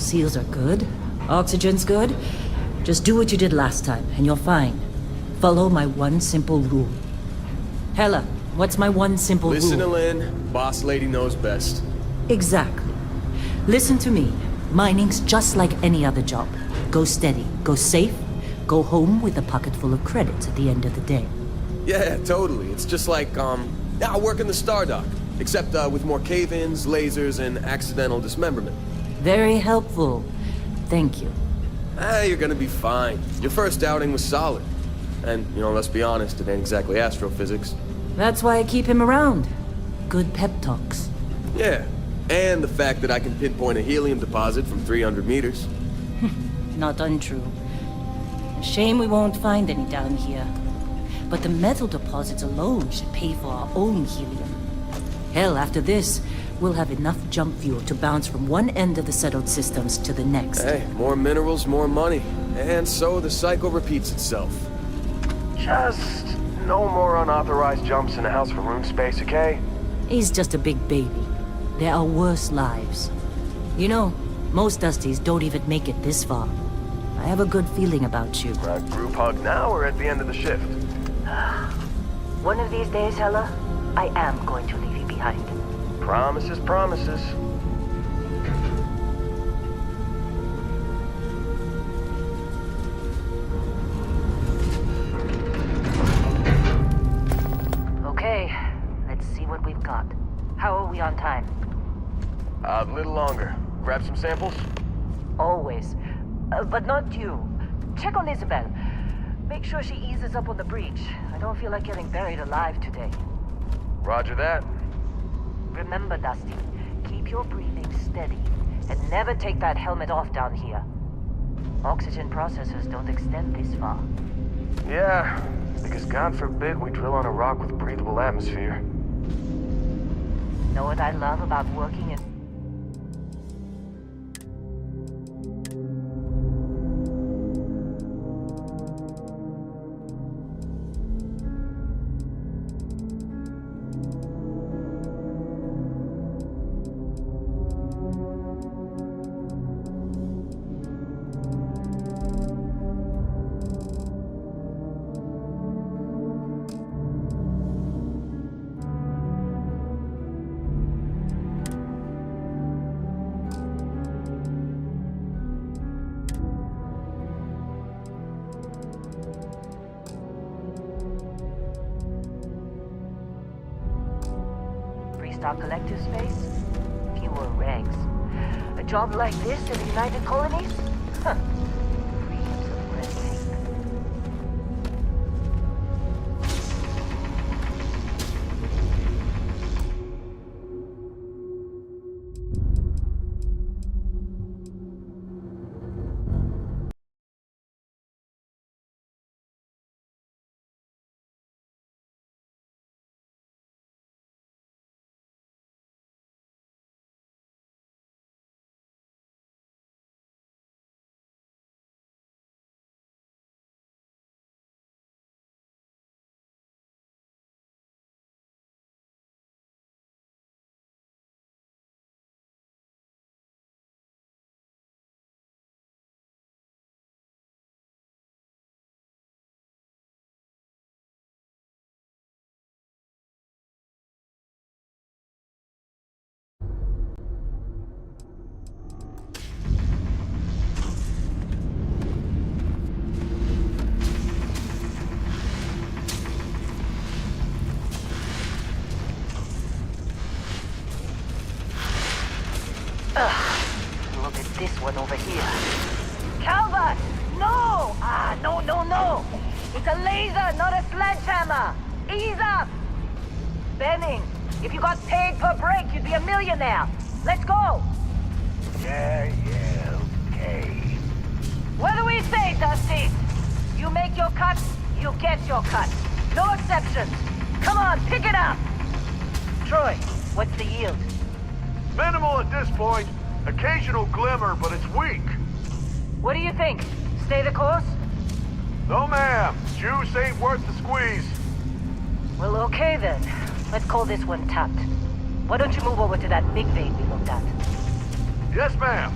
Seals are good. Oxygen's good. Just do what you did last time, and you're fine. Follow my one simple rule. Hella, what's my one simple rule? Listen to Lynn. Boss lady knows best. Exactly. Listen to me. Mining's just like any other job. Go steady, go safe, go home with a pocket full of credits at the end of the day. Yeah, totally. It's just like, I work in the Stardock. Except, with more cave-ins, lasers, and accidental dismemberment. Very helpful. Thank you. You're gonna be fine. Your first outing was solid. And, let's be honest, it ain't exactly astrophysics. That's why I keep him around. Good pep talks. Yeah, and the fact that I can pinpoint a helium deposit from 300 meters. Not untrue. Shame we won't find any down here. But the metal deposits alone should pay for our own helium. Hell, after this, we'll have enough jump fuel to bounce from one end of the settled systems to the next. Hey, more minerals, more money. And so the cycle repeats itself. Just no more unauthorized jumps in the house for room space, okay? He's just a big baby. There are worse lives. You know, most Dusties don't even make it this far. I have a good feeling about you. Group hug now or at the end of the shift? One of these days, Hella, I am going to leave you behind. Promises, promises. Okay, let's see what we've got. How are we on time? A little longer. Grab some samples? Always. But not you. Check on Isabel. Make sure she eases up on the breach. I don't feel like getting buried alive today. Roger that. Remember, Dusty, keep your breathing steady, and never take that helmet off down here. Oxygen processors don't extend this far. Yeah, because God forbid we drill on a rock with breathable atmosphere. Know what I love about working in... Our collective space? Fewer ranks. A job like this in the United Colonies? Huh. Reams of red tape. Look at this one over here. Calvert! No! No. It's a laser, not a sledgehammer. Ease up! Benning, if you got paid per break, you'd be a millionaire. Let's go! Yeah, okay. What do we say, Dusty? You make your cut, you get your cut. No exceptions. Come on, pick it up! Troy, what's the yield? Minimal at this point. Occasional glimmer, but it's weak. What do you think? Stay the course? No, ma'am. Juice ain't worth the squeeze. Well, okay then. Let's call this one tapped. Why don't you move over to that big vein we looked at? Yes, ma'am.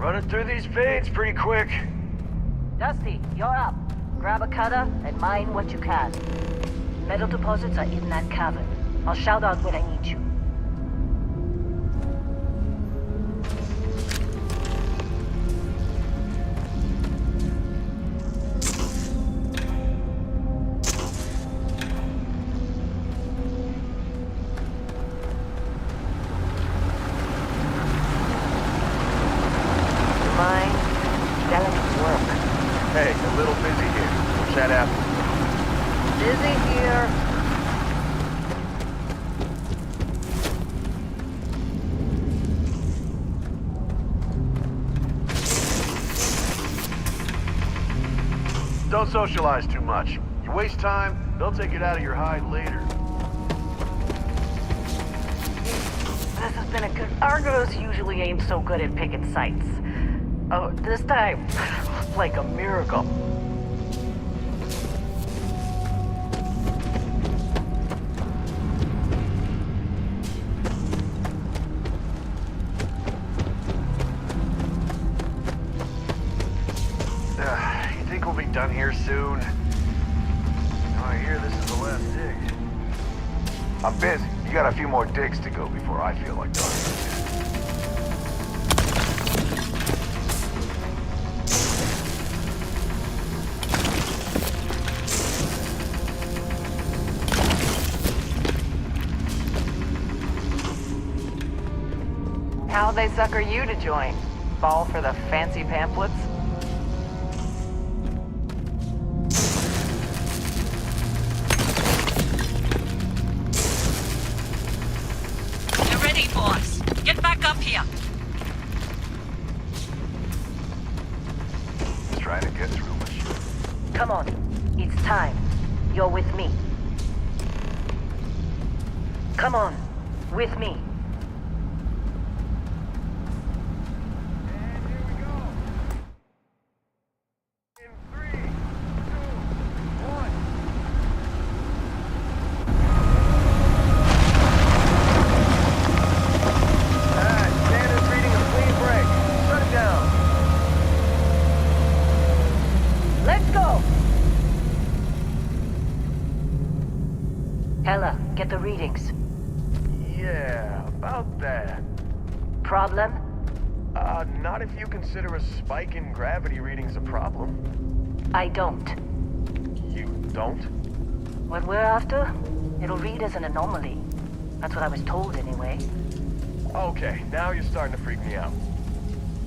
Running through these veins pretty quick. Dusty, you're up. Grab a cutter and mine what you can. Metal deposits are in that cavern. I'll shout out when I need you. Hey, a little busy here. We'll chat after. Busy here. Don't socialize too much. You waste time, they'll take it out of your hide later. This has been a good... Argos usually ain't so good at picking sites. Oh, this time, like a miracle. You think we'll be done here soon? I hear this is the last dig. I'm busy. You got a few more digs to go before I feel like done. How'd they sucker you to join? Fall for the fancy pamphlets? You're ready, boss. Get back up here. Trying to get through my shit. Come on. It's time. You're with me. Come on. With me. Hella, get the readings. Yeah, about that. Problem? Not if you consider a spike in gravity readings a problem. I don't. You don't? What we're after, it'll read as an anomaly. That's what I was told anyway. Okay, now you're starting to freak me out.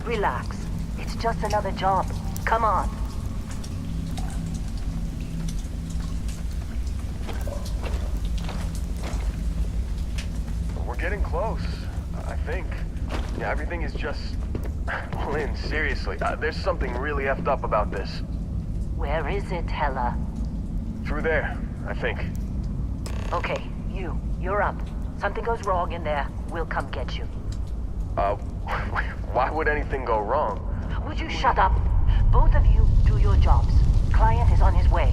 Relax. It's just another job. Come on. We're getting close, I think. Yeah, everything is just... Lynn, seriously, there's something really effed up about this. Where is it, Hella? Through there, I think. Okay, you're up. Something goes wrong in there, we'll come get you. Why would anything go wrong? Would you shut up? Both of you do your jobs. Client is on his way.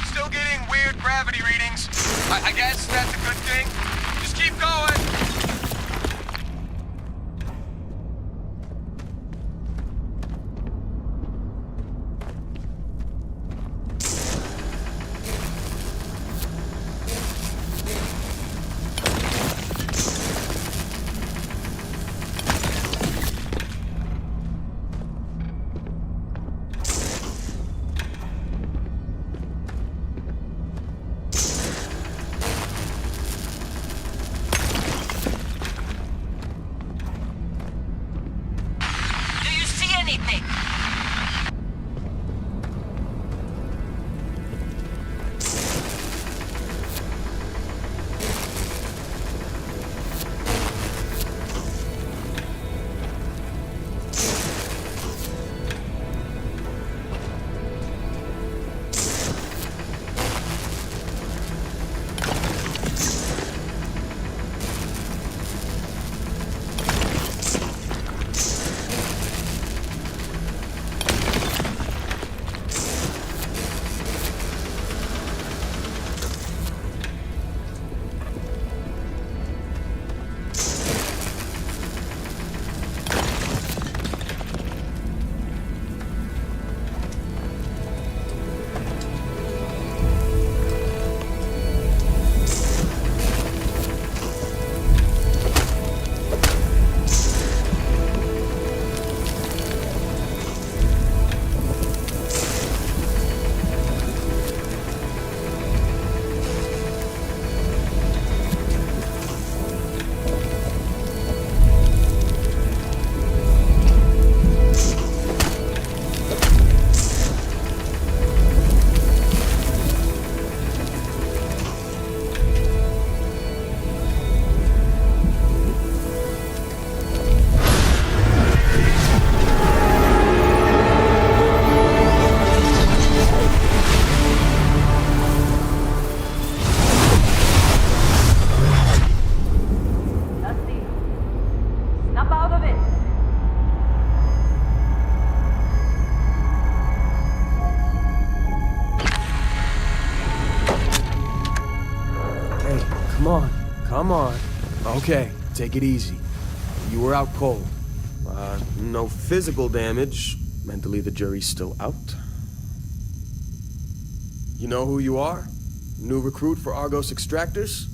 Still getting weird gravity readings. I guess that's a good thing. Just keep going. Come on. Okay, take it easy. You were out cold. No physical damage. Mentally, the jury's still out. You know who you are? New recruit for Argos Extractors?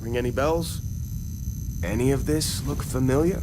Ring any bells? Any of this look familiar?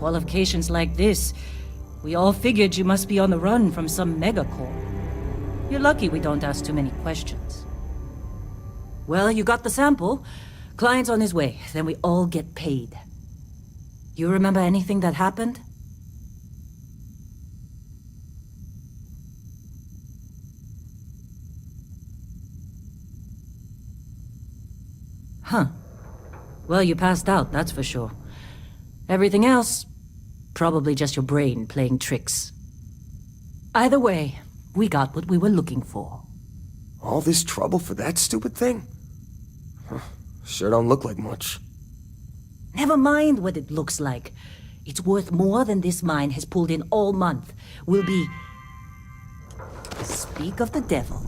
Qualifications like this, we all figured you must be on the run from some megacorp. You're lucky we don't ask too many questions. Well, you got the sample. Client's on his way, then we all get paid. You remember anything that happened? Huh. Well, you passed out, that's for sure. Everything else, probably just your brain playing tricks. Either way, we got what we were looking for. All this trouble for that stupid thing? Huh. Sure don't look like much. Never mind what it looks like. It's worth more than this mine has pulled in all month. We'll be... Speak of the devil.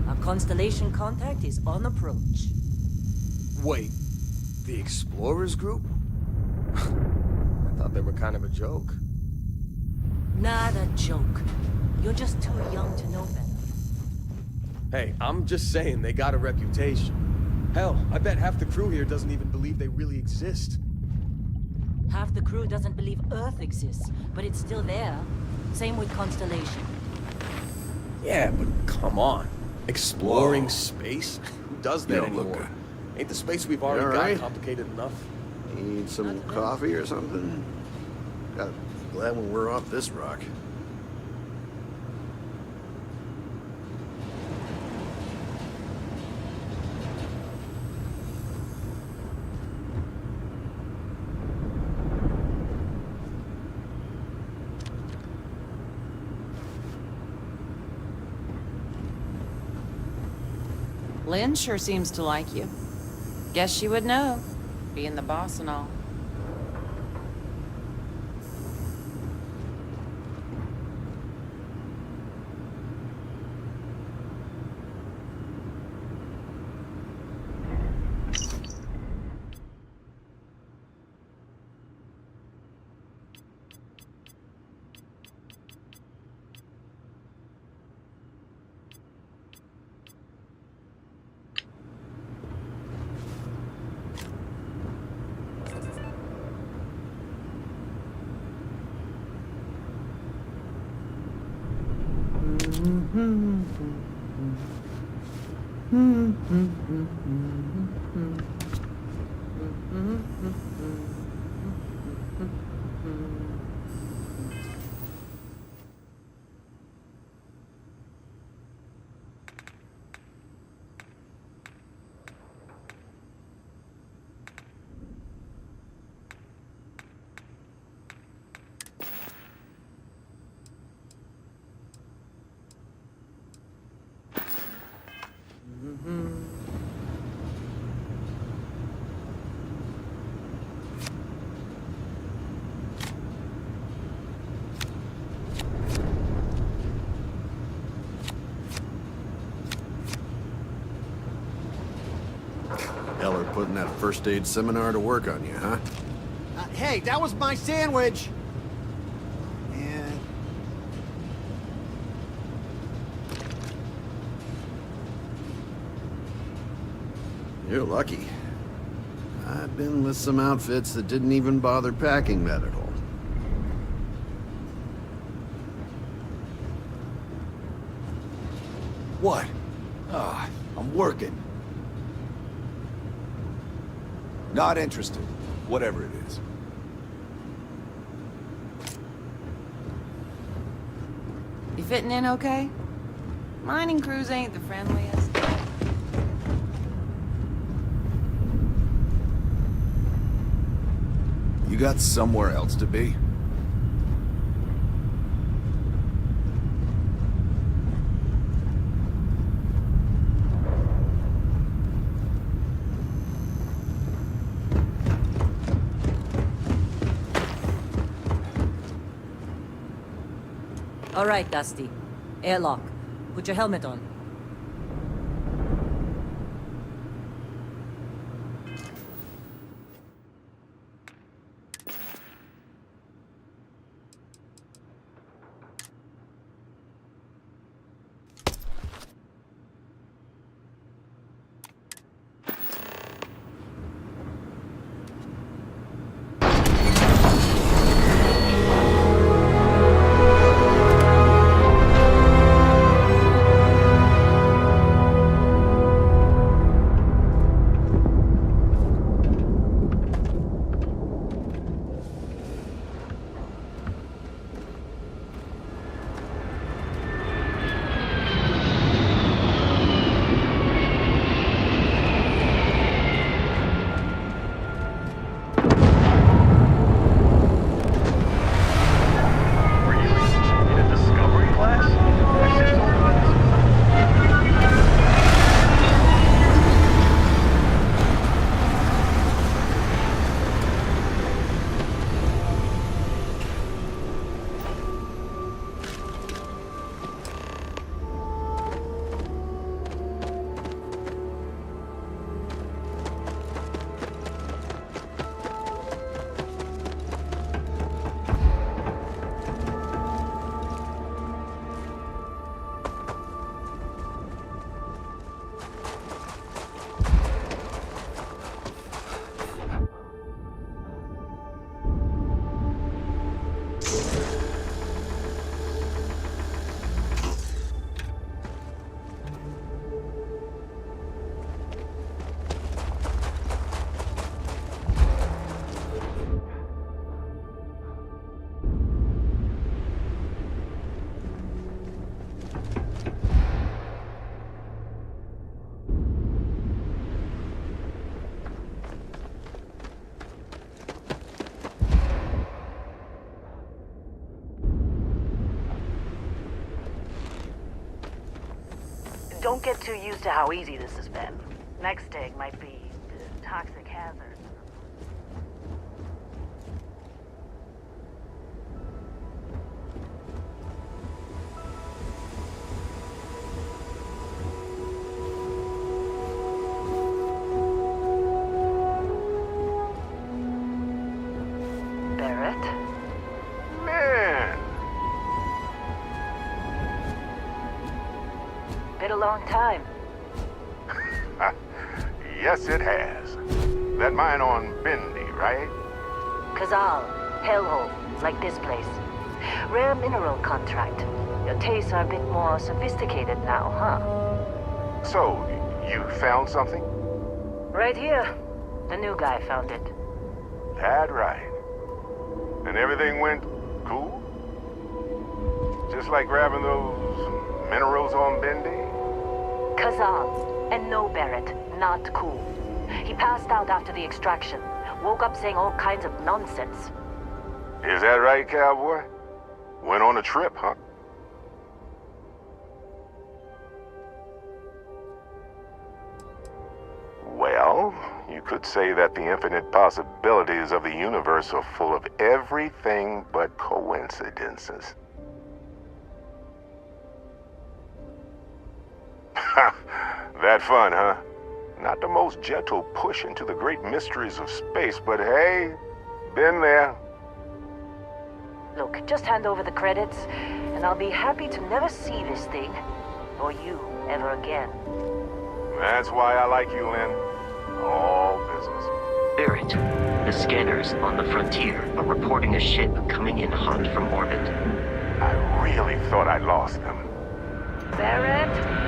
Our constellation contact is on approach. Wait, the Explorers group? I thought they were kind of a joke. Not a joke. You're just too young to know better. Hey, I'm just saying they got a reputation. Hell, I bet half the crew here doesn't even believe they really exist. Half the crew doesn't believe Earth exists, but it's still there. Same with Constellation. Yeah, but come on. Exploring space? Who does that don't look anymore? good. Ain't the space we've already all got right? complicated enough? Need some coffee or something? Glad when we're off this rock. Lynn sure seems to like you. Guess she would know, being the boss and all. Eller putting that first aid seminar to work on you, huh? Hey, that was my sandwich! And... You're lucky. I've been with some outfits that didn't even bother packing that at all. What? I'm working. Not interested. Whatever it is. You fitting in okay? Mining crews ain't the friendliest. You got somewhere else to be? All right, Dusty. Airlock. Put your helmet on. Don't get too used to how easy this has been. Next dig might be toxic hazard. Barrett? Man! Been a long time. Yes, it has. That mine on Bendy, right? Kazal, hellhole, like this place. Rare mineral contract. Your tastes are a bit more sophisticated now, huh? So, you found something? Right here. The new guy found it. That right. And everything went cool? Just like grabbing those minerals on Bendy? Kazal, and no Barrett, not cool. He passed out after the extraction. Woke up saying all kinds of nonsense. Is that right, cowboy? Went on a trip, huh? Well, you could say that the infinite possibilities of the universe are full of everything but coincidences. That fun, huh? Not the most gentle push into the great mysteries of space, but hey, been there. Look, just hand over the credits, and I'll be happy to never see this thing, or you, ever again. That's why I like you, Lynn. All business. Barrett, the scanners on the frontier are reporting a ship coming in hot from orbit. I really thought I lost them. Barrett?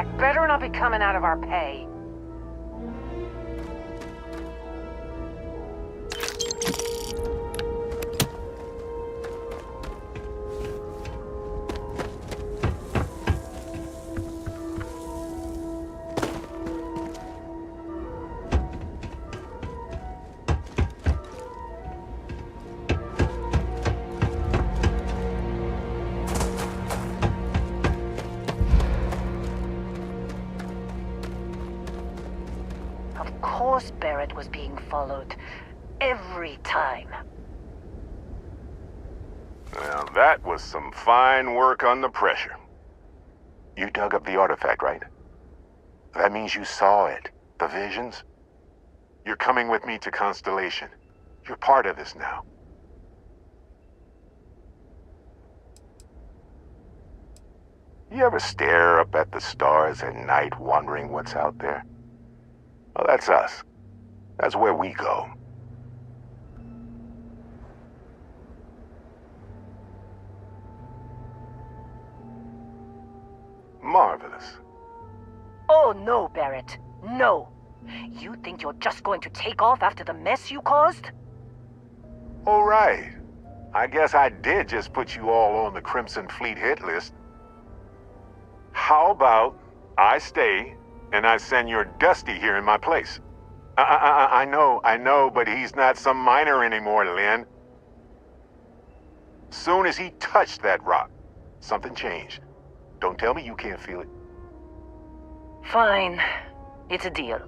back. Better not be coming out of our pay. Of course Barrett was being followed. Every time. Well, that was some fine work under pressure. You dug up the artifact, right? That means you saw it. The visions? You're coming with me to Constellation. You're part of this now. You ever stare up at the stars at night wondering what's out there? Well, that's us. That's where we go. Marvelous. Oh no, Barrett. No. You think you're just going to take off after the mess you caused? All right. I guess I did just put you all on the Crimson Fleet hit list. How about I stay and I send your Dusty here in my place? I know, but he's not some miner anymore, Lynn. Soon as he touched that rock, something changed. Don't tell me you can't feel it. Fine. It's a deal.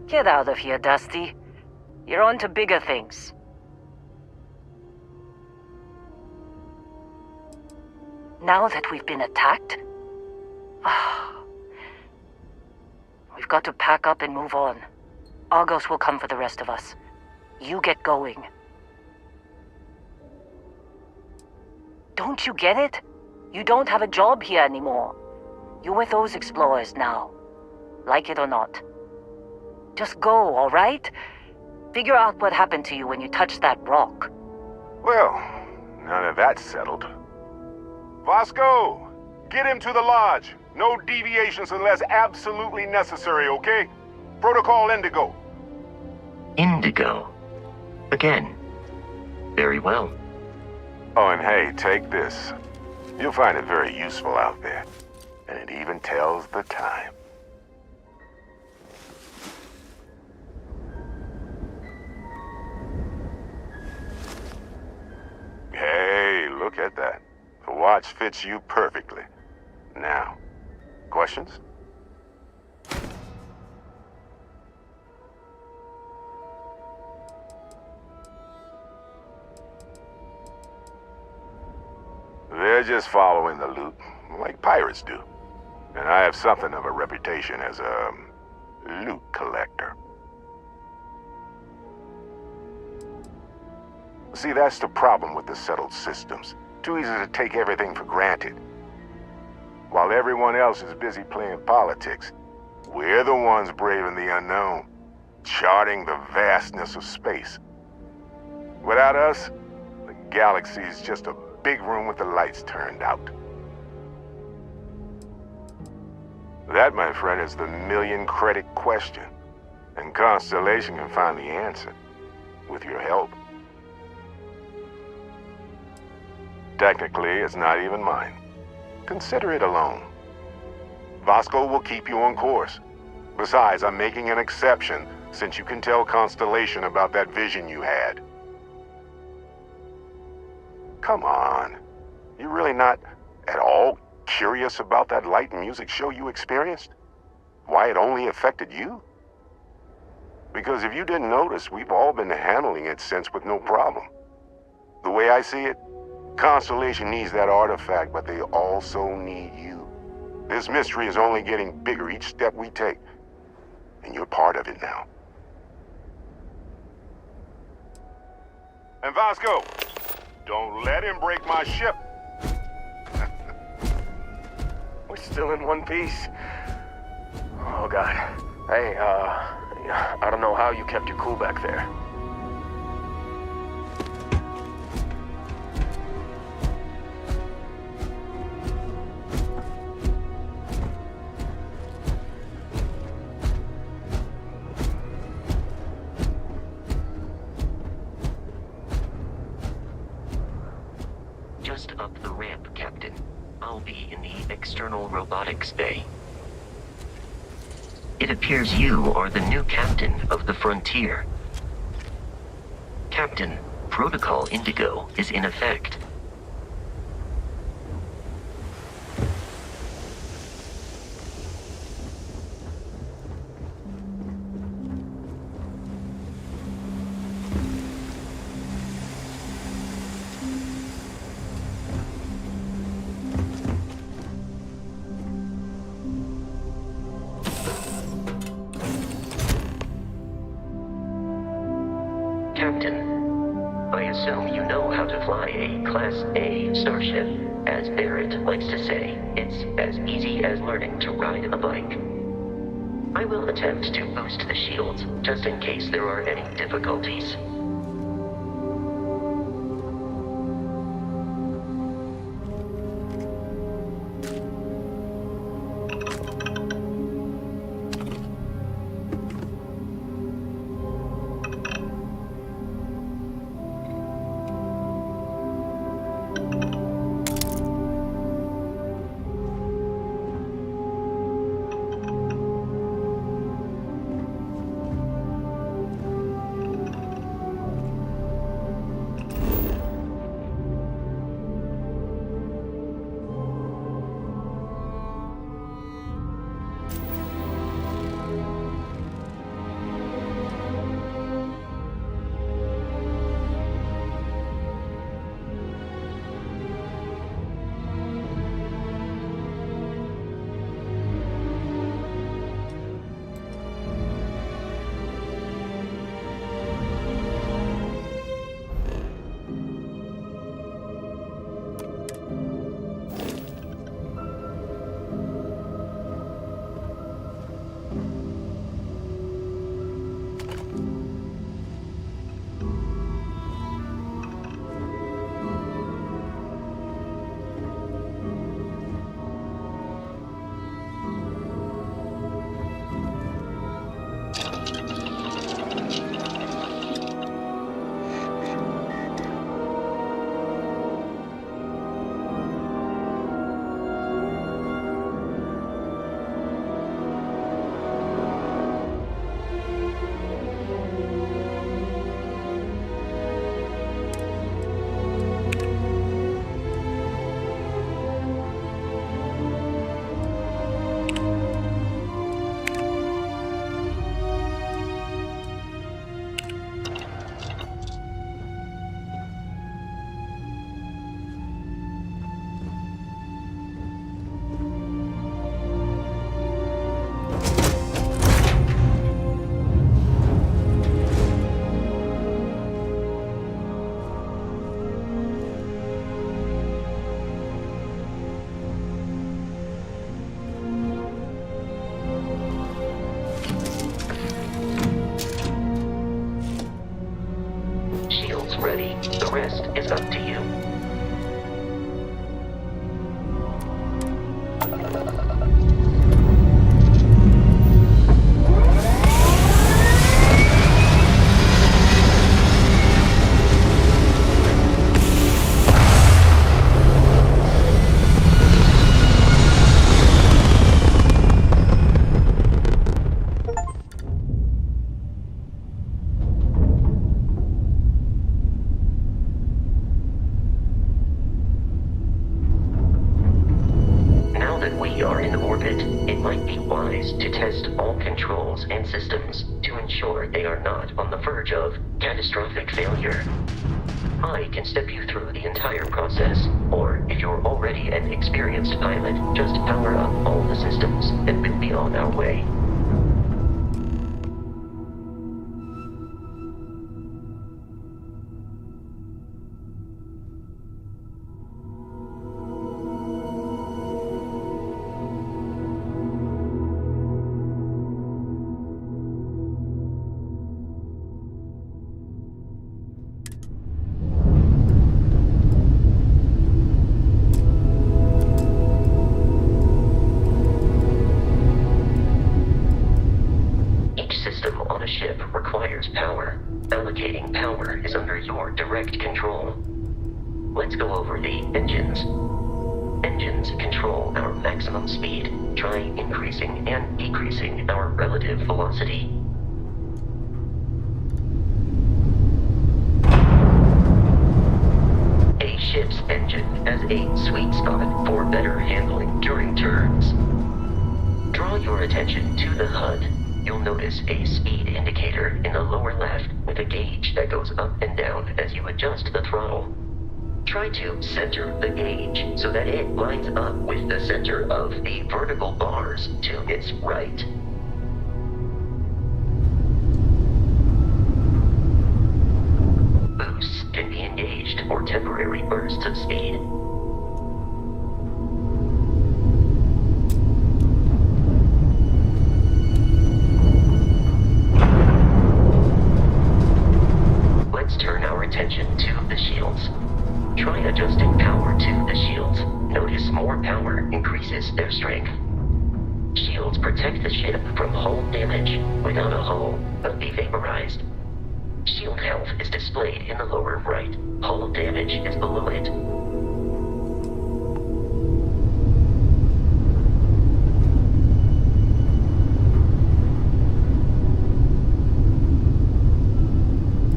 Get out of here, Dusty. You're on to bigger things. Now that we've been attacked, we've got to pack up and move on. Argos will come for the rest of us. You get going. Don't you get it? You don't have a job here anymore. You're with those explorers now. Like it or not. Just go, all right? Figure out what happened to you when you touched that rock. Well, now that that's settled. Vasco, get him to the lodge. No deviations unless absolutely necessary, okay? Protocol Indigo. Indigo. Again. Very well. Oh, and hey, take this. You'll find it very useful out there. And it even tells the time. Hey, look at that. The watch fits you perfectly. Now, questions? They're just following the loot, like pirates do. And I have something of a reputation as a loot collector. See, that's the problem with the settled systems. Too easy to take everything for granted. While everyone else is busy playing politics, we're the ones braving the unknown, charting the vastness of space. Without us, the galaxy is just a big room with the lights turned out. That, my friend, is the million-credit question. And Constellation can find the answer, with your help. Technically, it's not even mine. Consider it a loan. Vasco will keep you on course. Besides, I'm making an exception, since you can tell Constellation about that vision you had. Come on. You're really not at all curious about that light and music show you experienced? Why it only affected you? Because if you didn't notice, we've all been handling it since with no problem. The way I see it, Constellation needs that artifact, but they also need you. This mystery is only getting bigger each step we take, and you're part of it now. And Vasco, don't let him break my ship. We're still in one piece. Oh, God. Hey, I don't know how you kept your cool back there. just up the ramp, Captain. I'll be in the external robotics bay. It appears you are the new captain of the Frontier. Captain, Protocol Indigo is in effect. Captain, I assume you know how to fly a Class A starship. As Barrett likes to say, it's as easy as learning to ride a bike. I will attempt to boost the shields, just in case there are any difficulties. Ready. The rest is up to you. To test all controls and systems to ensure they are not on the verge of catastrophic failure. I can step you through the entire process, or if you're already an experienced pilot, just power up all the systems and we'll be on our way. Power. Allocating power is under your direct control. let's go over the engines. Engines control our maximum speed. Try increasing and decreasing our relative velocity. A ship's engine has a sweet spot for better handling during turns. Draw your attention to the HUD. You'll notice a speed indicator in the lower left with a gauge that goes up and down as you adjust the throttle. Try to center the gauge so that it lines up with the center of the vertical bars to its right. Boosts can be engaged for temporary bursts of speed. Let's turn our attention to the shields. Try adjusting power to the shields. Notice more power increases their strength. Shields protect the ship from hull damage. Without a hull, they'll be vaporized. Shield health is displayed in the lower right. Hull damage is below it.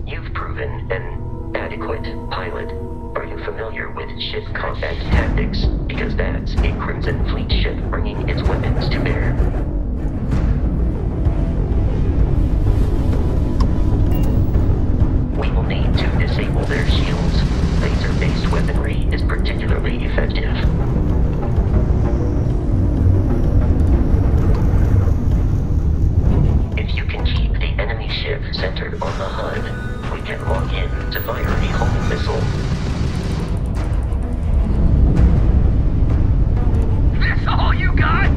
You've proven an adequate pilot. Are you familiar with ship combat tactics? Because that's a Crimson Fleet ship bringing its weapons to bear. We will need to disable their shields. Laser-based weaponry is particularly effective. If you can keep the enemy ship centered on the HUD, we can lock in to fire a homing missile. That's all you got?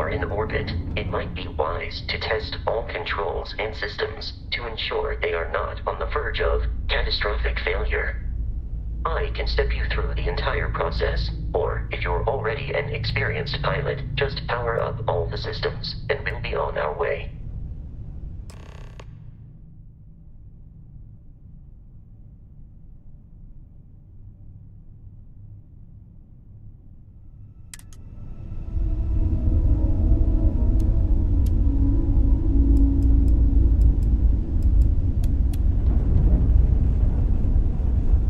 are in orbit, it might be wise to test all controls and systems to ensure they are not on the verge of catastrophic failure. I can step you through the entire process, or if you're already an experienced pilot, just power up all the systems, and we'll be on our way.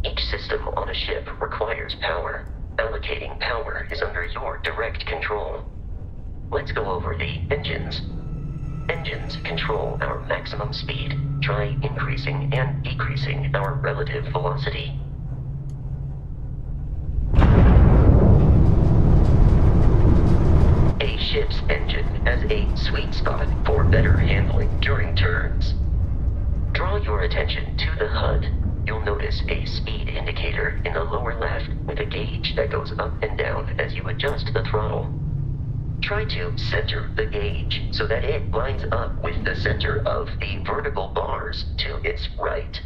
Each system on a ship requires power. Allocating power is under your direct control. Let's go over the engines. Engines control our maximum speed. Try increasing and decreasing our relative velocity. A ship's engine has a sweet spot for better handling during turns. Draw your attention to the HUD. You'll notice a speed indicator in the lower left with a gauge that goes up and down as you adjust the throttle. Try to center the gauge so that it lines up with the center of the vertical bars to its right.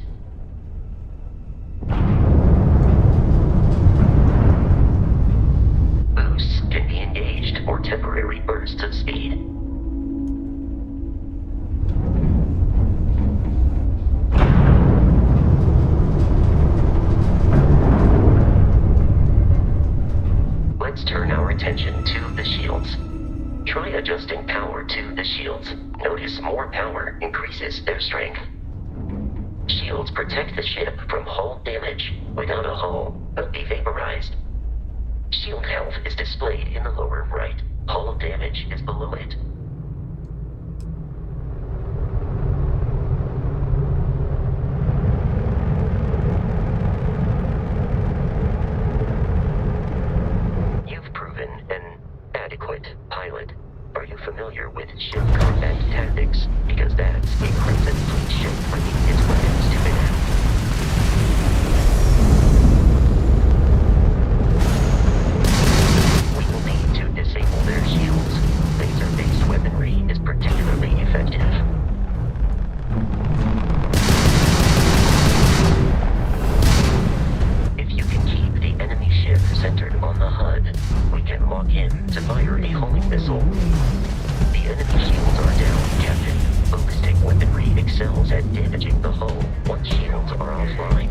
Boosts can be engaged for temporary bursts of speed. Let's turn our attention to the shields. Try adjusting power to the shields. Notice more power increases their strength. Shields protect the ship from hull damage. Without a hull, they'll be vaporized. Shield health is displayed in the lower right. Hull damage is below it. Pilot, are you familiar with ship combat tactics? Because that's a Crimson Fleet ship bringing its weapons to an end. We will need to disable their shields. Laser-based weaponry is particularly effective. If you can keep the enemy ship centered on the HUD, we can lock in to fire a homing missile. The enemy shields are down, Captain. Ballistic weaponry excels at damaging the hull once shields are offline.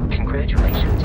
Congratulations,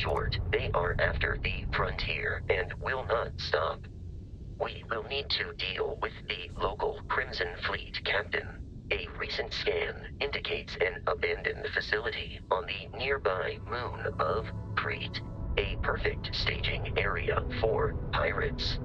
short, they are after the frontier and will not stop. We will need to deal with the local Crimson Fleet captain. A recent scan indicates an abandoned facility on the nearby moon of Crete, a perfect staging area for pirates.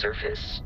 surface.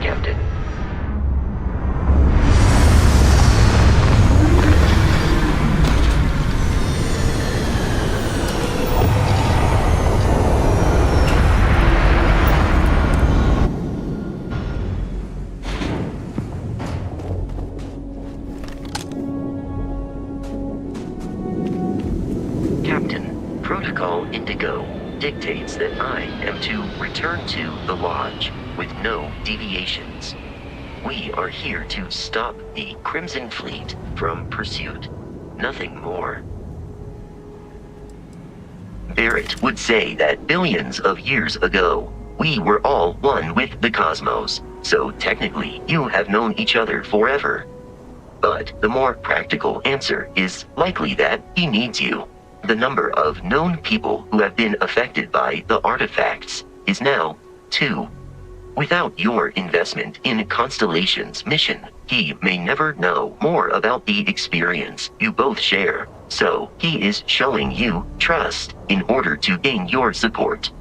Captain. Captain, Protocol Indigo dictates that I am to return to the Lodge with no deviations. We are here to stop the Crimson Fleet from pursuit. Nothing more. Barrett would say that billions of years ago, we were all one with the cosmos, so technically you have known each other forever. But the more practical answer is likely that he needs you. The number of known people who have been affected by the artifacts is now 2. Without your investment in Constellation's mission, he may never know more about the experience you both share, so he is showing you trust in order to gain your support.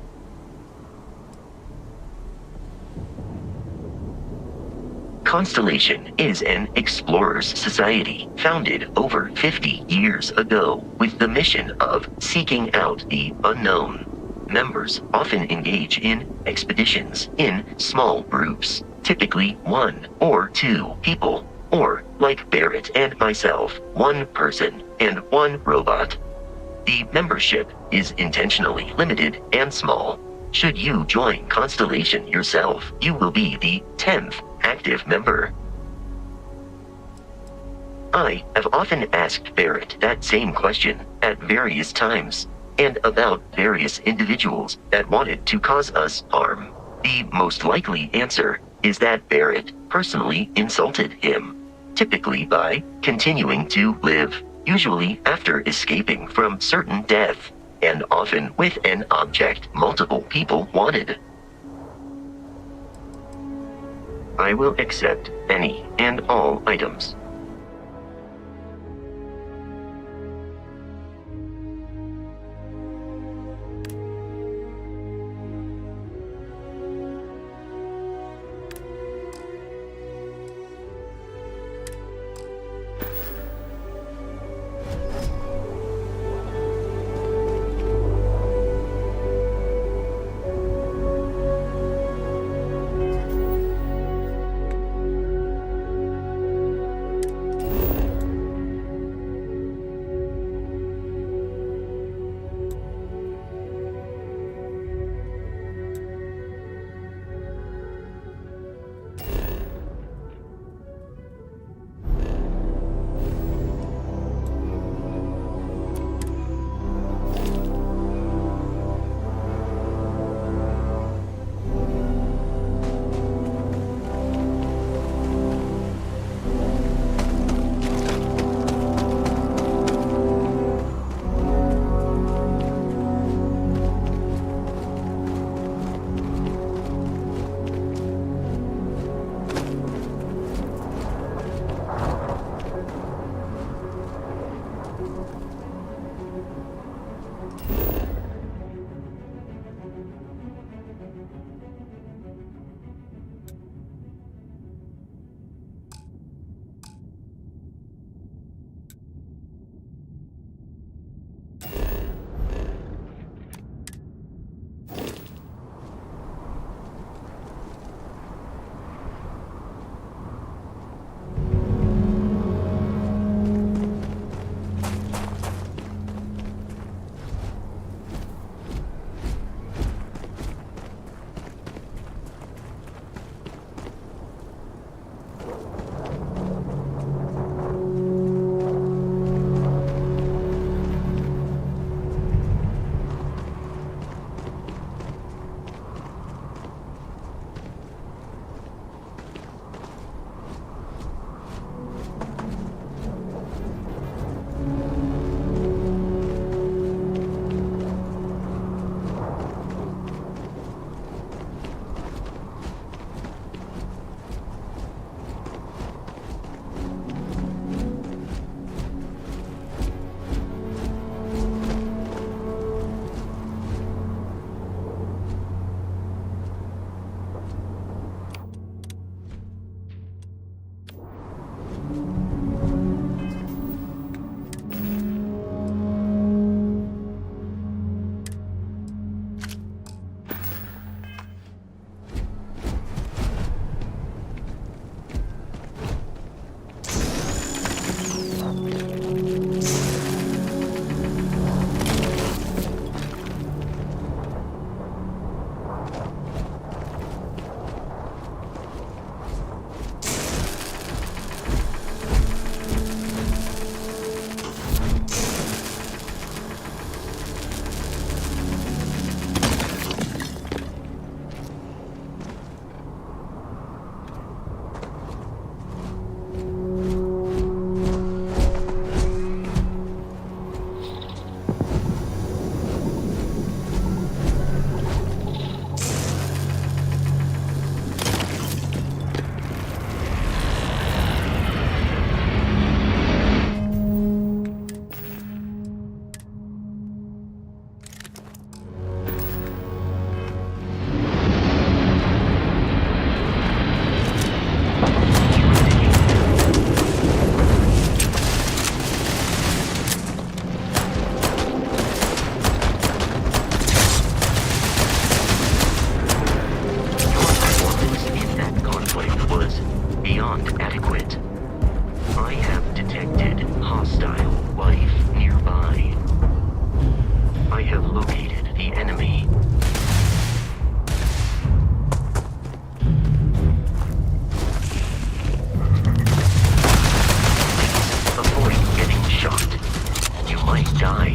Constellation is an explorers society founded over 50 years ago with the mission of seeking out the unknown. Members often engage in expeditions in small groups, typically 1 or 2 people, or like Barrett and myself, 1 person and 1 robot. The membership is intentionally limited and small. Should you join Constellation yourself, you will be the 10th active member. I have often asked Barrett that same question at various times, and about various individuals that wanted to cause us harm. The most likely answer is that Barrett personally insulted him, typically by continuing to live, usually after escaping from certain death, and often with an object multiple people wanted. I will accept any and all items.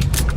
me!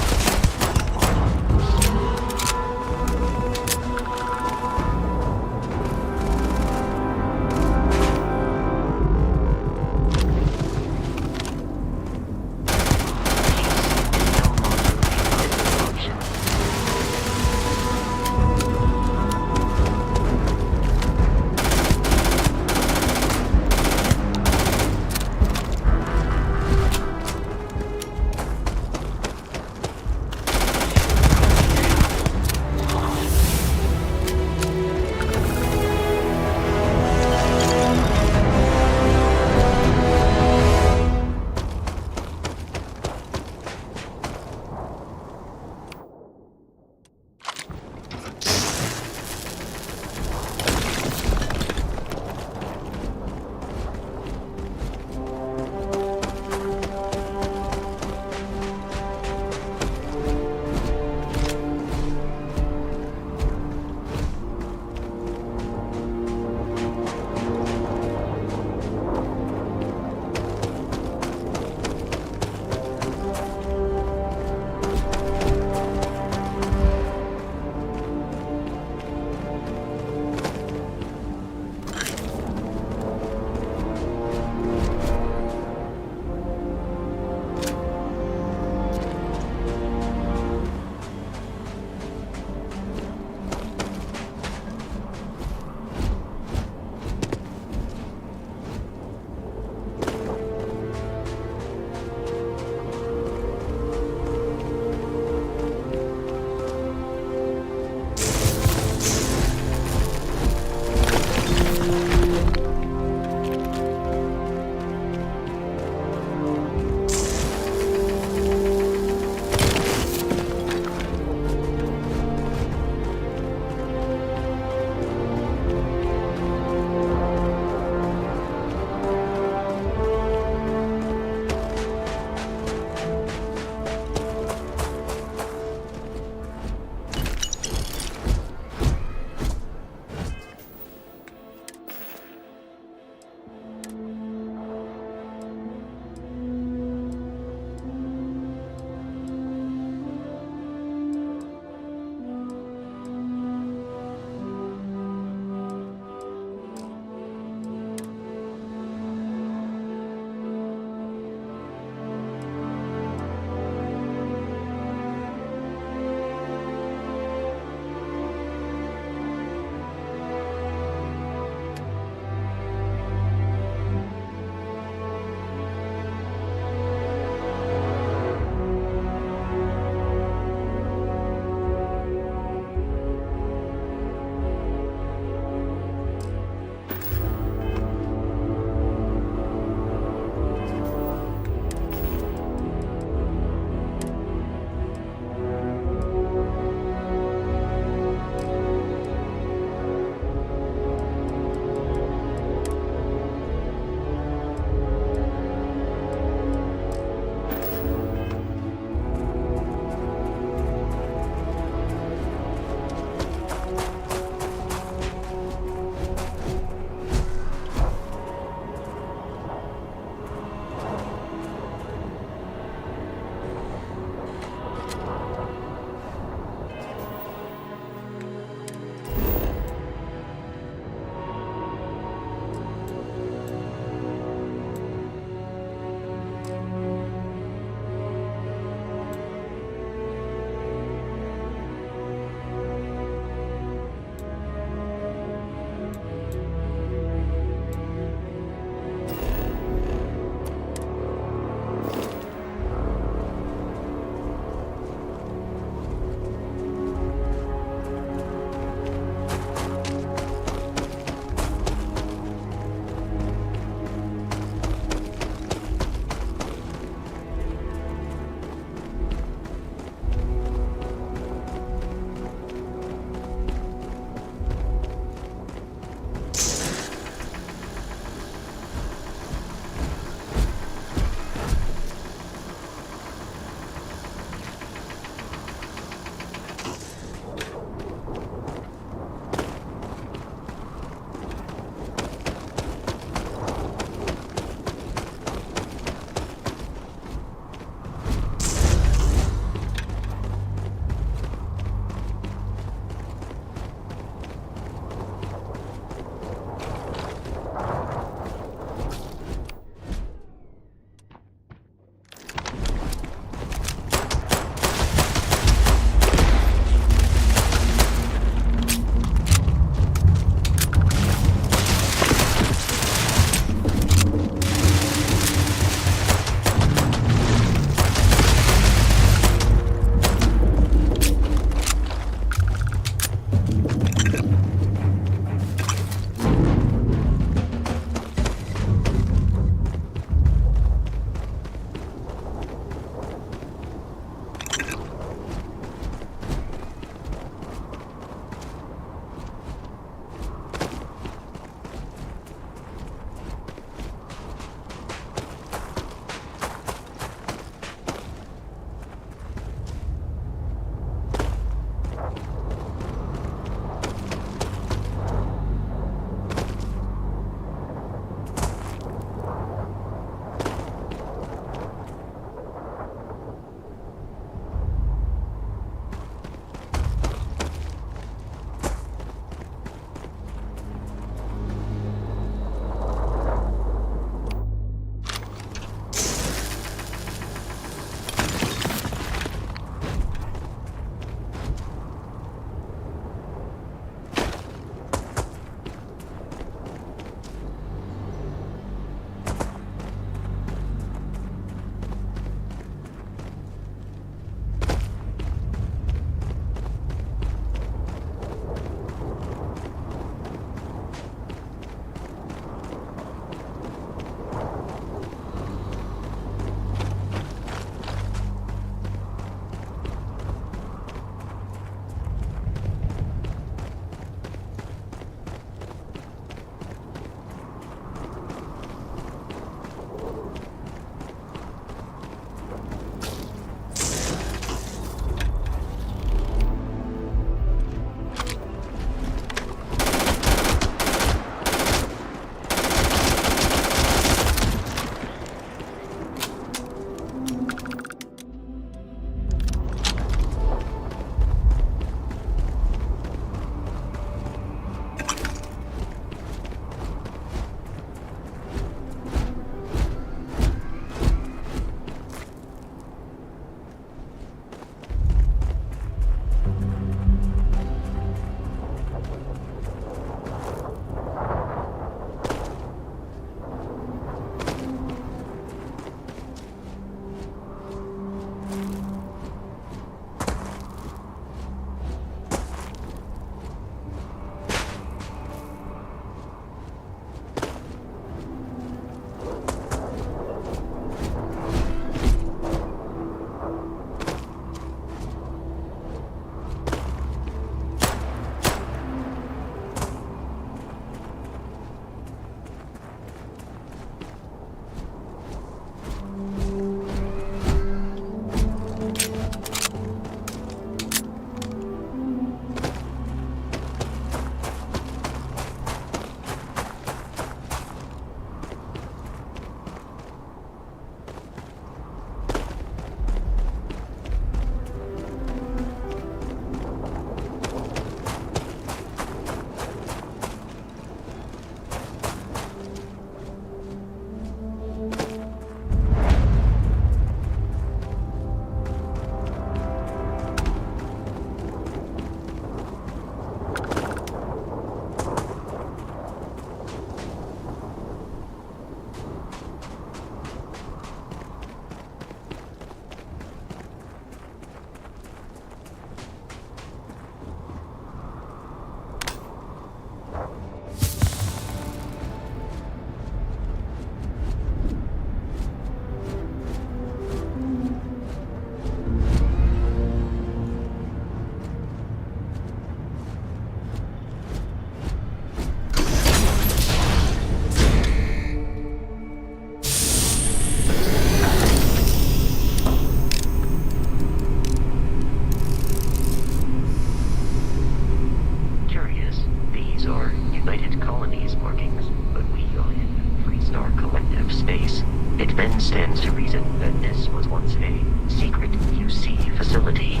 It then stands to reason that this was once a secret UC facility.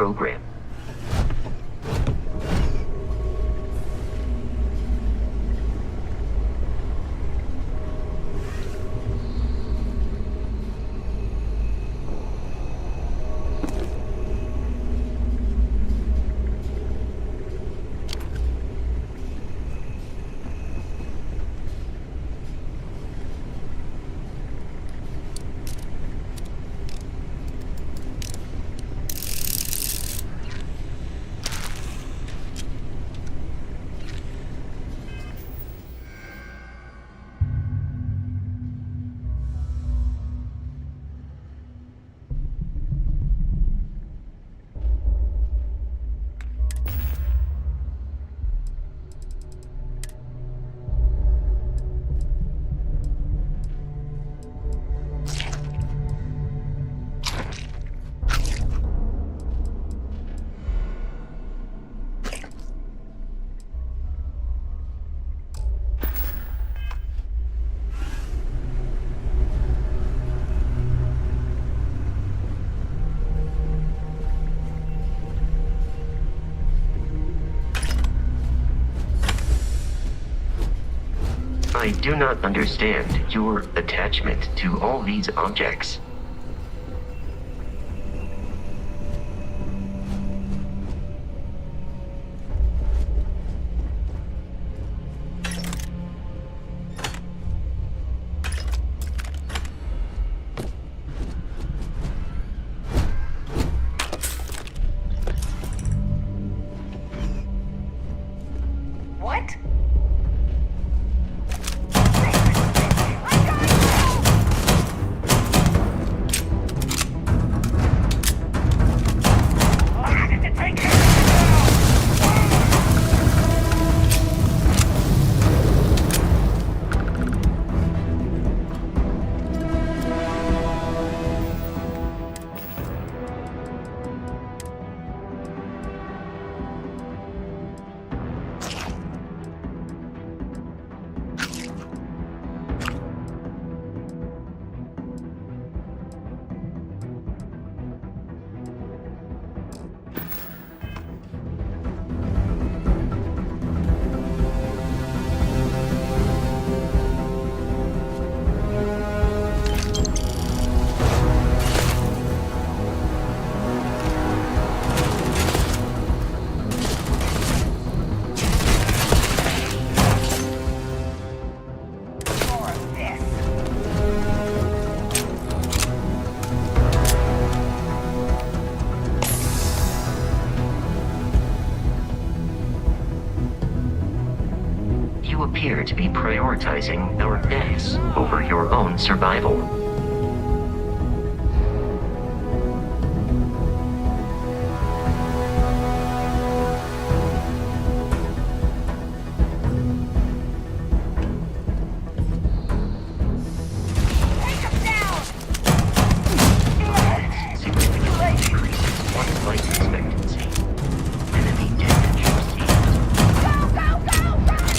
program. I do not understand your attachment to all these objects. What? You appear to be prioritizing our deaths over your own survival. Significantly increases one's life expectancy. Enemy damage received. Go, go, go, run!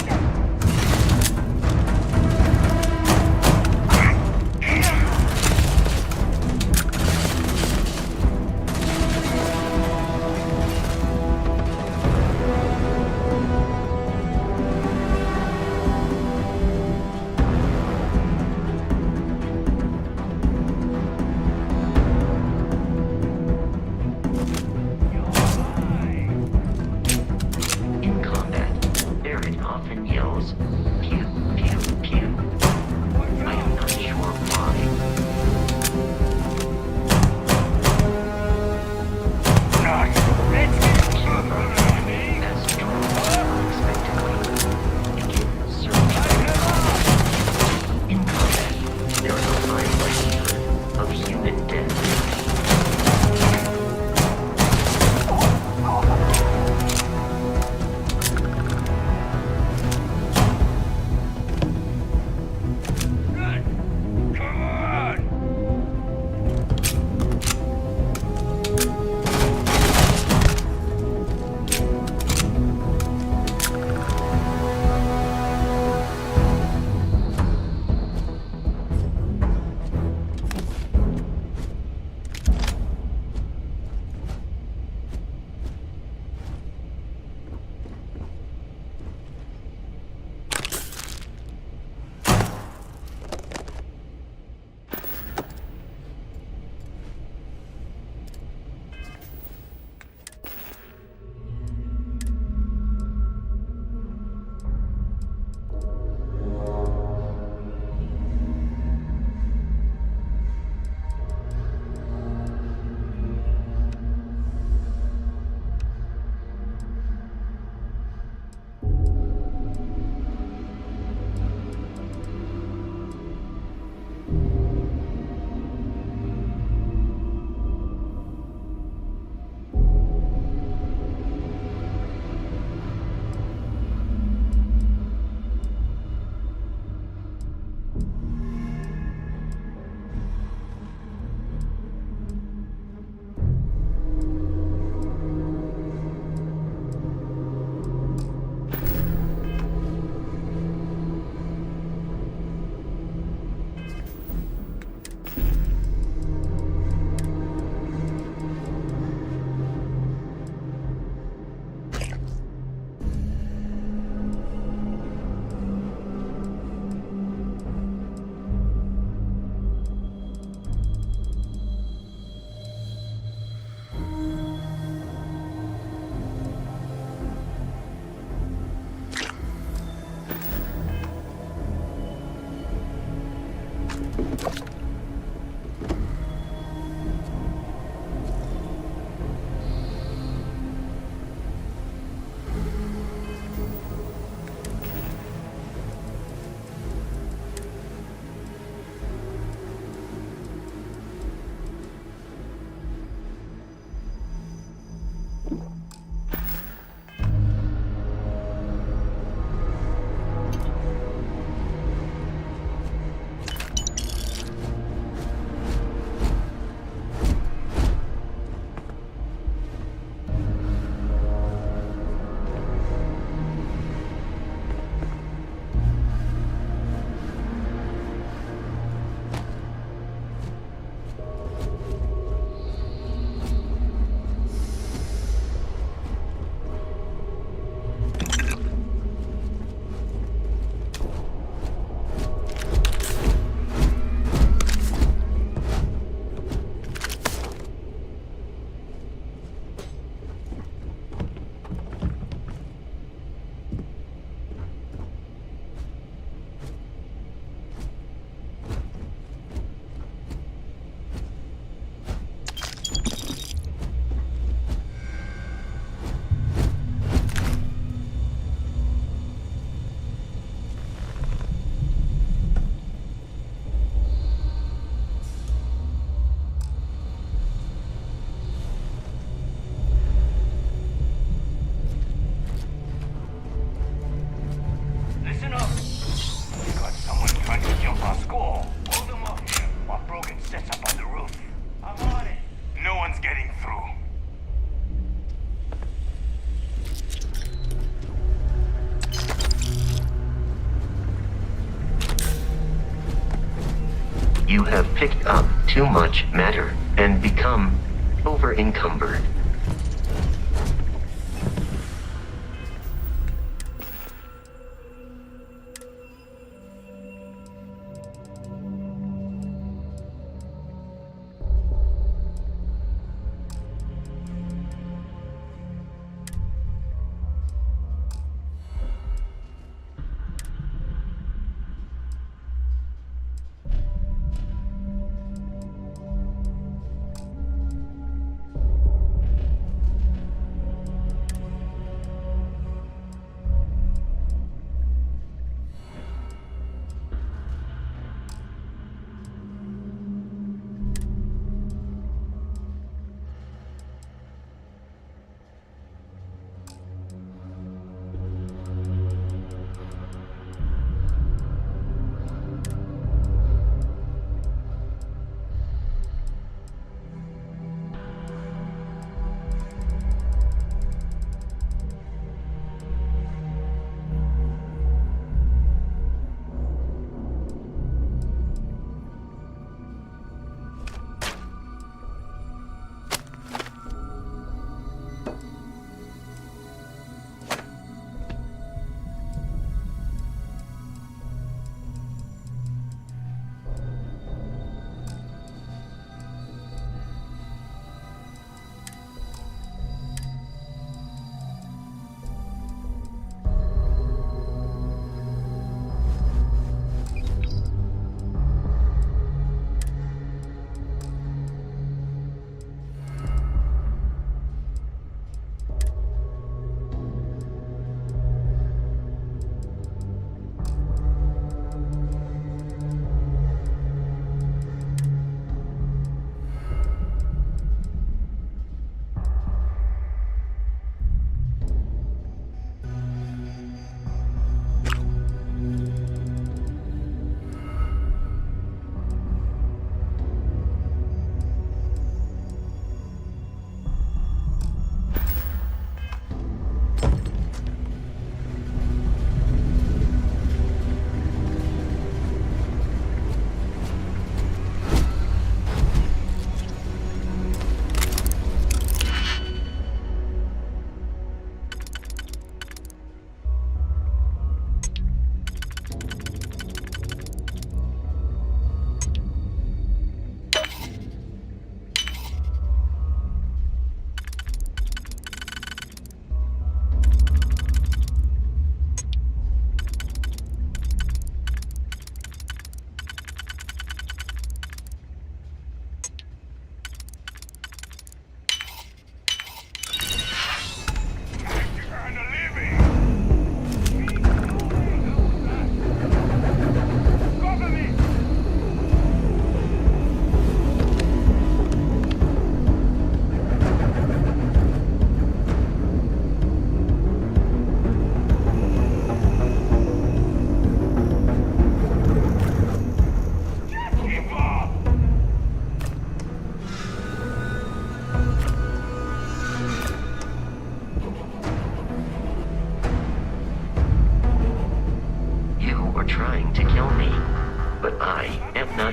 You have picked up too much matter and become over-encumbered.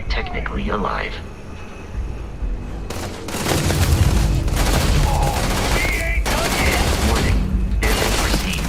Technically alive. Warning, damage received.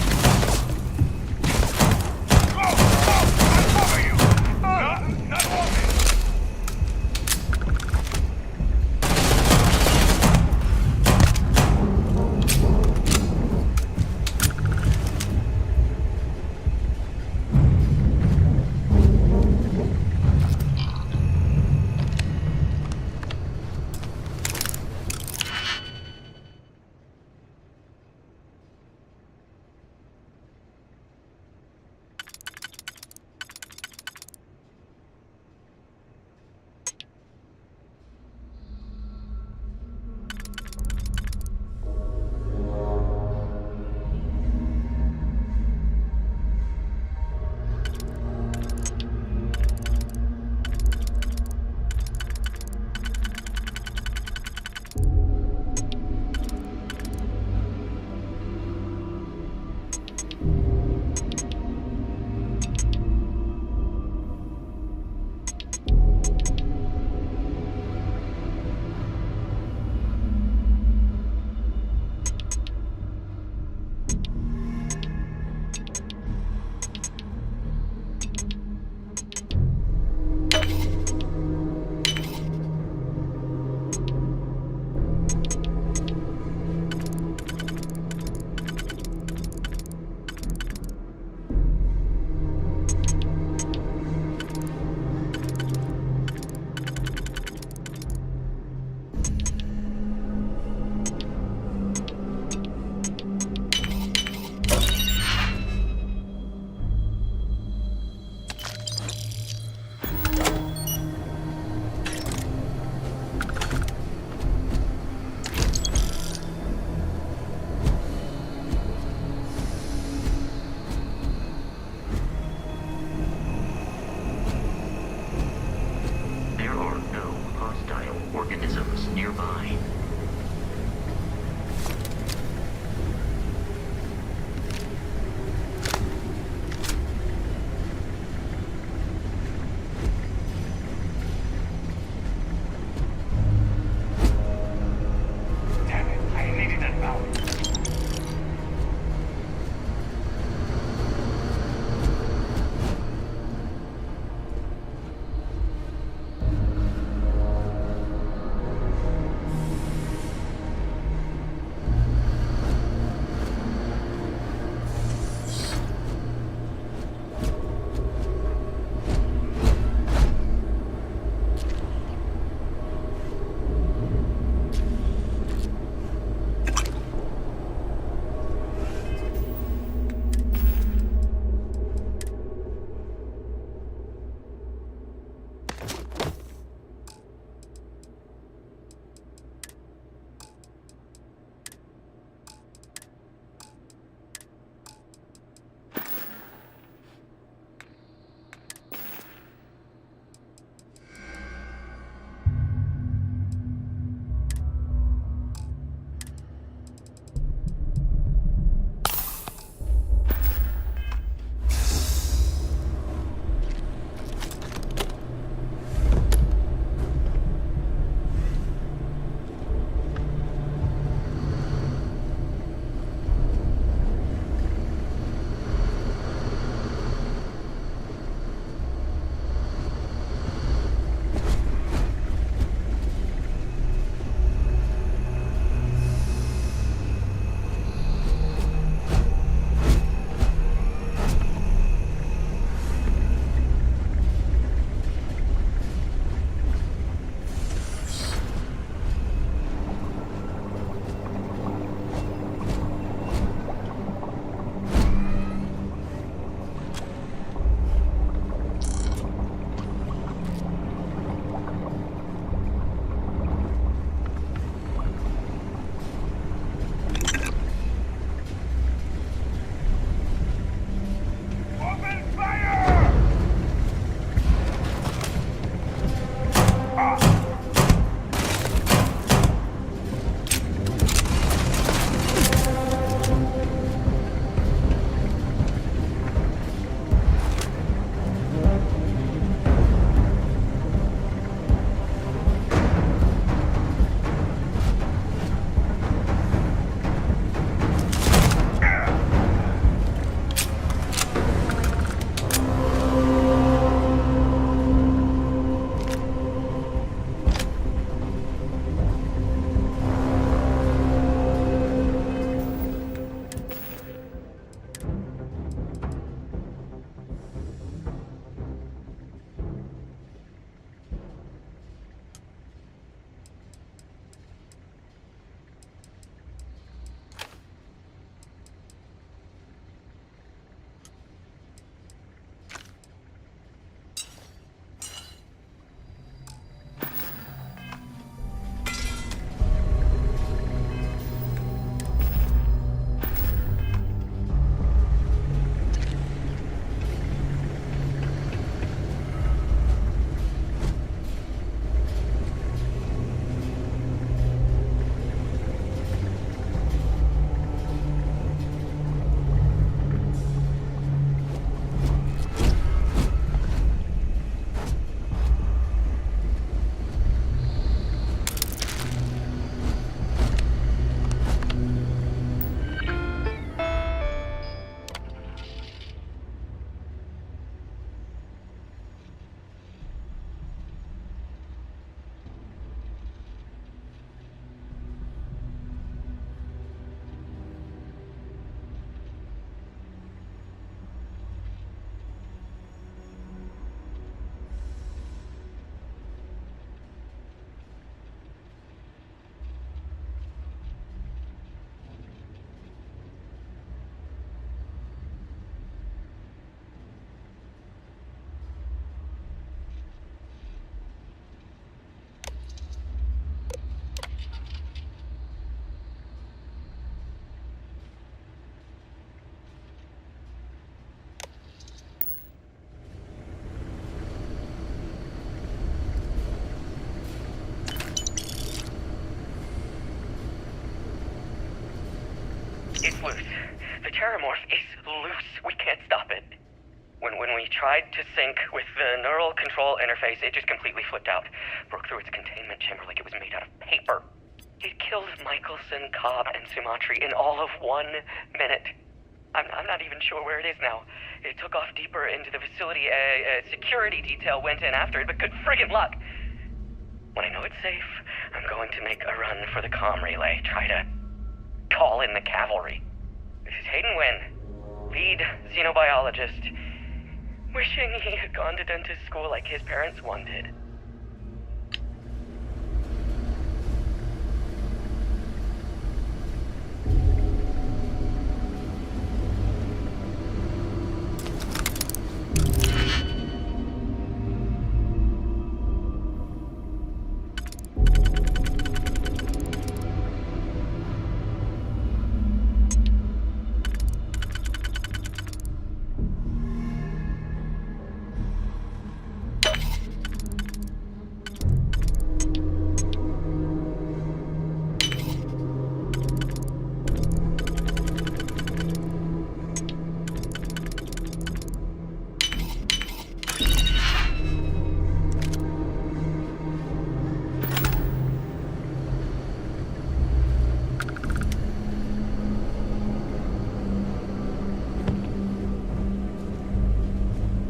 It's loose. The Terramorph is loose. We can't stop it. When we tried to sync with the neural control interface, it just completely flipped out. Broke through its containment chamber like it was made out of paper. It killed Michelson, Cobb, and Sumatri in all of 1 minute. I'm not even sure where it is now. It took off deeper into the facility. A security detail went in after it, but good friggin' luck. When I know it's safe, I'm going to make a run for the comm relay. Try to call in the cavalry. This is Hayden Wynn, lead xenobiologist. Wishing he had gone to dentist school like his parents wanted.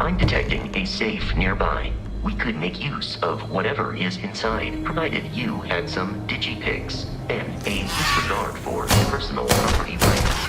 I'm detecting a safe nearby. We could make use of whatever is inside, provided you had some digipics and a disregard for personal property rights.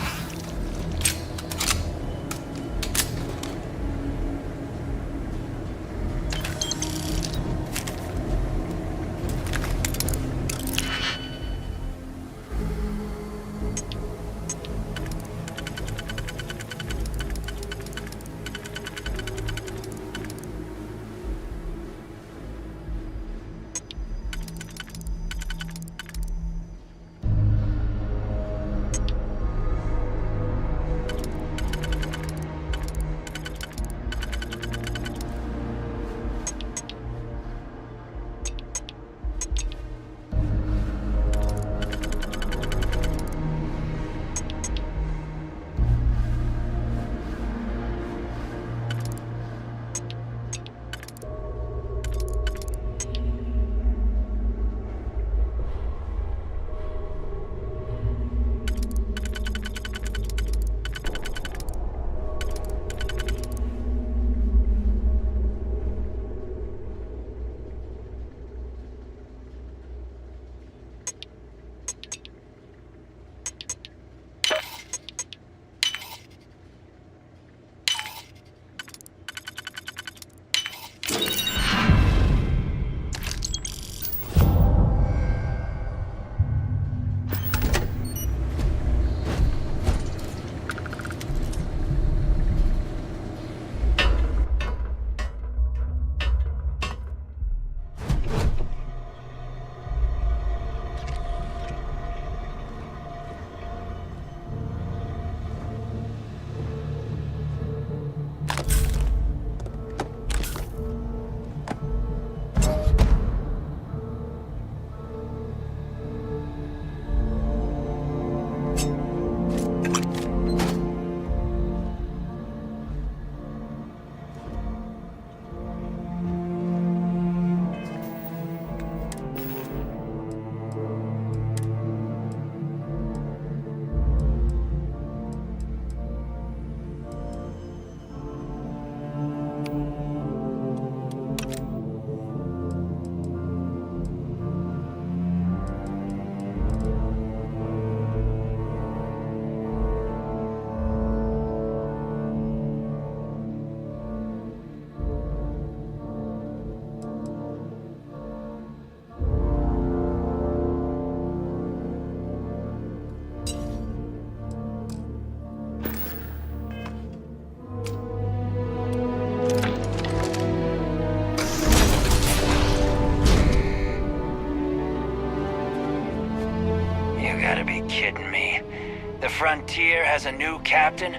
Frontier has a new captain?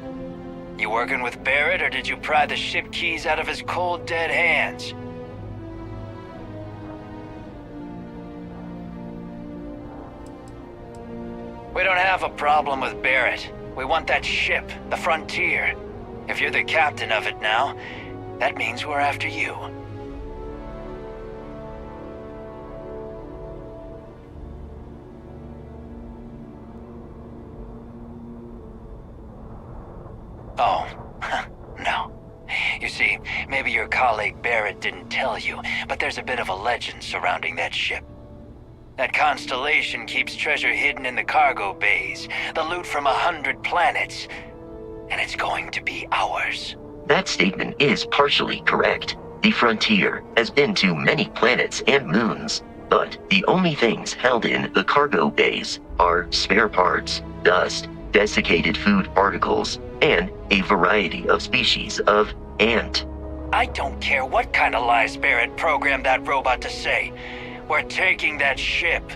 You working with Barrett, or did you pry the ship keys out of his cold, dead hands? We don't have a problem with Barrett. We want that ship, the Frontier. If you're the captain of it now, that means we're after you. Oh, no. You see, maybe your colleague Barrett didn't tell you, but there's a bit of a legend surrounding that ship. That constellation keeps treasure hidden in the cargo bays, the loot from 100 planets, and it's going to be ours. That statement is partially correct. The Frontier has been to many planets and moons, but the only things held in the cargo bays are spare parts, dust, desiccated food particles, and a variety of species of ant. I don't care what kind of lies Barrett programmed that robot to say. We're taking that ship.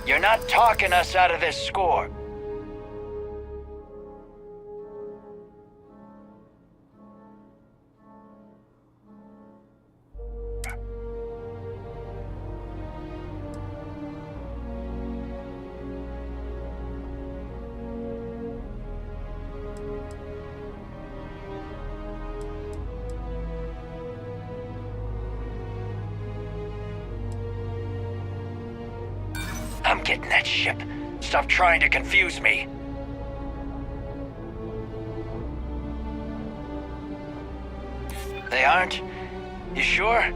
You're not talking us out of this score. I'm getting that ship. Stop trying to confuse me. They aren't? You sure?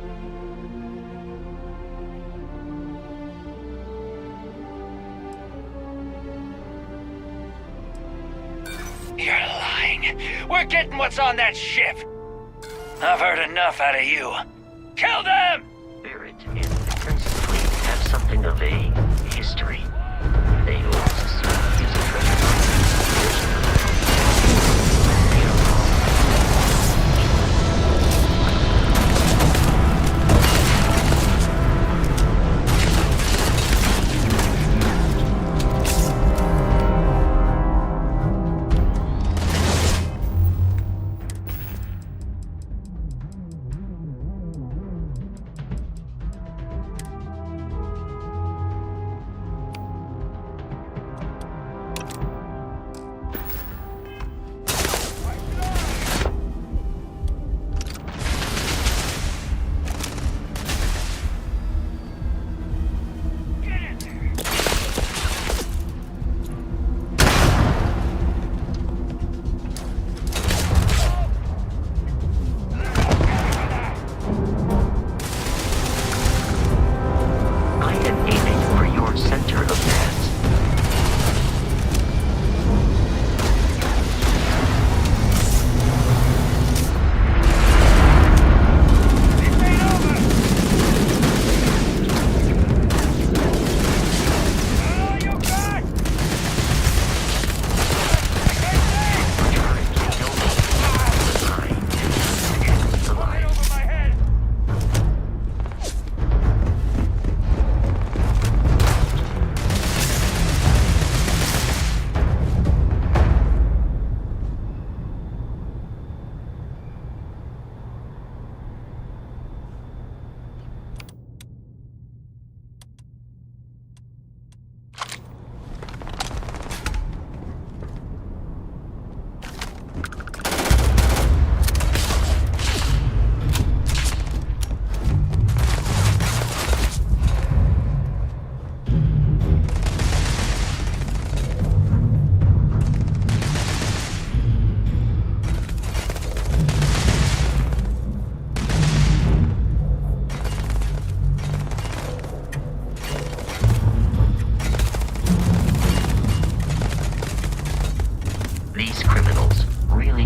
You're lying. We're getting what's on that ship. I've heard enough out of you. Kill them! Barrett and the Princess Fleet have something of a history. They always assume he's a treasure hunter.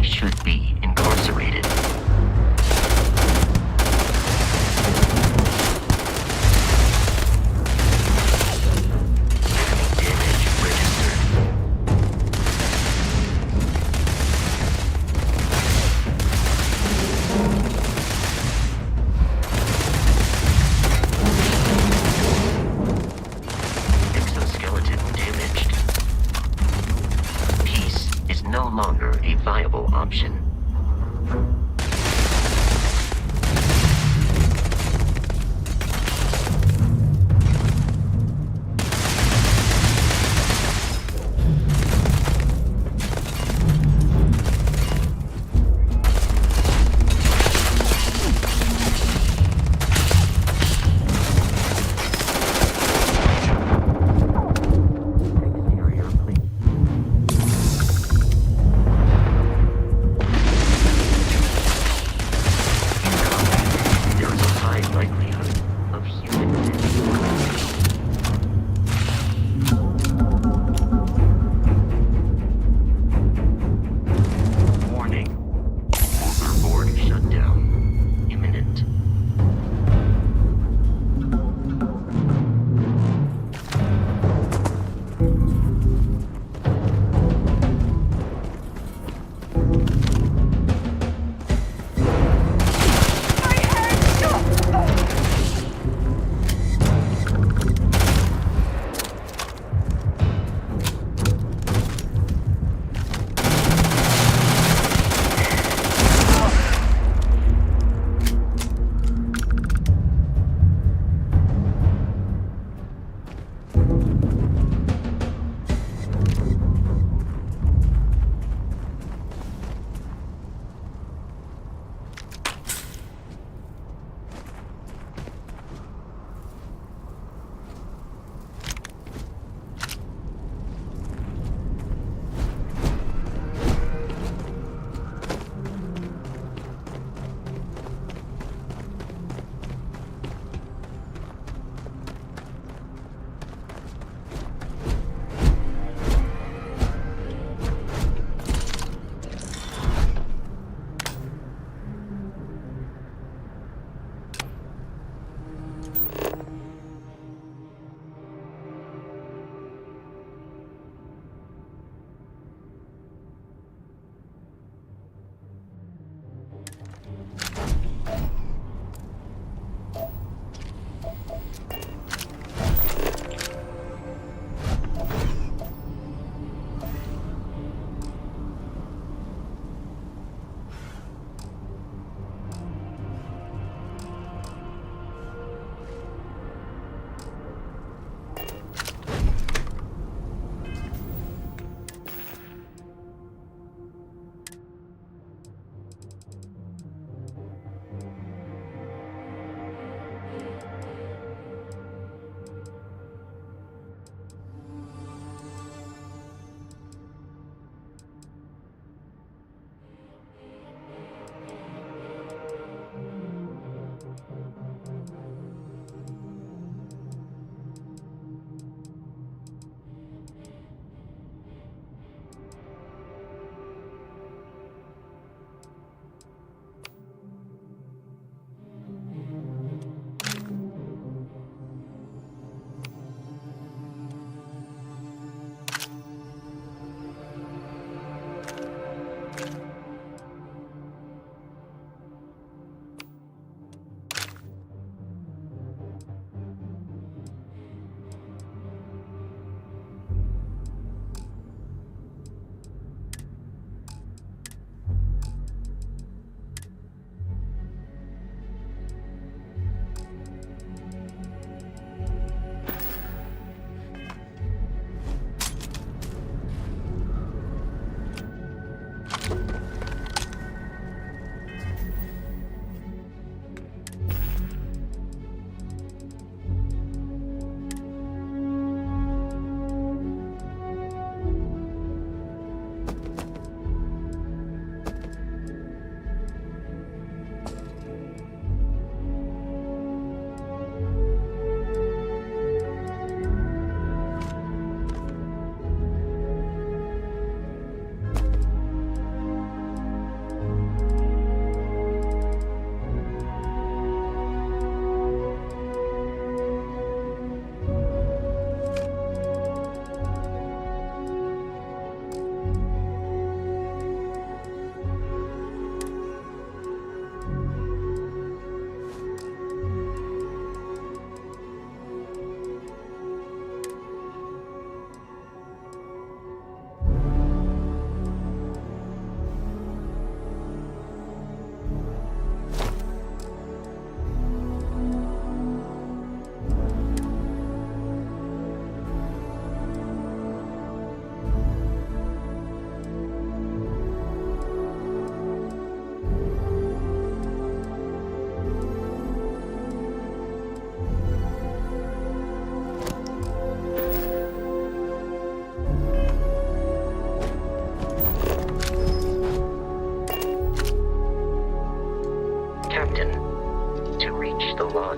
should be incarcerated. Damage registered. Exoskeleton damaged. no longer a viable option.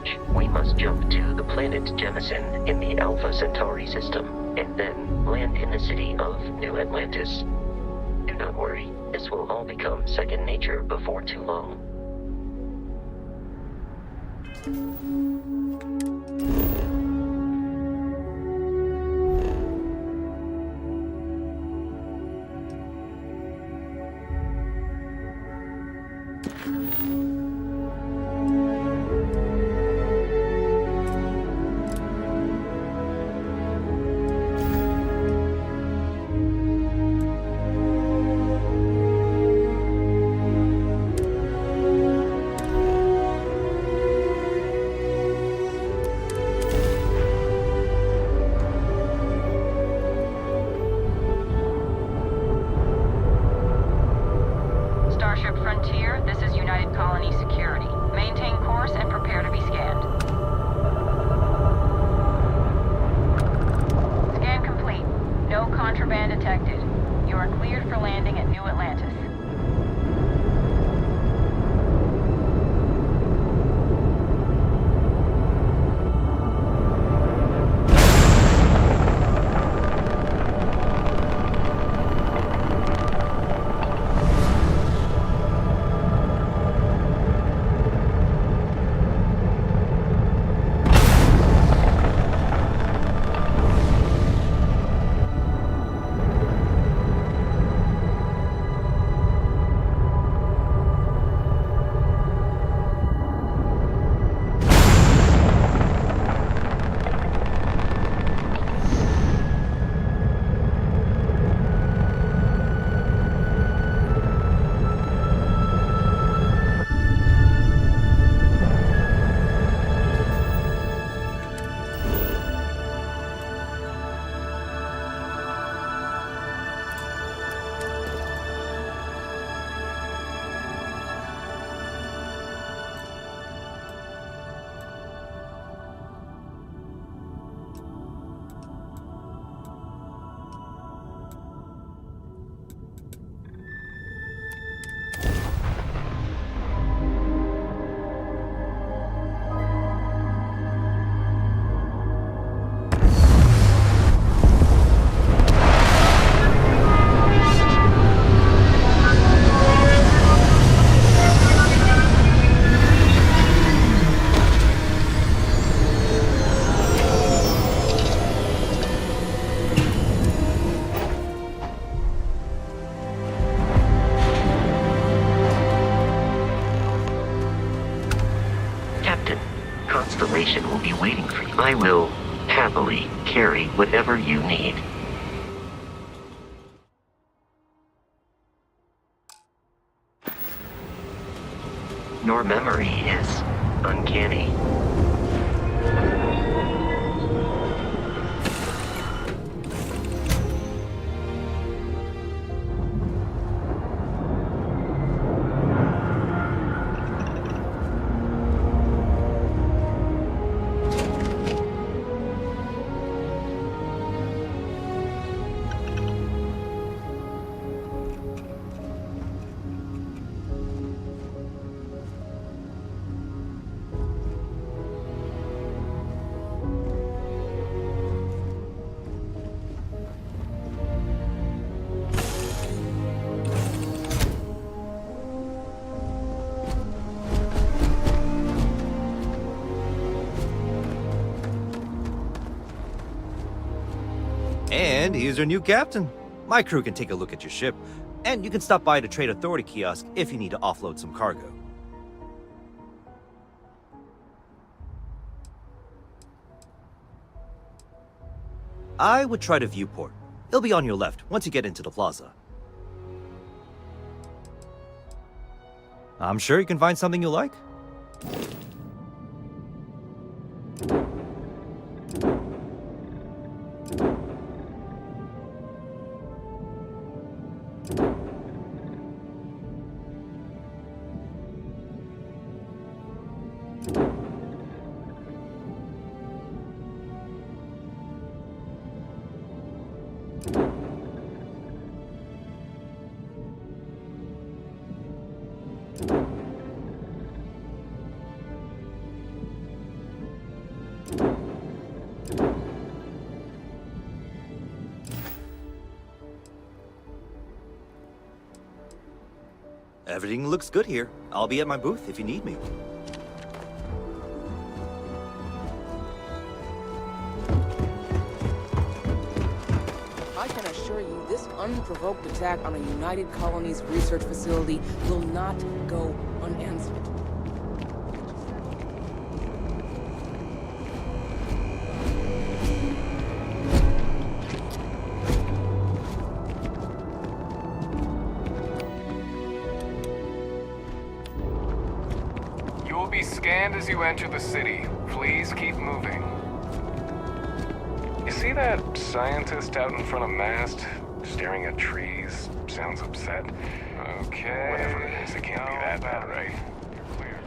passage, we must jump to the planet Jemison in the Alpha Centauri system, and then land in the city of New Atlantis. Do not worry, this will all become second nature before too long. Starship Frontier, this is United Colony Security. Maintain course and prepare to be scanned. Scan complete. No contraband detected. You are cleared for landing at New Atlantis. Constellation will be waiting for you. I will happily carry whatever you need. Your memory is uncanny. And here's your new captain. My crew can take a look at your ship, and you can stop by the Trade Authority kiosk if you need to offload some cargo. I would try the viewport. It'll be on your left once you get into the plaza. I'm sure you can find something you like. Everything looks good here. I'll be at my booth if you need me. I can assure you, this unprovoked attack on a United Colonies research facility will not go unanswered. You will be scanned as you enter the city. Please keep moving. You see that scientist out in front of mast, staring at trees? Sounds upset. Okay. Whatever it is, it can't be that bad, right? You're clear.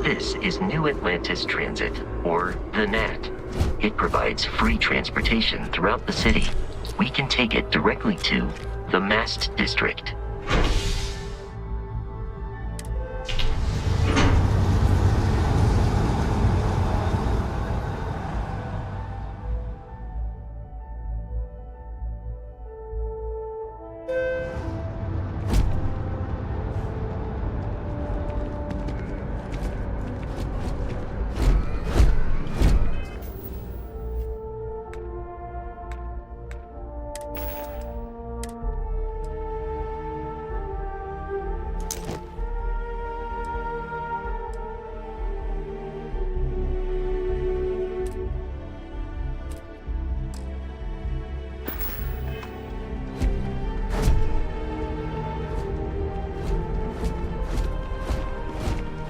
This is New Atlantis Transit, or the NAT. It provides free transportation throughout the city. We can take it directly to the Mast District.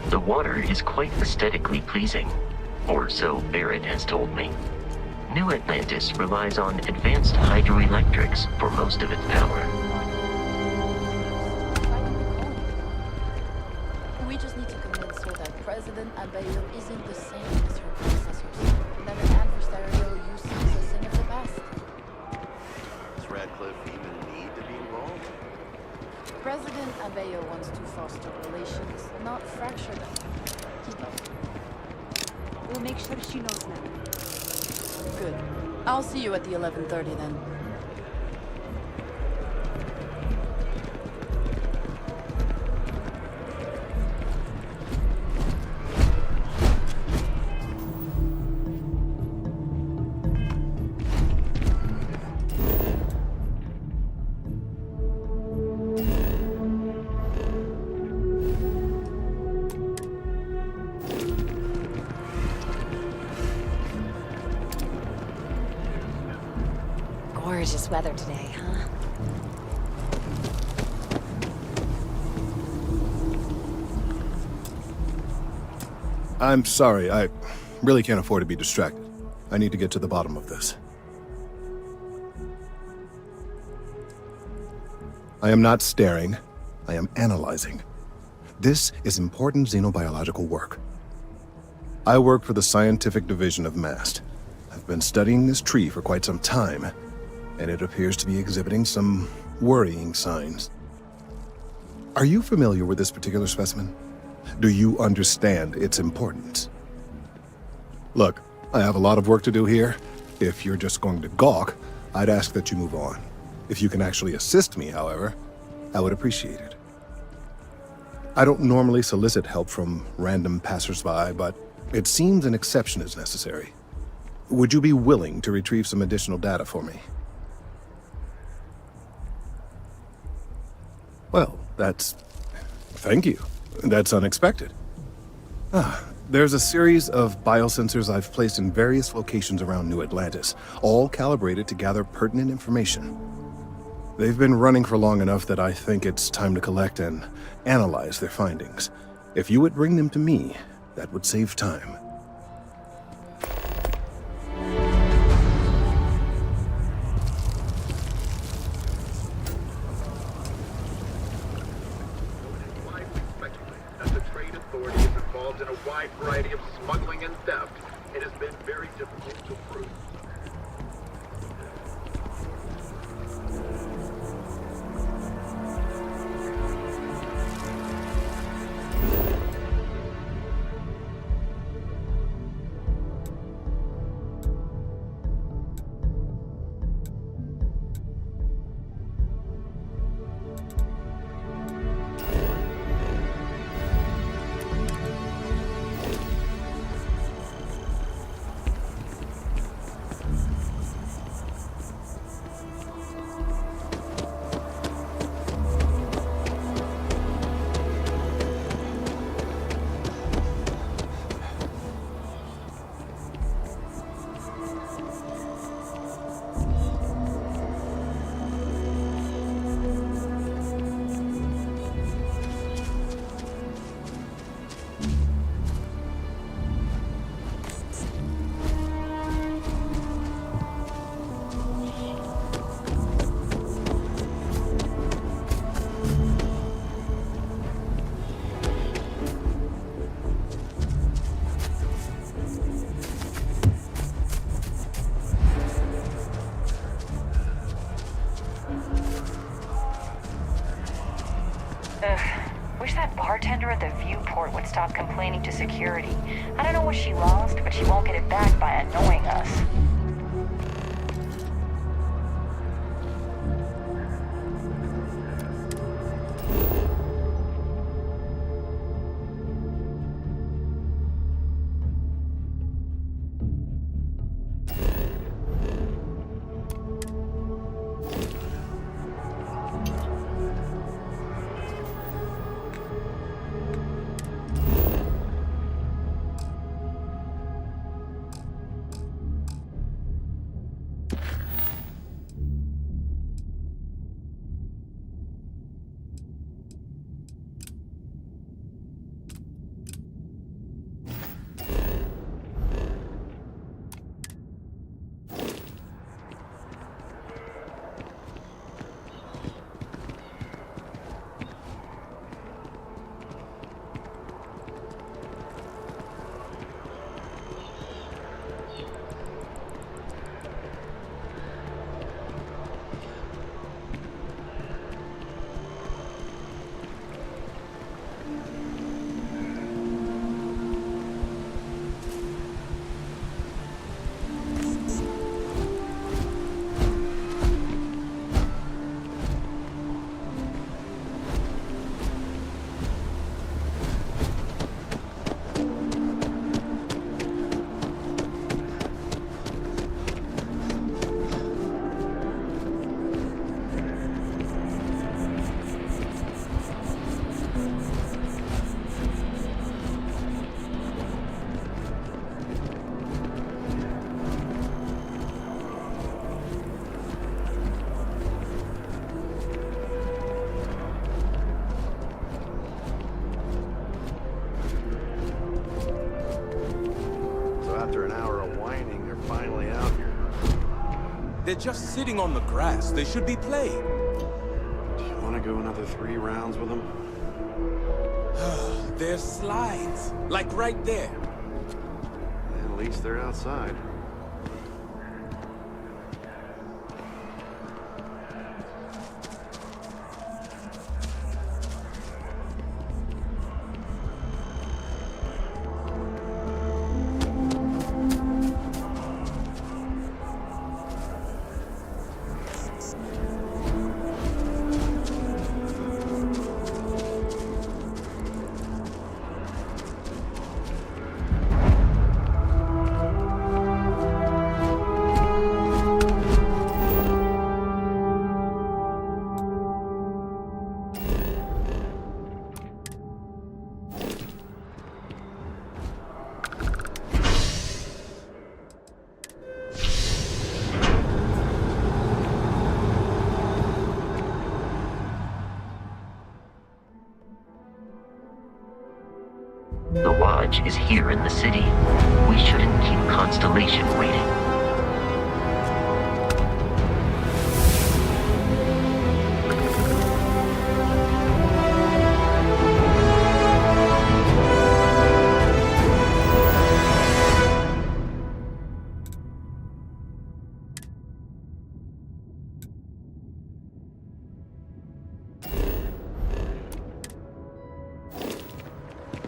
The water is quite aesthetically pleasing, or so Barrett has told me. New Atlantis relies on advanced hydroelectrics for most of its power. We just need to convince her that President Abayo isn't the same as her predecessors, that an adversarial use is a sin of the past. Does Radcliffe even need to be involved? President Abayo wants to foster relations, not fracture them. Keep up. We'll make sure she knows now. Good. I'll see you at the 11:30 then. Gorgeous weather today, huh? I'm sorry, I really can't afford to be distracted. I need to get to the bottom of this. I am not staring, I am analyzing. This is important xenobiological work. I work for the scientific division of MAST. I've been studying this tree for quite some time, and it appears to be exhibiting some worrying signs. Are you familiar with this particular specimen? Do you understand its importance? Look, I have a lot of work to do here. If you're just going to gawk, I'd ask that you move on. If you can actually assist me, however, I would appreciate it. I don't normally solicit help from random passersby, but it seems an exception is necessary. Would you be willing to retrieve some additional data for me? Well, thank you. That's unexpected. There's a series of biosensors I've placed in various locations around New Atlantis, all calibrated to gather pertinent information. They've been running for long enough that I think it's time to collect and analyze their findings. If you would bring them to me, that would save time. In a wide variety of smuggling and theft, it has been very difficult to prove. Wish that bartender at the viewport would stop complaining to security. I don't know what she lost, but she won't get it back by annoying us. after an hour of whining, they're finally out here. They're just sitting on the grass. They should be playing. Do you want to go another 3 rounds with them? There's slides. Like right there. At least they're outside. The Lodge is here in the city. We shouldn't keep Constellation waiting.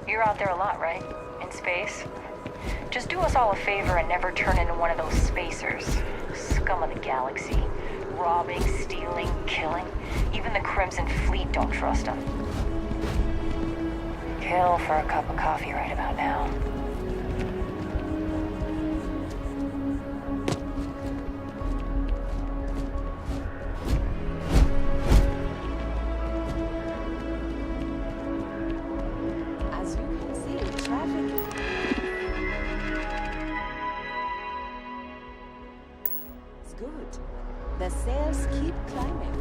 You're out there a lot, right? In space? Just do us all a favor and never turn into one of those spacers. Scum of the galaxy. Robbing, stealing, killing. Even the Crimson Fleet don't trust them. Kill for a cup of coffee right about now. As you can see, traffic. It's good. The sales keep climbing.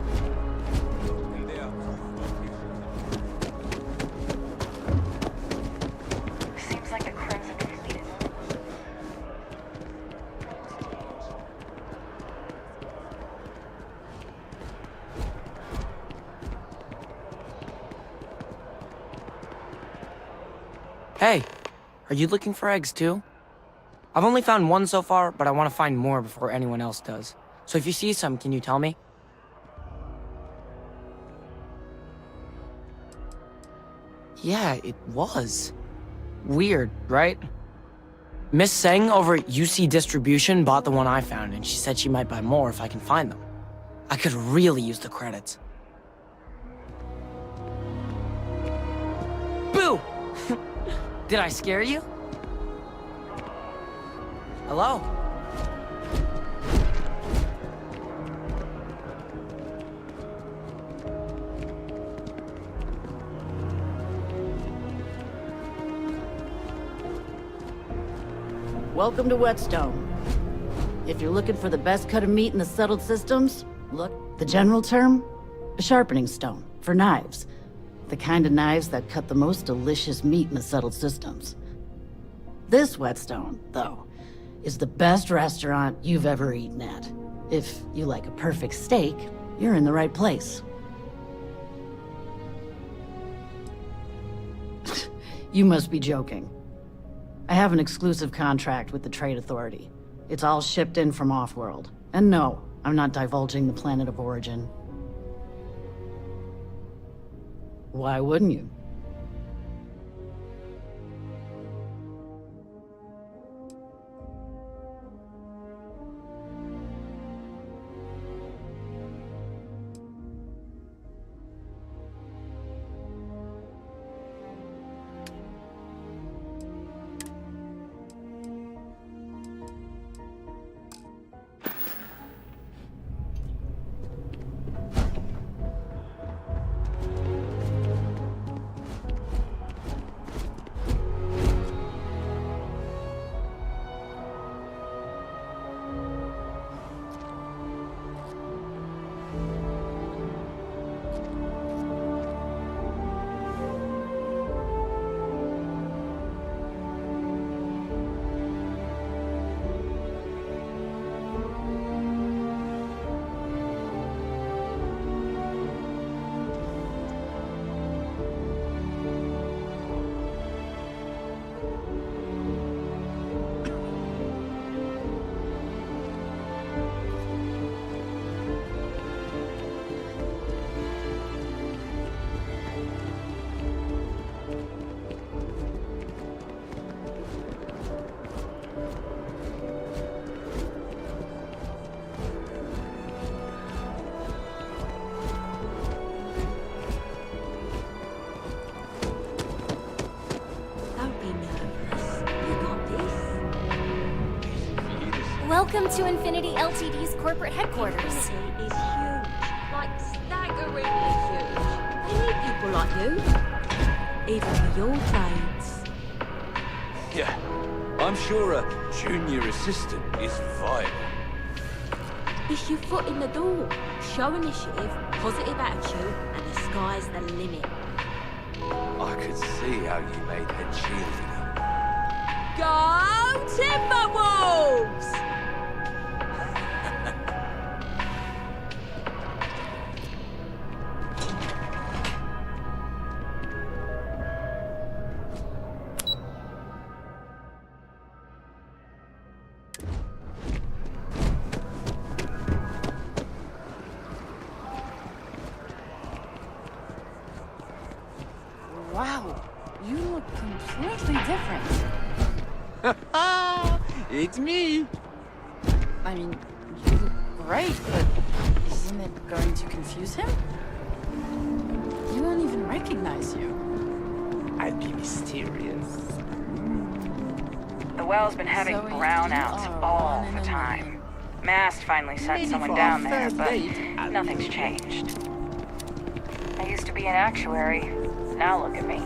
Seems like the Crimson Fleet is... Hey, are you looking for eggs too? I've only found one so far, but I want to find more before anyone else does. So if you see some, can you tell me? Yeah, it was. Weird, right? Miss Seng over at UC Distribution bought the one I found, and she said she might buy more if I can find them. I could really use the credits. Boo! Did I scare you? Hello? Welcome to Whetstone. If you're looking for the best cut of meat in the settled systems, look, the general term, a sharpening stone for knives. The kind of knives that cut the most delicious meat in the settled systems. This Whetstone, though, is the best restaurant you've ever eaten at. If you like a perfect steak, you're in the right place. You must be joking. I have an exclusive contract with the Trade Authority. It's all shipped in from off-world. And no, I'm not divulging the planet of origin. Why wouldn't you? Welcome to Infinity Ltd's corporate headquarters. Is huge. Like, staggeringly huge. They need people like you. Even for your trades. Yeah, I'm sure a junior assistant is vital. It's your foot in the door. Show initiative, positive attitude, and the sky's the limit. I could see how you made her cheerleader. Go Timberwolves! Wow, you look completely different. It's me. I mean, you look great, but isn't it going to confuse him? He won't even recognize you. I'd be mysterious. The well's been having So you brownouts are all one the in a time. Mast finally sent Maybe someone for down our there, first but date, nothing's changed. I used to be an actuary. Now look at me.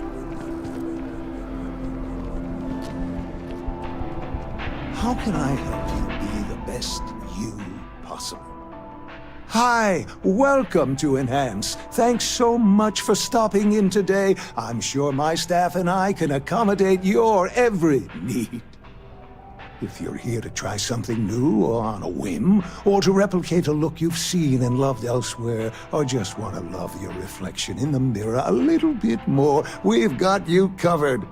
How can I help you be the best you possible? Hi, welcome to Enhance. Thanks so much for stopping in today. I'm sure my staff and I can accommodate your every need. If you're here to try something new or on a whim, or to replicate a look you've seen and loved elsewhere, or just want to love your reflection in the mirror a little bit more, we've got you covered.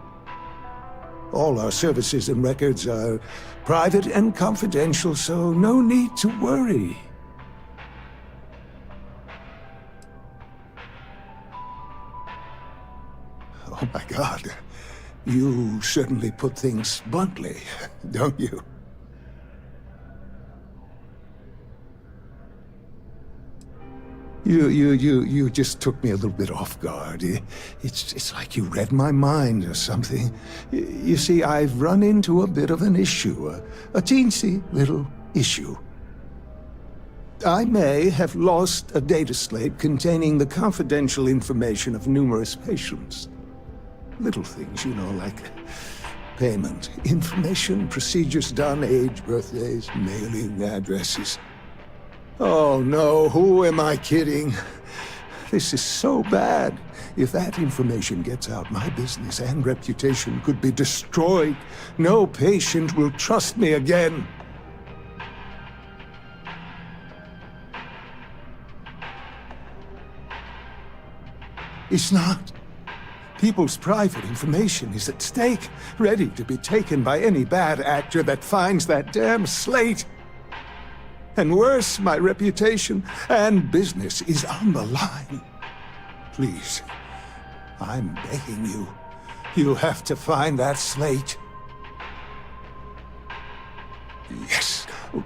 All our services and records are private and confidential, so no need to worry. Oh my God. You certainly put things bluntly, don't you? You just took me a little bit off guard. It's like you read my mind or something. You see, I've run into a bit of an issue, a teensy little issue. I may have lost a data slate containing the confidential information of numerous patients. Little things, you know, like payment, information, procedures done, age, birthdays, mailing addresses. Oh no, who am I kidding? This is so bad. If that information gets out, my business and reputation could be destroyed. No patient will trust me again. It's not. People's private information is at stake, ready to be taken by any bad actor that finds that damn slate. And worse, my reputation and business is on the line. Please, I'm begging you. You have to find that slate. Yes. Oh,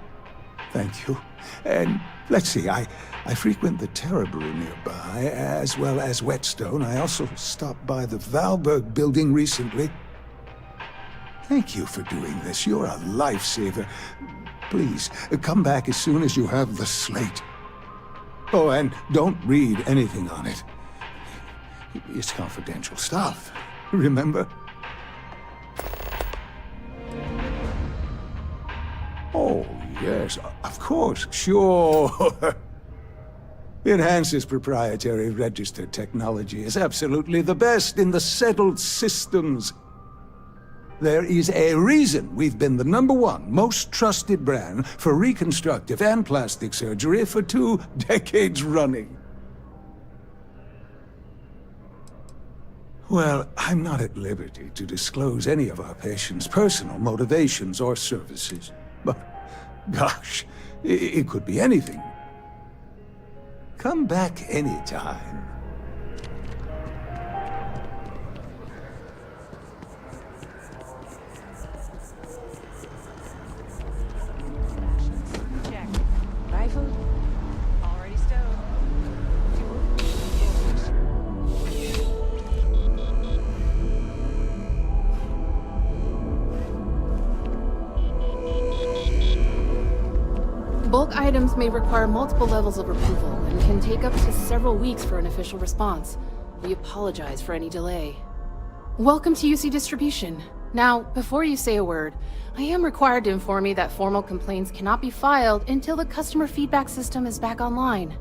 thank you. And let's see, I frequent the Terror Brew nearby, as well as Whetstone. I also stopped by the Valberg building recently. Thank you for doing this. You're a lifesaver. Please, come back as soon as you have the slate. Oh, and don't read anything on it. It's confidential stuff, remember? Oh, yes, of course, sure. Enhance's proprietary registered technology is absolutely the best in the settled systems. There is a reason we've been the #1 most trusted brand for reconstructive and plastic surgery for 2 decades running. Well, I'm not at liberty to disclose any of our patients' personal motivations or services. But, gosh, it could be anything. Come back anytime. Check. Rifle? Already stowed. Bulk items may require multiple levels of approval and can take up to several weeks for an official response. We apologize for any delay. Welcome to UC Distribution. Now, before you say a word, I am required to inform you that formal complaints cannot be filed until the customer feedback system is back online.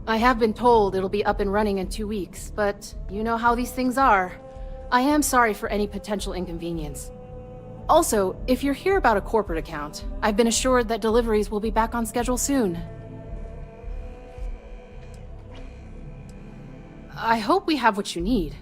I have been told it'll be up and running in 2 weeks, but you know how these things are. I am sorry for any potential inconvenience. Also, if you're here about a corporate account, I've been assured that deliveries will be back on schedule soon. I hope we have what you need.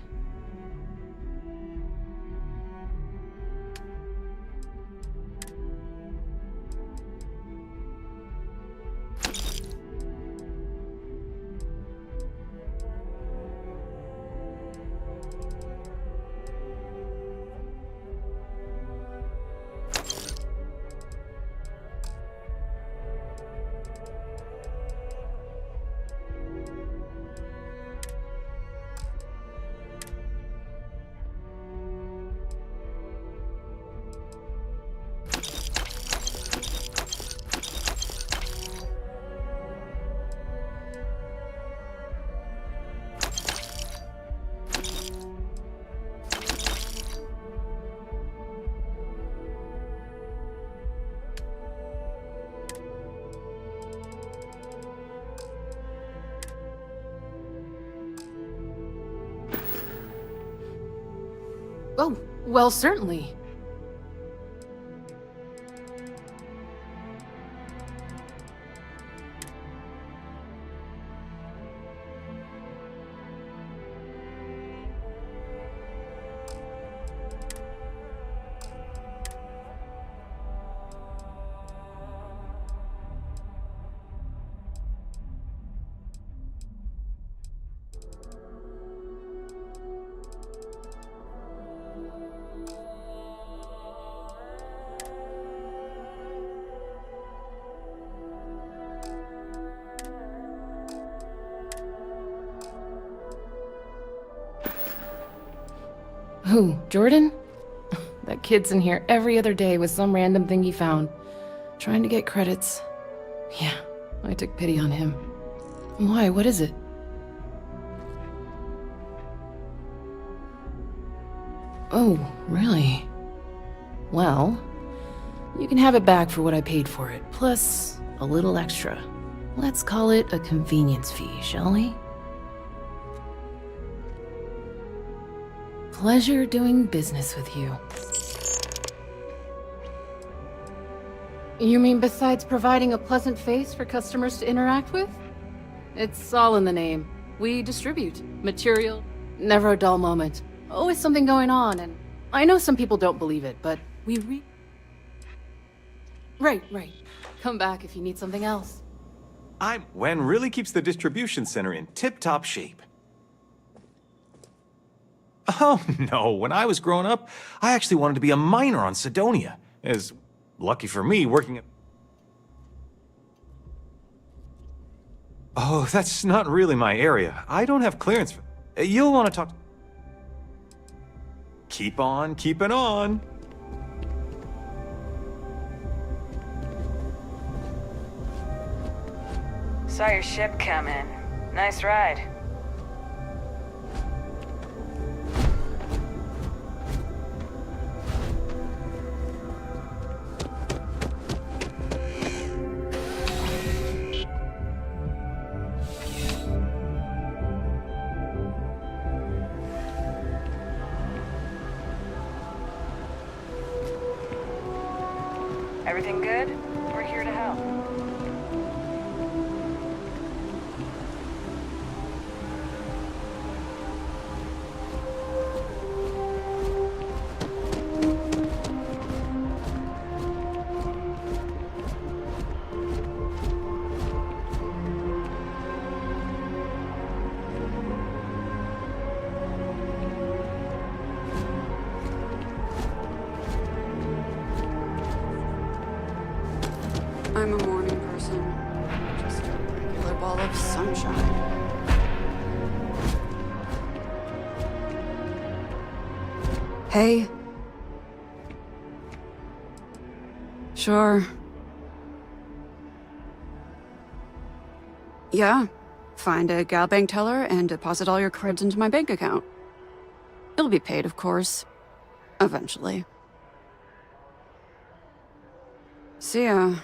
Oh, well, certainly. Who, Jordan? That kid's in here every other day with some random thing he found. Trying to get credits. Yeah, I took pity on him. Why, what is it? Oh, really? Well, you can have it back for what I paid for it, plus a little extra. Let's call it a convenience fee, shall we? Pleasure doing business with you. You mean besides providing a pleasant face for customers to interact with? It's all in the name. We distribute material, never a dull moment. Always something going on, and I know some people don't believe it, but we Right. Come back if you need something else. Wen really keeps the distribution center in tip-top shape. Oh, no. When I was growing up, I actually wanted to be a miner on Sidonia. As lucky for me, working at... Oh, that's not really my area. I don't have clearance for... You'll want to talk... Keep on keeping on. Saw your ship come in. Nice ride. Everything good? We're here to help. I'm a morning person. Just a regular ball of sunshine. Hey. Sure. Yeah. Find a gal bank teller and deposit all your creds into my bank account. It'll be paid, of course. Eventually. See ya.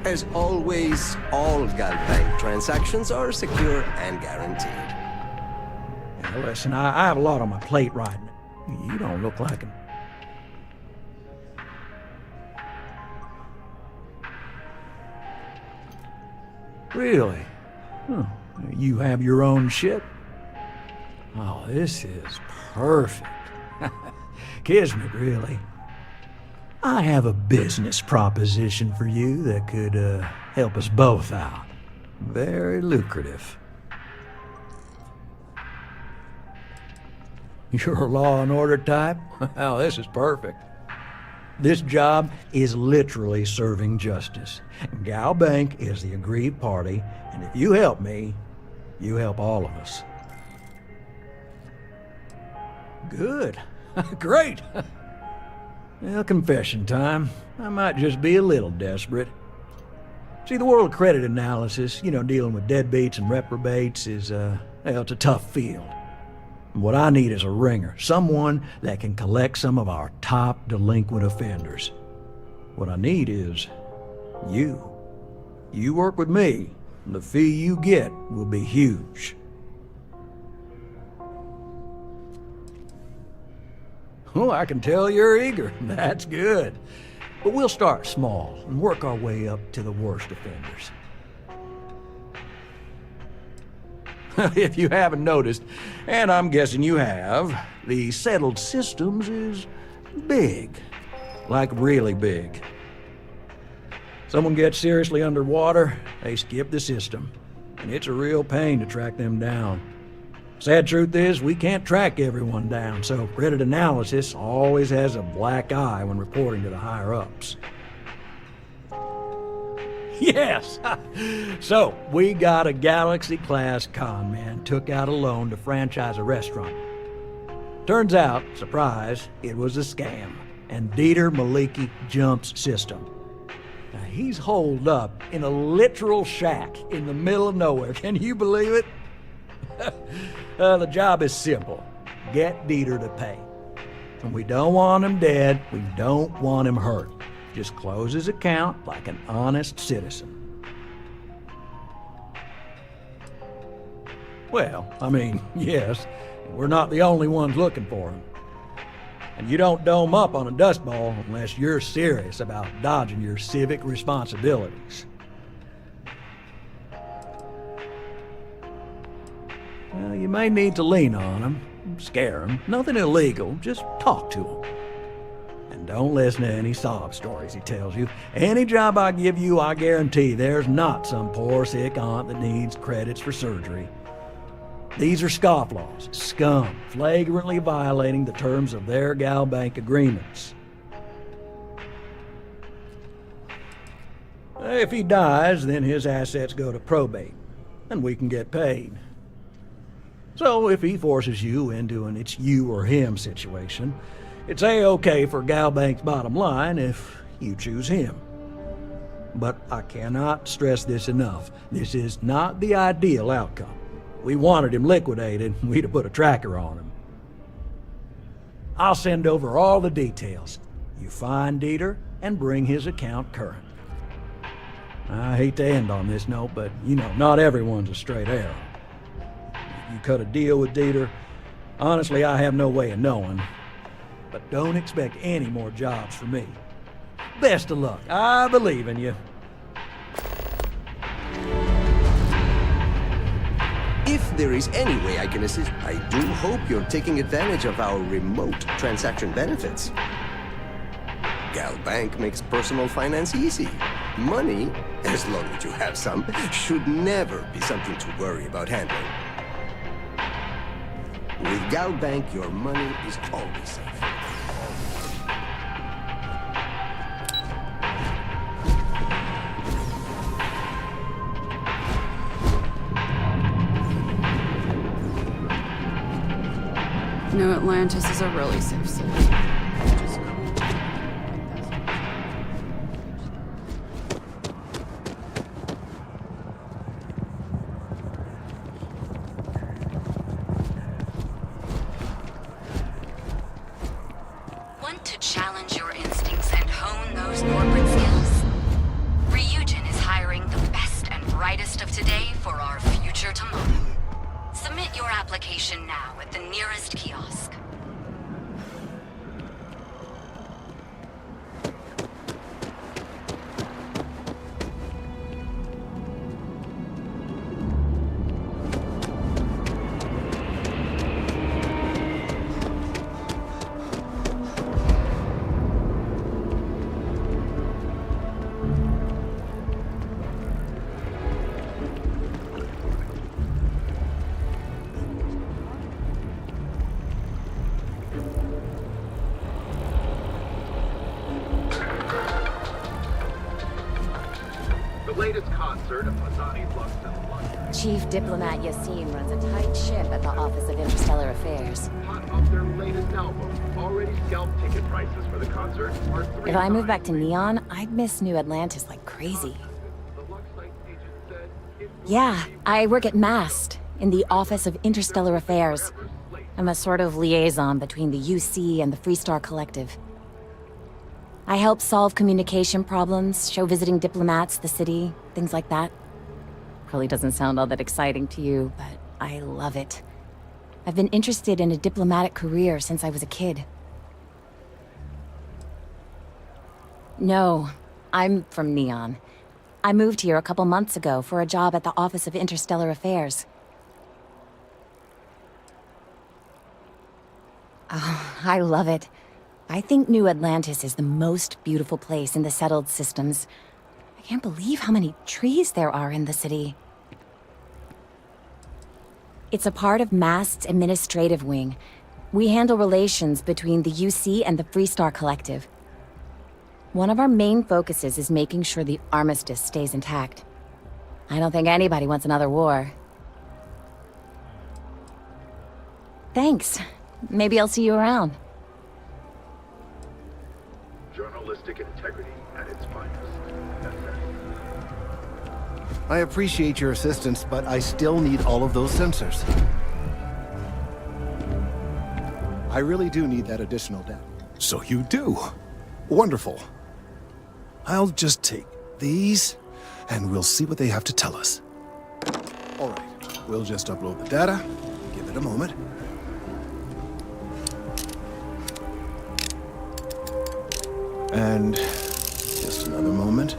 As always, all gal bank transactions are secure and guaranteed. Now listen, I have a lot on my plate right now. You don't look like him. Really? Huh. You have your own ship? Oh, this is perfect. Kismet, really. I have a business proposition for you that could help us both out. Very lucrative. You're a law and order type? Well, this is perfect. This job is literally serving justice. Gal Bank is the aggrieved party, and if you help me, you help all of us. Good. Great. Well, confession time. I might just be a little desperate. See, the world of credit analysis, dealing with deadbeats and reprobates is, it's a tough field. What I need is a ringer, someone that can collect some of our top delinquent offenders. What I need is you. You work with me, and the fee you get will be huge. Oh, I can tell you're eager. That's good. But we'll start small and work our way up to the worst offenders. If you haven't noticed, and I'm guessing you have, the settled systems is big. Like really big. Someone gets seriously underwater, they skip the system. And it's a real pain to track them down. Sad truth is, we can't track everyone down, so credit analysis always has a black eye when reporting to the higher-ups. Yes! So, we got a Galaxy-class con man took out a loan to franchise a restaurant. Turns out, surprise, it was a scam, and Dieter Maliki jumps system. Now, he's holed up in a literal shack in the middle of nowhere. Can you believe it? The job is simple. Get Dieter to pay. And we don't want him dead, we don't want him hurt. Just close his account like an honest citizen. Well, yes, we're not the only ones looking for him. And you don't dome up on a dust ball unless you're serious about dodging your civic responsibilities. Well, you may need to lean on him, scare him. Nothing illegal, just talk to him. And don't listen to any sob stories he tells you. Any job I give you, I guarantee there's not some poor sick aunt that needs credits for surgery. These are scofflaws, scum, flagrantly violating the terms of their gal bank agreements. If he dies, then his assets go to probate, and we can get paid. So if he forces you into an it's you or him situation, it's A-okay for gal bank's bottom line if you choose him. But I cannot stress this enough. This is not the ideal outcome. We wanted him liquidated, we'd have put a tracker on him. I'll send over all the details. You find Dieter and bring his account current. I hate to end on this note, but not everyone's a straight arrow. If you cut a deal with Dieter, honestly, I have no way of knowing. But don't expect any more jobs for me. Best of luck. I believe in you. If there is any way I can assist, I do hope you're taking advantage of our remote transaction benefits. Gal Bank makes personal finance easy. Money, as long as you have some, should never be something to worry about handling. With Gal Bank, your money is always safe. New Atlantis is a really safe city. Which is cool. Want to challenge your instincts and hone those corporate skills? Ryujin is hiring the best and brightest of today for our future tomorrow. Submit your application now at the nearest kiosk. The latest concert of Azani's Lux and London. Chief Diplomat Yassin runs a tight ship at the Office of Interstellar Affairs. Hot off their latest album. Already scalped ticket prices for the concert are 3 If I move times. back to Neon, I'd miss New Atlantis like crazy. Yeah, I work at MAST, in the Office of Interstellar Affairs. I'm a sort of liaison between the UC and the Freestar Collective. I help solve communication problems, show visiting diplomats the city, things like that. Probably doesn't sound all that exciting to you, but I love it. I've been interested in a diplomatic career since I was a kid. No, I'm from Neon. I moved here a couple months ago for a job at the Office of Interstellar Affairs. Oh, I love it. I think New Atlantis is the most beautiful place in the settled systems. I can't believe how many trees there are in the city. It's a part of MAST's administrative wing. We handle relations between the UC and the Freestar Collective. One of our main focuses is making sure the armistice stays intact. I don't think anybody wants another war. Thanks. Maybe I'll see you around. Journalistic integrity at its finest. I appreciate your assistance, but I still need all of those sensors. I really do need that additional data. So you do. Wonderful. I'll just take these, and we'll see what they have to tell us. All right, we'll just upload the data. Give it a moment. And just another moment.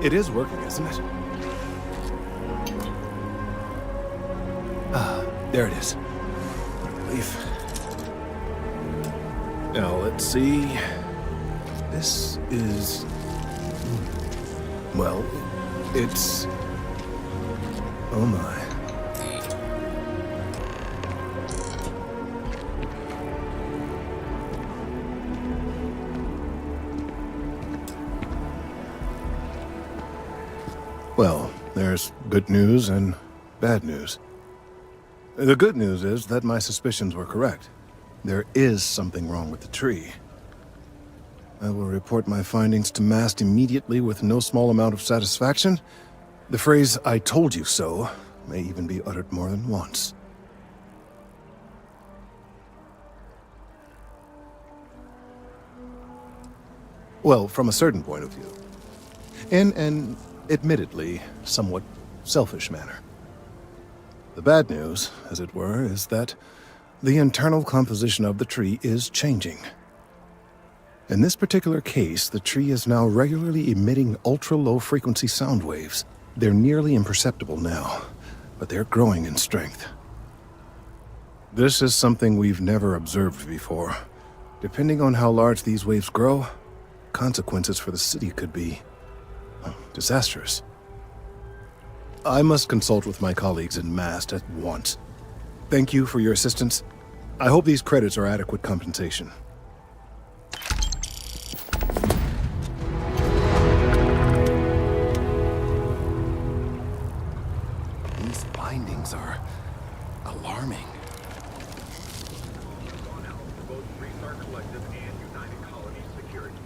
It is working, isn't it? Ah, there it is. Relief. Now, let's see. This is... well, it's... oh my. Well, there's good news and bad news. The good news is that my suspicions were correct. There is something wrong with the tree. I will report my findings to MAST immediately with no small amount of satisfaction. The phrase, "I told you so," may even be uttered more than once. Well, from a certain point of view. In an admittedly somewhat selfish manner. The bad news, as it were, is that the internal composition of the tree is changing. In this particular case, the tree is now regularly emitting ultra-low frequency sound waves. They're nearly imperceptible now, but they're growing in strength. This is something we've never observed before. Depending on how large these waves grow, consequences for the city could be disastrous. I must consult with my colleagues in MAST at once. Thank you for your assistance. I hope these credits are adequate compensation. These findings are alarming. Both Restart Collective and United Colony Security.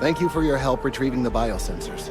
Thank you for your help retrieving the biosensors.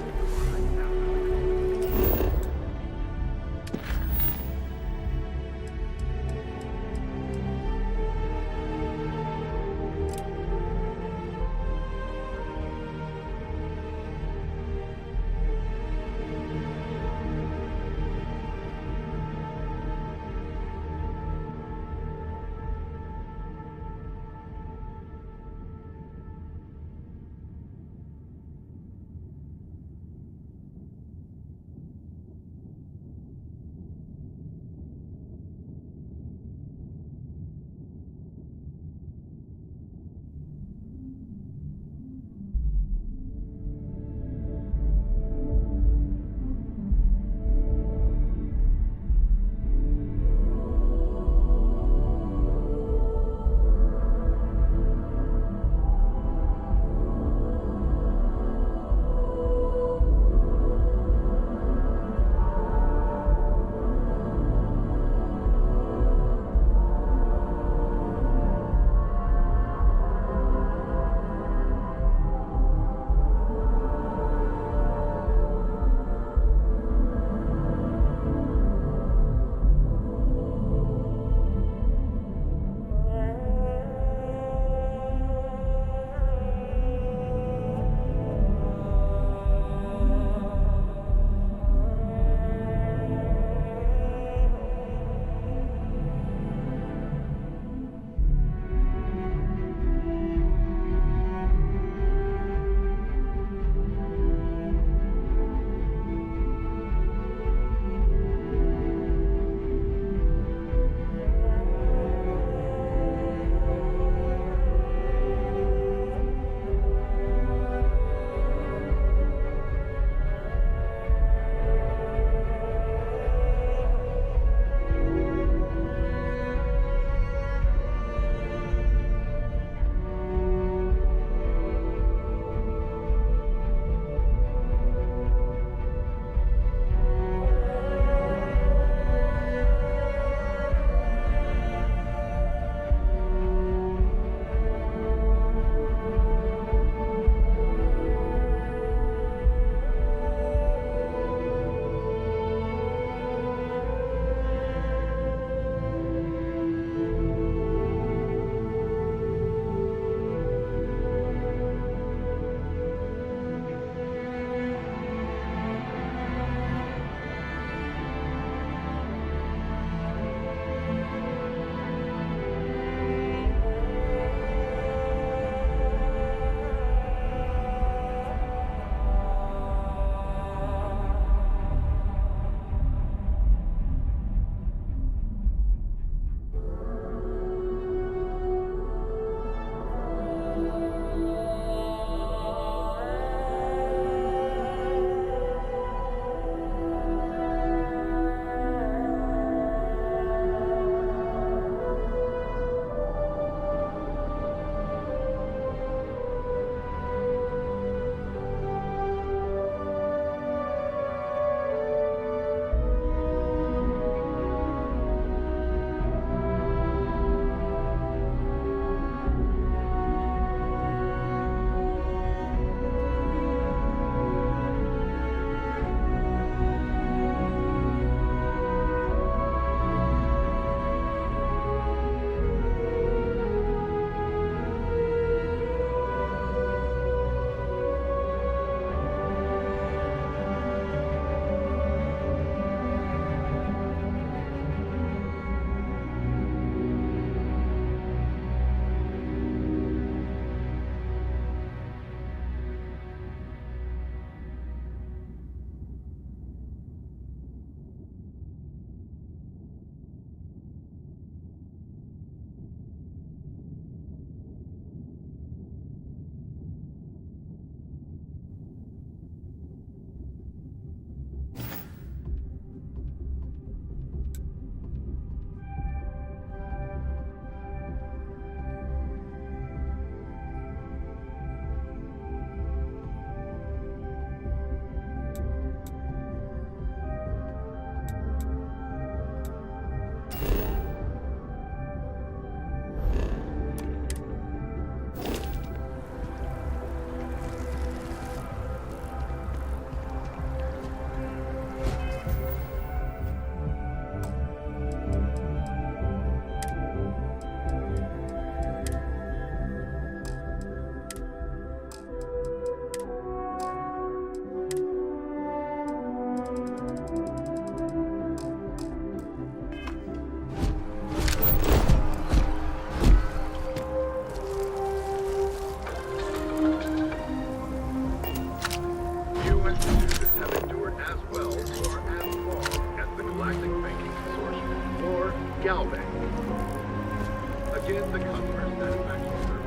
begin the customer satisfaction survey.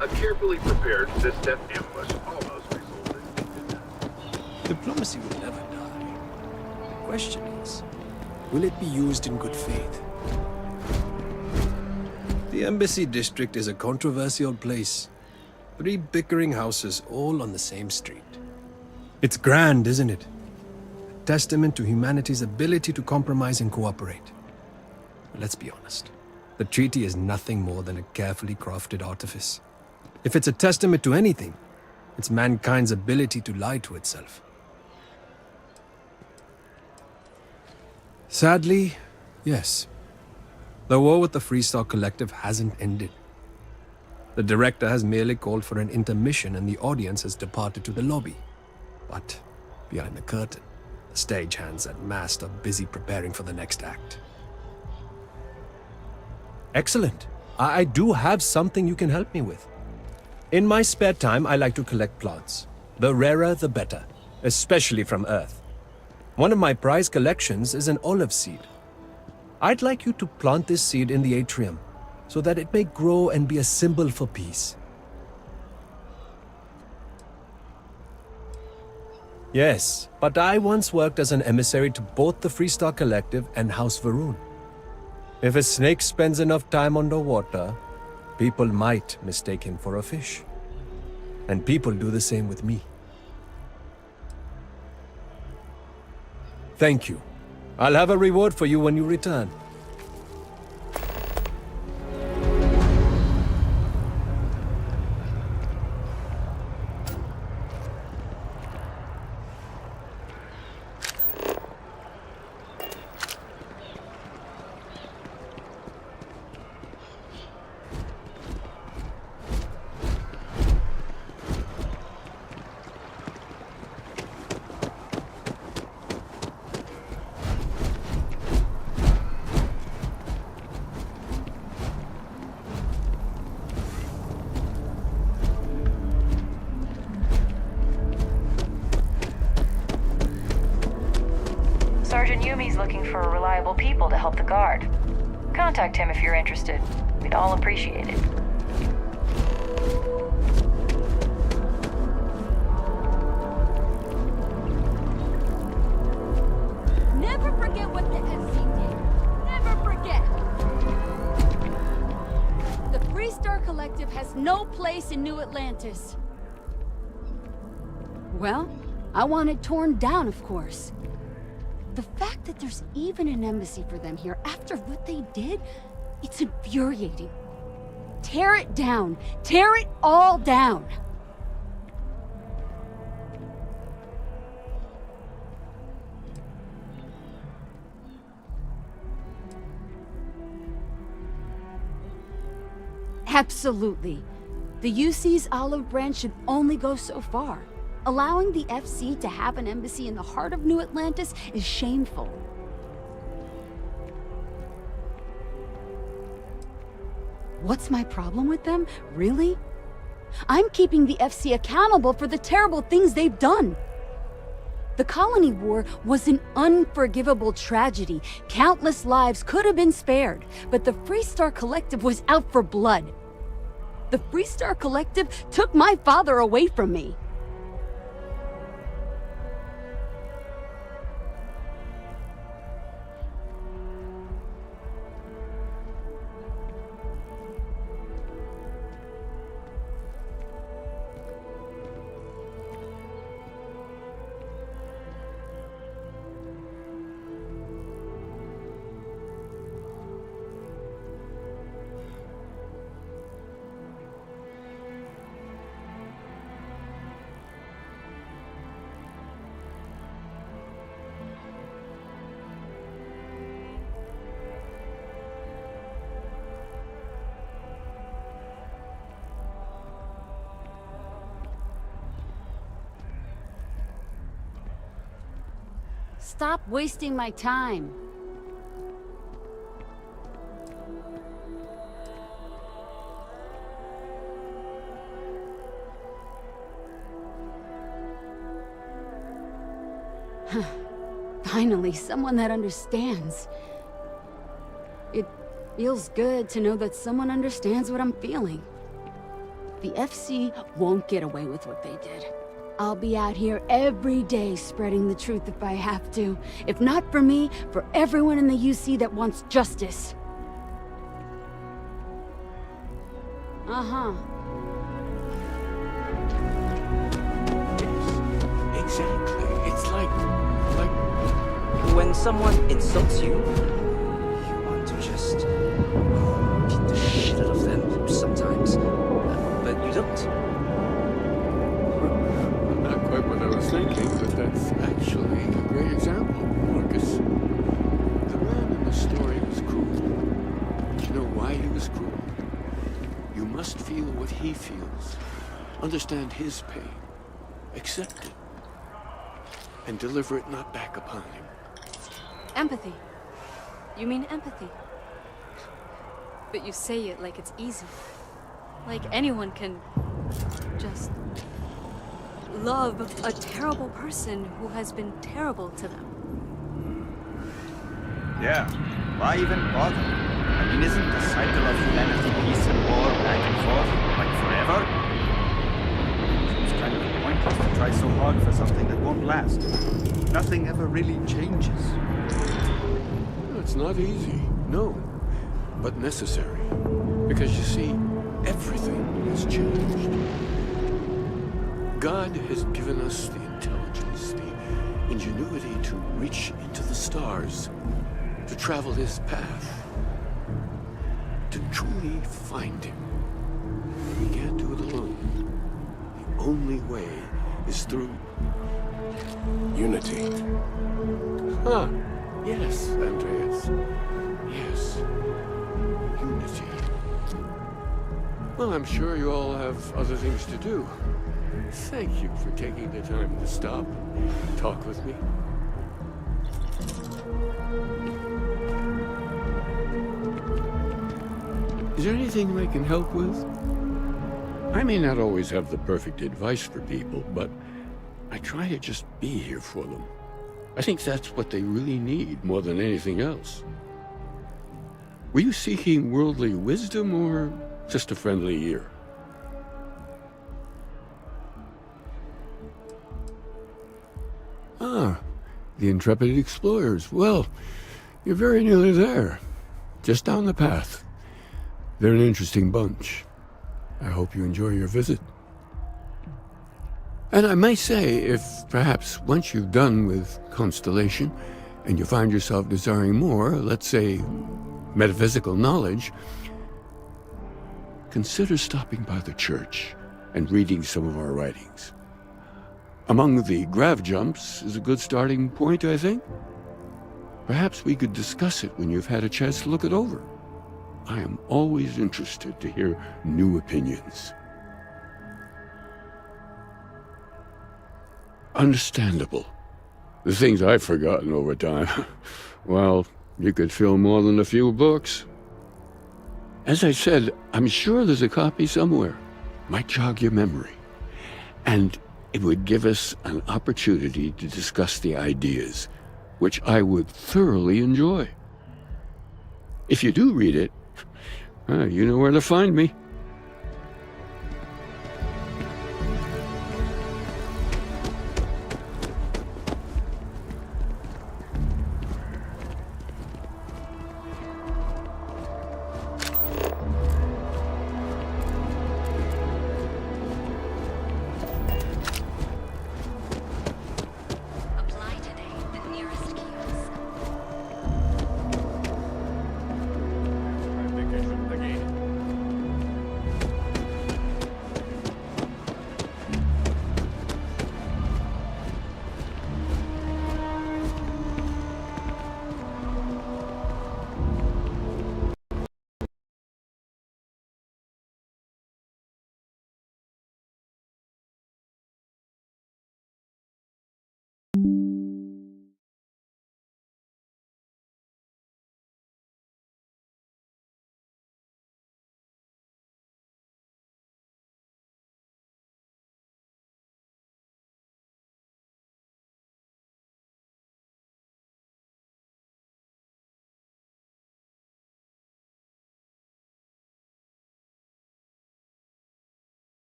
A carefully prepared system ambush almost resulted in disaster. Diplomacy will never die. The question is, will it be used in good faith? The Embassy District is a controversial place. 3 bickering houses all on the same street. It's grand, isn't it? A testament to humanity's ability to compromise and cooperate. But let's be honest. The treaty is nothing more than a carefully crafted artifice. If it's a testament to anything, it's mankind's ability to lie to itself. Sadly, yes. The war with the Freestar Collective hasn't ended. The director has merely called for an intermission and the audience has departed to the lobby. But behind the curtain, the stagehands at Mast are busy preparing for the next act. Excellent. I do have something you can help me with. In my spare time, I like to collect plants. The rarer, the better, especially from Earth. One of my prized collections is an olive seed. I'd like you to plant this seed in the atrium, so that it may grow and be a symbol for peace. Yes, but I once worked as an emissary to both the Freestar Collective and House Varun. If a snake spends enough time underwater, people might mistake him for a fish. And people do the same with me. Thank you. I'll have a reward for you when you return. Sergeant Yumi's looking for reliable people to help the guard. Contact him if you're interested. We'd all appreciate it. Never forget what the SC did. Never forget. The Freestar Collective has no place in New Atlantis. Well, I want it torn down, of course. The fact that there's even an embassy for them here after what they did, it's infuriating. Tear it down. Tear it all down. Absolutely. The UC's olive branch should only go so far. Allowing the FC to have an embassy in the heart of New Atlantis is shameful. What's my problem with them, really? I'm keeping the FC accountable for the terrible things they've done. The Colony War was an unforgivable tragedy. Countless lives could have been spared, but the Freestar Collective was out for blood. The Freestar Collective took my father away from me. Stop wasting my time. Finally, someone that understands. It feels good to know that someone understands what I'm feeling. The FC won't get away with what they did. I'll be out here every day spreading the truth if I have to. If not for me, for everyone in the UC that wants justice. Uh-huh. Exactly. It's like when someone insults you, you want to just beat the shit out of them sometimes, but you don't. Not quite what I was thinking, but that's actually a great example, Marcus. The man in the story was cruel. Do you know why he was cruel? You must feel what he feels, understand his pain, accept it, and deliver it not back upon him. Empathy. You mean empathy? But you say it like it's easy. Like anyone can just love a terrible person who has been terrible to them. Yeah, why even bother? I mean, isn't the cycle of humanity peace and war back and forth, like forever? Seems kind of pointless to try so hard for something that won't last. Nothing ever really changes. It's not easy, no, but necessary. Because you see, everything has changed. God has given us the intelligence, the ingenuity to reach into the stars, to travel his path, to truly find him. We can't do it alone. The only way is through unity. Huh. Yes, Andreas. Yes. Unity. Well, I'm sure you all have other things to do. Thank you for taking the time to stop and talk with me. Is there anything I can help with? I may not always have the perfect advice for people, but I try to just be here for them. I think that's what they really need more than anything else. Were you seeking worldly wisdom or just a friendly ear? Ah, the intrepid explorers. Well, you're very nearly there. Just down the path. They're an interesting bunch. I hope you enjoy your visit. And I might say, if perhaps once you've done with Constellation and you find yourself desiring more, let's say, metaphysical knowledge, consider stopping by the church and reading some of our writings. Among the grav jumps is a good starting point, I think. Perhaps we could discuss it when you've had a chance to look it over. I am always interested to hear new opinions. Understandable. The things I've forgotten over time. Well, you could fill more than a few books. As I said, I'm sure there's a copy somewhere. Might jog your memory. And it would give us an opportunity to discuss the ideas, which I would thoroughly enjoy. If you do read it, you know where to find me.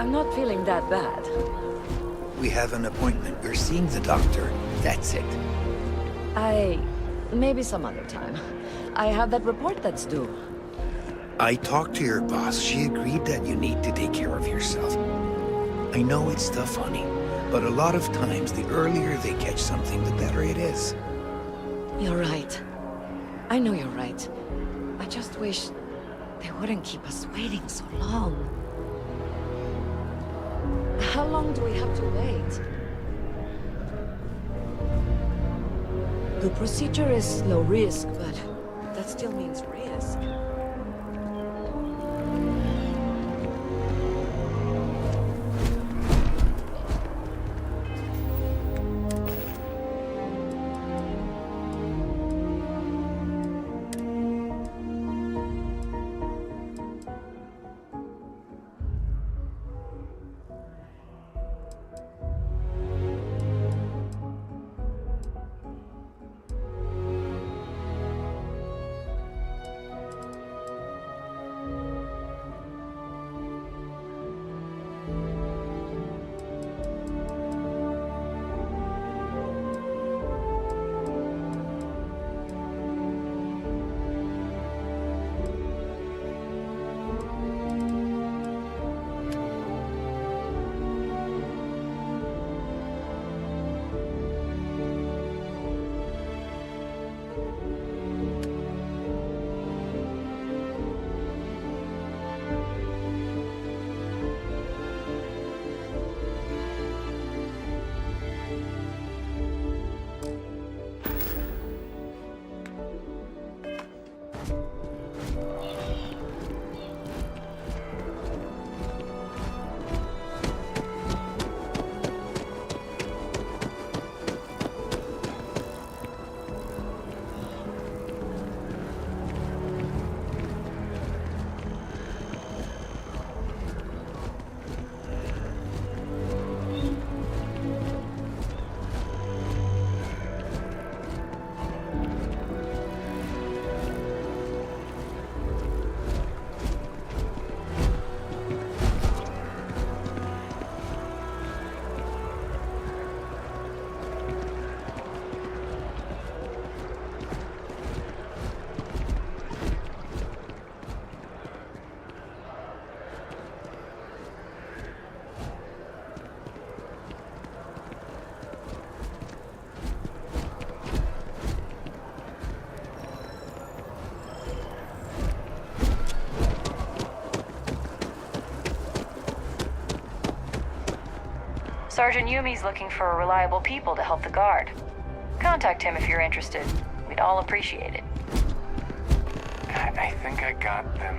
I'm not feeling that bad. We have an appointment. We're seeing the doctor. That's it. Maybe some other time. I have that report that's due. I talked to your boss. She agreed that you need to take care of yourself. I know it's tough, honey, but a lot of times the earlier they catch something, the better it is. You're right. I know you're right. I just wish they wouldn't keep us waiting so long. How long do we have to wait? The procedure is low risk, but that still means risk. Sergeant Yumi's looking for reliable people to help the guard. Contact him if you're interested. We'd all appreciate it. I think I got them.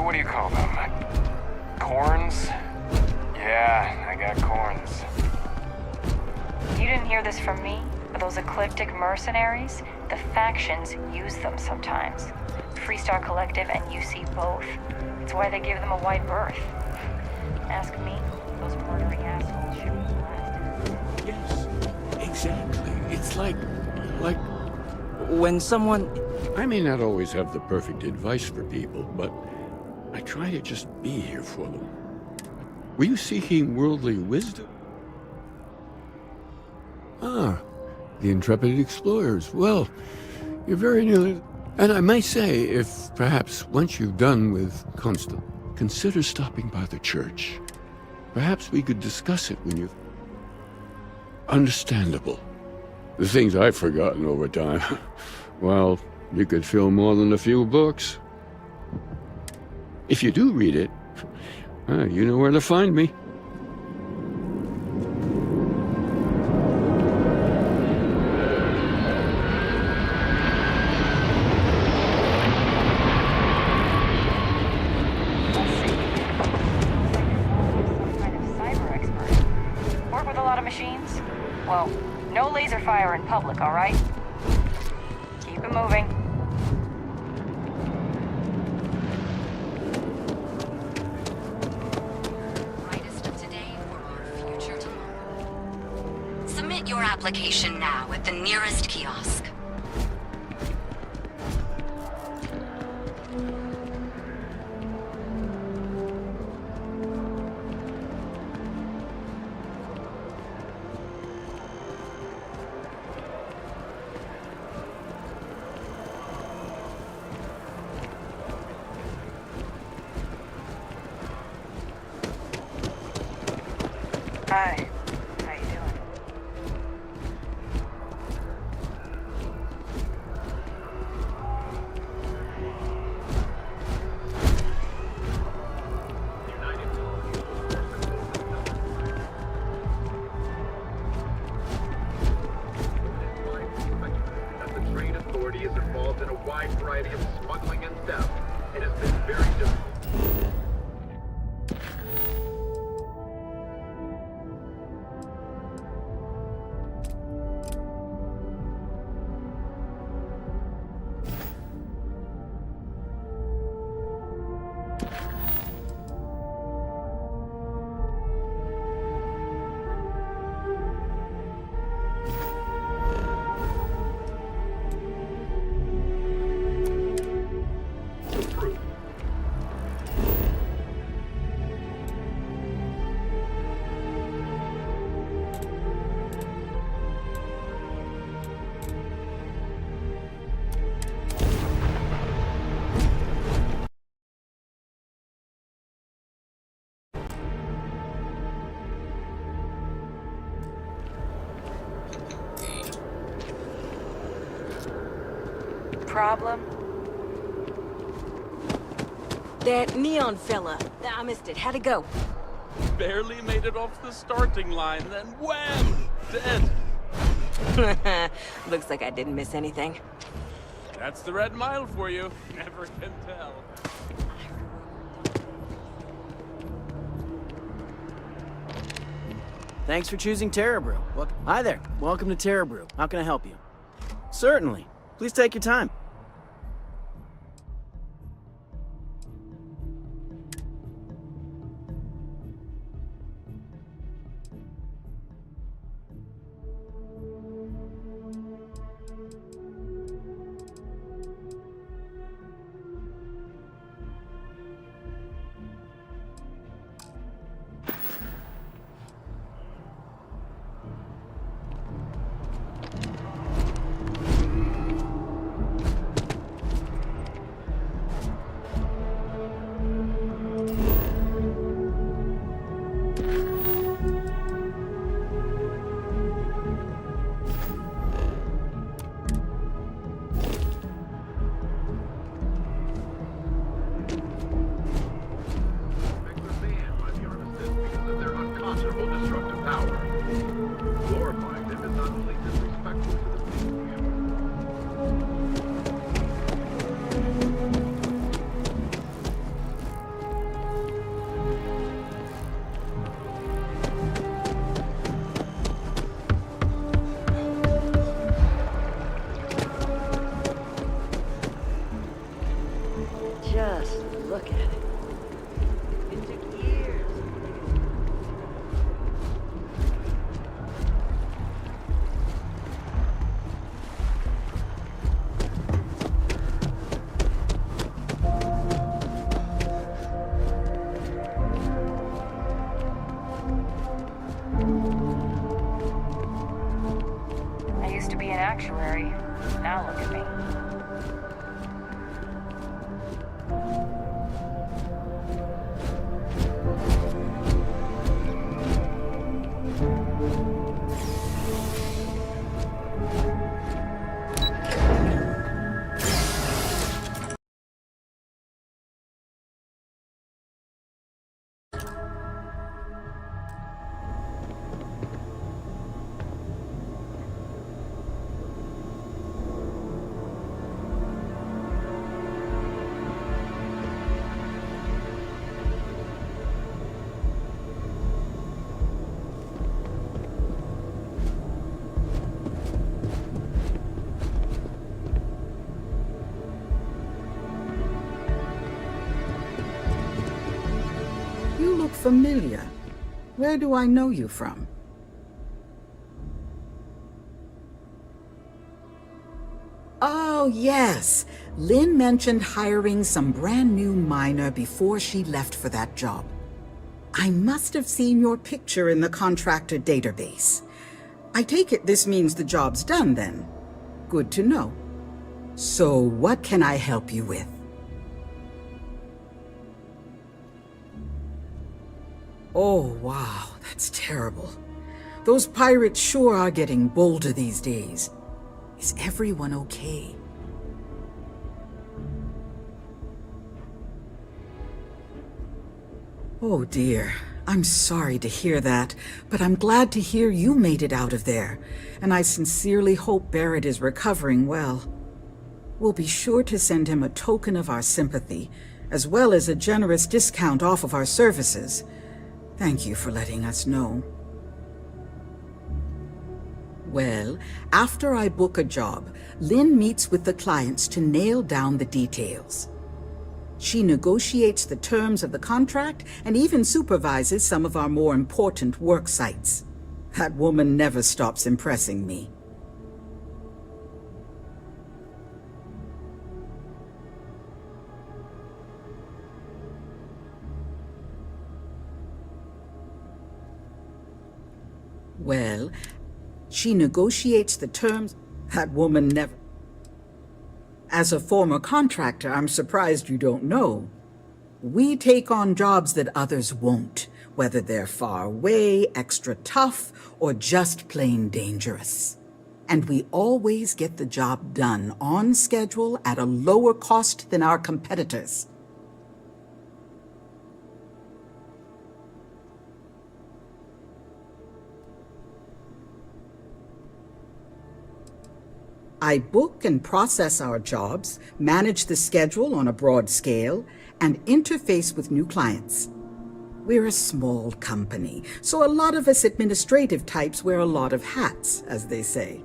What do you call them? Corns? Yeah, I got corns. You didn't hear this from me, but those eclectic mercenaries, the factions use them sometimes. Freestar Collective and UC both. It's why they give them a wide berth. Ask me, those murdering assholes should be blasted. Yes, exactly. It's like when someone... I may not always have the perfect advice for people, but I try to just be here for them. Were you seeking worldly wisdom? Ah, the intrepid explorers. Well, you're very nearly... And I might say, if perhaps once you've done with Constant, consider stopping by the church. Perhaps we could discuss it when you've... Understandable. The things I've forgotten over time. Well, you could fill more than a few books. If you do read it, you know where to find me. Well, no laser fire in public, all right? Keep it moving. Brightest of today for our future tomorrow. Submit your application now at the nearest kiosk. Hi. How you doing? That the train authority is involved in a wide variety of smuggling and theft. It has been very difficult. Problem? That neon fella. I missed it. How'd it go? Barely made it off the starting line, then wham! Dead. Looks like I didn't miss anything. That's the Red Mile for you. Never can tell. Thanks for choosing Terra Brew. Hi there. Welcome to Terra Brew. How can I help you? Certainly. Please take your time. Destructive power. Glorifying them is not only disrespectful to the people we have. Just look at it. It took years. I used to be an actuary. Now look at me. You look familiar. Where do I know you from? Oh, yes. Lynn mentioned hiring some brand new miner before she left for that job. I must have seen your picture in the contractor database. I take it this means the job's done then. Good to know. So what can I help you with? Oh, wow. That's terrible. Those pirates sure are getting bolder these days. Is everyone okay? Oh dear. I'm sorry to hear that, but I'm glad to hear you made it out of there, and I sincerely hope Barrett is recovering well. We'll be sure to send him a token of our sympathy, as well as a generous discount off of our services. Thank you for letting us know. Well, after I book a job, Lynn meets with the clients to nail down the details. She negotiates the terms of the contract and even supervises some of our more important work sites. That woman never stops impressing me. Well, she negotiates the terms. That woman never... As a former contractor, I'm surprised you don't know. We take on jobs that others won't, whether they're far away, extra tough, or just plain dangerous. And we always get the job done on schedule at a lower cost than our competitors. I book and process our jobs, manage the schedule on a broad scale, and interface with new clients. We're a small company, so a lot of us administrative types wear a lot of hats, as they say.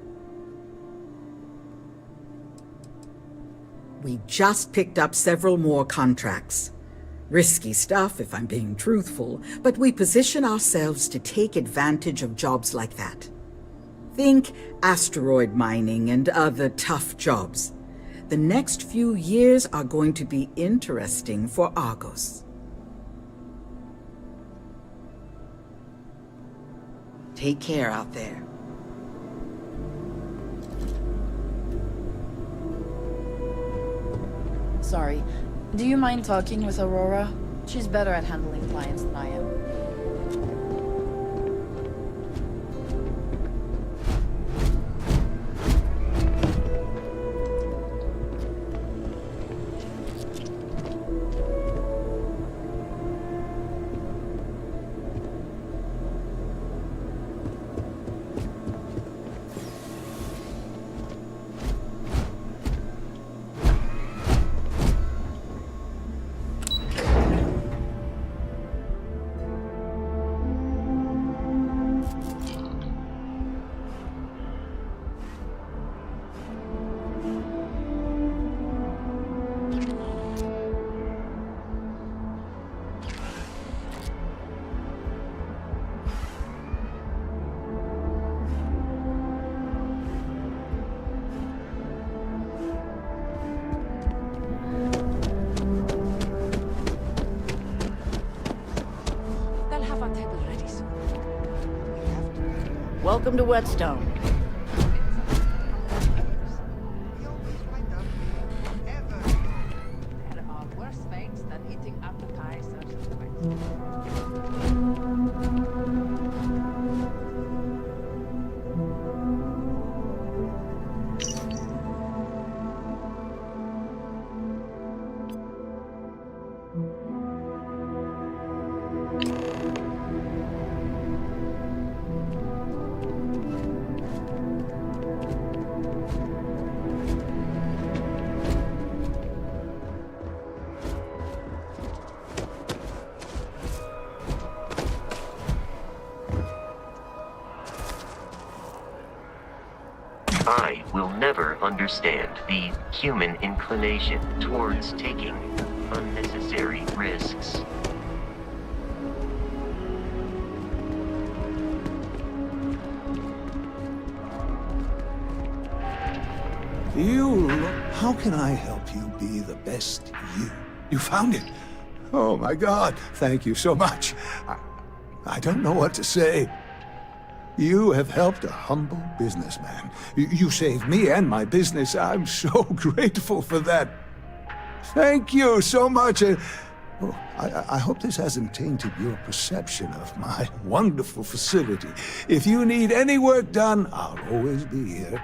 We just picked up several more contracts. Risky stuff, if I'm being truthful, but we position ourselves to take advantage of jobs like that. Think asteroid mining and other tough jobs. The next few years are going to be interesting for Argos. Take care out there. Sorry, do you mind talking with Aurora? She's better at handling clients than I am. Welcome to Whetstone. There are worse fates than eating appetizers. I will never understand the human inclination towards taking unnecessary risks. How can I help you be the best you? You found it. Oh my God, thank you so much. I don't know what to say. You have helped a humble businessman. You saved me and my business. I'm so grateful for that. Thank you so much. Oh, I hope this hasn't tainted your perception of my wonderful facility. If you need any work done, I'll always be here.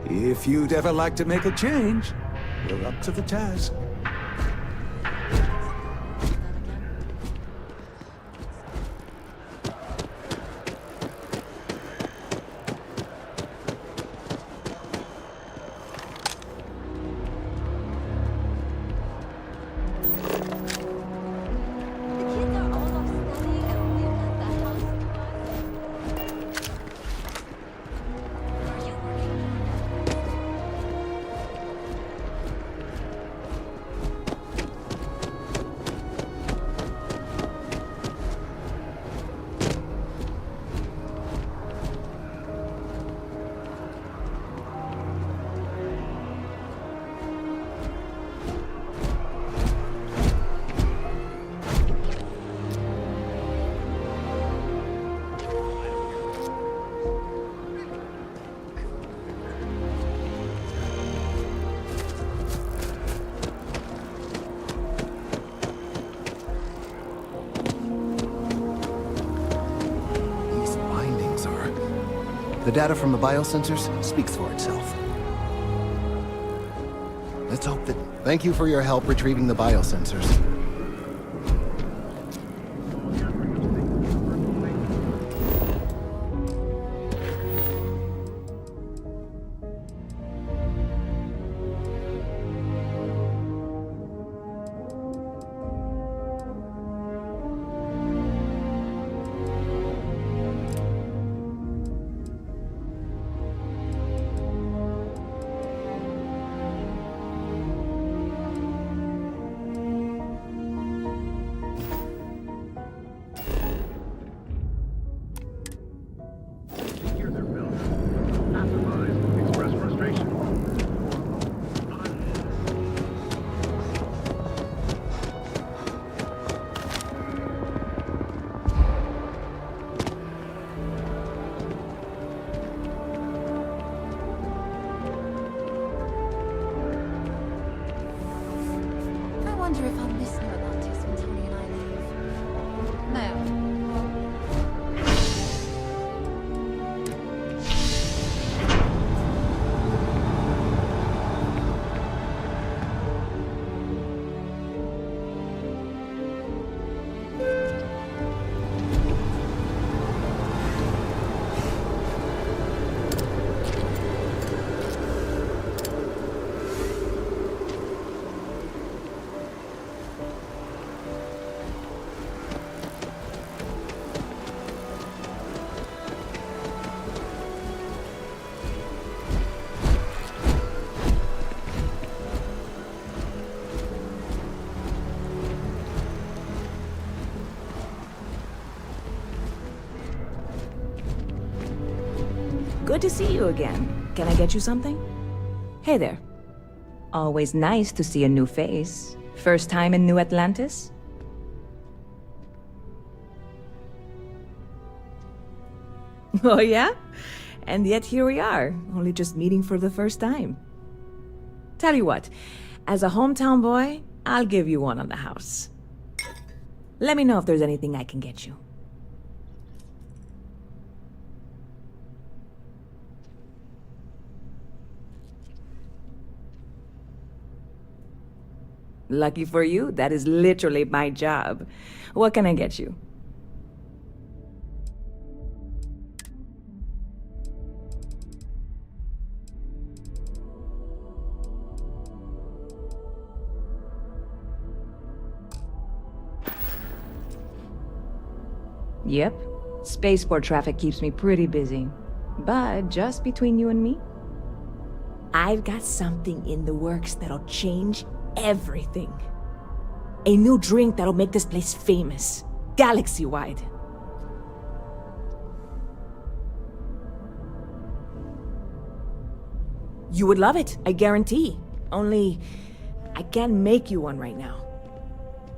If you'd ever like to make a change, we're up to the task. The data from the biosensors speaks for itself. Let's hope that... Thank you for your help retrieving the biosensors. Good to see you again. Can I get you something? Hey there. Always nice to see a new face. First time in New Atlantis? Oh yeah? And yet here we are, only just meeting for the first time. Tell you what, as a hometown boy, I'll give you one on the house. Let me know if there's anything I can get you. Lucky for you, that is literally my job. What can I get you? Yep, spaceport traffic keeps me pretty busy. But just between you and me, I've got something in the works that'll change everything. A new drink that'll make this place famous, galaxy-wide. You would love it, I guarantee. Only, I can't make you one right now.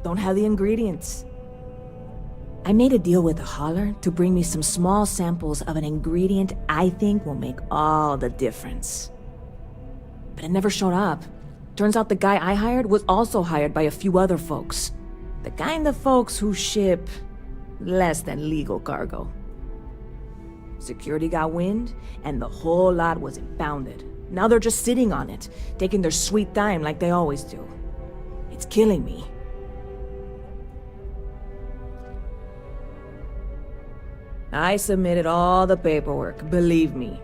Don't have the ingredients. I made a deal with a hauler to bring me some small samples of an ingredient I think will make all the difference. but it never showed up. Turns out the guy I hired was also hired by a few other folks. The kind of folks who ship less than legal cargo. Security got wind, and the whole lot was impounded. Now they're just sitting on it, taking their sweet time like they always do. It's killing me. I submitted all the paperwork, believe me.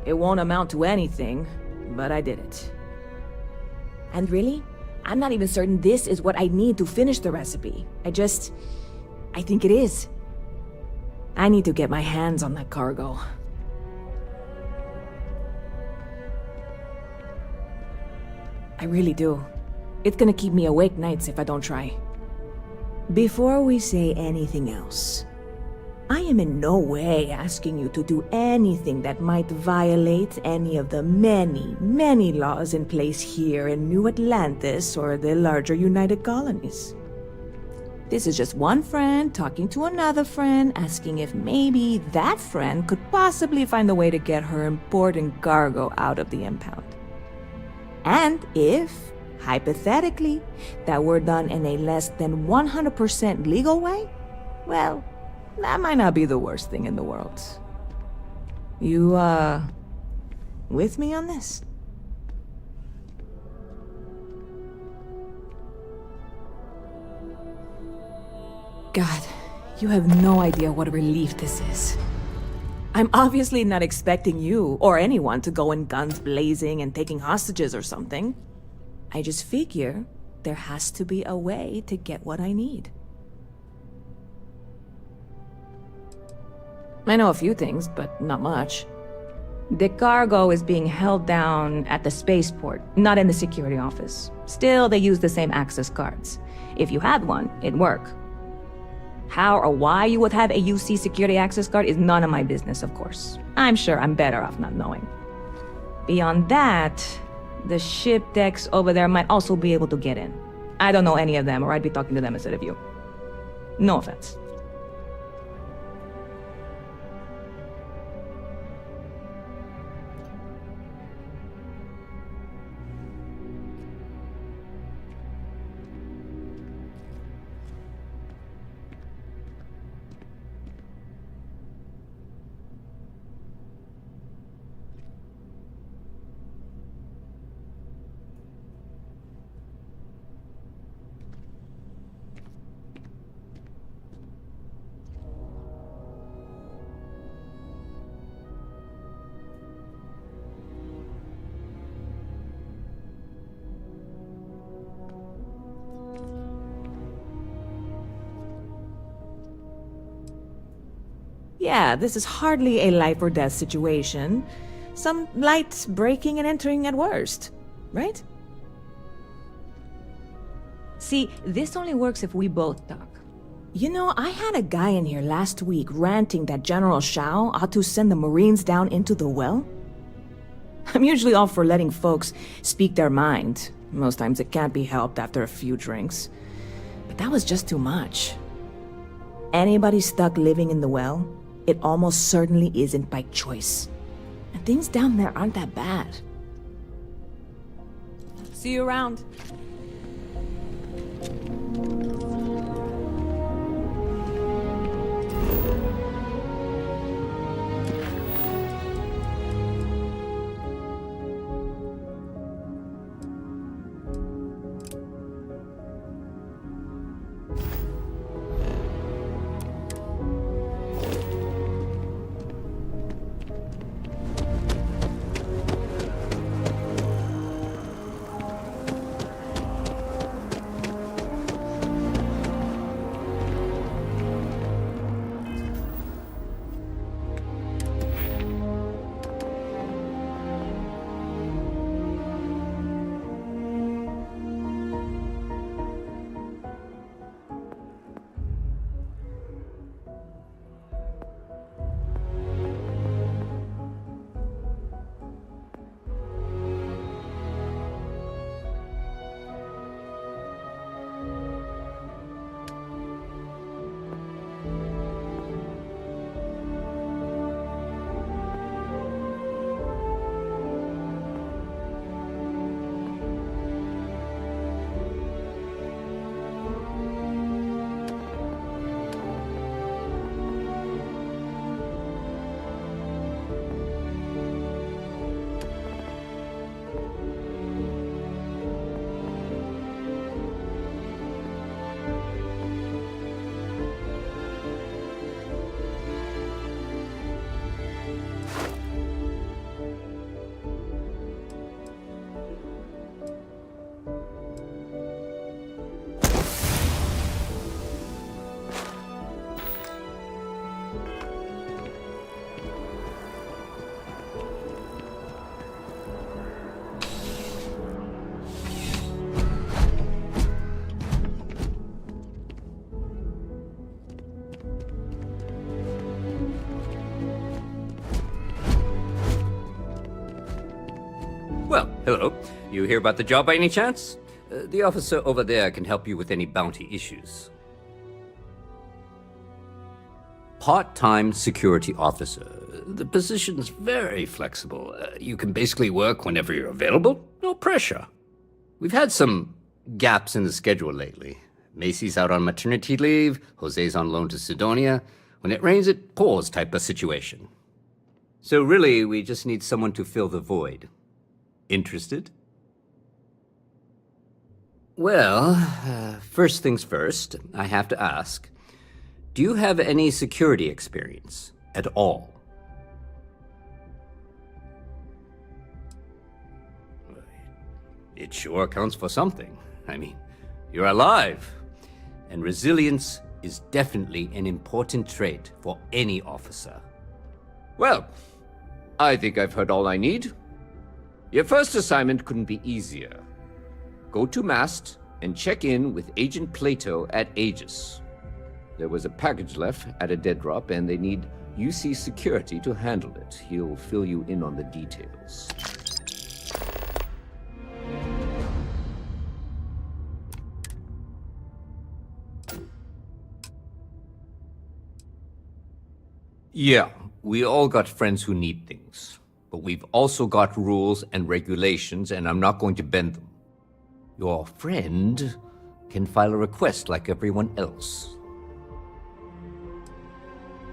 It won't amount to anything, but I did it. And really, I'm not even certain this is what I need to finish the recipe. I think it is. I need to get my hands on that cargo. I really do. It's gonna keep me awake nights if I don't try. Before we say anything else, I am in no way asking you to do anything that might violate any of the many, many laws in place here in New Atlantis or the larger United Colonies. This is just one friend talking to another friend, asking if maybe that friend could possibly find a way to get her important cargo out of the impound. And if, hypothetically, that were done in a less than 100% legal way, well, that might not be the worst thing in the world. You, with me on this? God, you have no idea what a relief this is. I'm obviously not expecting you or anyone to go in guns blazing and taking hostages or something. I just figure there has to be a way to get what I need. I know a few things, but not much. The cargo is being held down at the spaceport, not in the security office. Still, they use the same access cards. If you had one, it'd work. How or why you would have a UC security access card is none of my business, of course. I'm sure I'm better off not knowing. Beyond that, the ship decks over there might also be able to get in. I don't know any of them, or I'd be talking to them instead of you. No offense. Yeah, this is hardly a life or death situation. Some light breaking and entering at worst, right? See, this only works if we both talk. You know, I had a guy in here last week ranting that General Shao ought to send the Marines down into the well. I'm usually all for letting folks speak their mind. Most times it can't be helped after a few drinks. But that was just too much. Anybody stuck living in the well, it almost certainly isn't by choice. And things down there aren't that bad. See you around. Hello. You hear about the job by any chance? The officer over there can help you with any bounty issues. Part-time security officer. The position's very flexible. You can basically work whenever you're available. No pressure. We've had some gaps in the schedule lately. Macy's out on maternity leave. Jose's on loan to Sidonia. When it rains, it pours type of situation. So really, we just need someone to fill the void. Interested? Well, first things first, I have to ask, do you have any security experience at all? It sure counts for something. I mean, you're alive. And resilience is definitely an important trait for any officer. Well, I think I've heard all I need. Your first assignment couldn't be easier. Go to Mast and check in with Agent Plato at Aegis. There was a package left at a dead drop, and they need UC security to handle it. He'll fill you in on the details. Yeah, we all got friends who need things. But we've also got rules and regulations, and I'm not going to bend them. Your friend can file a request like everyone else.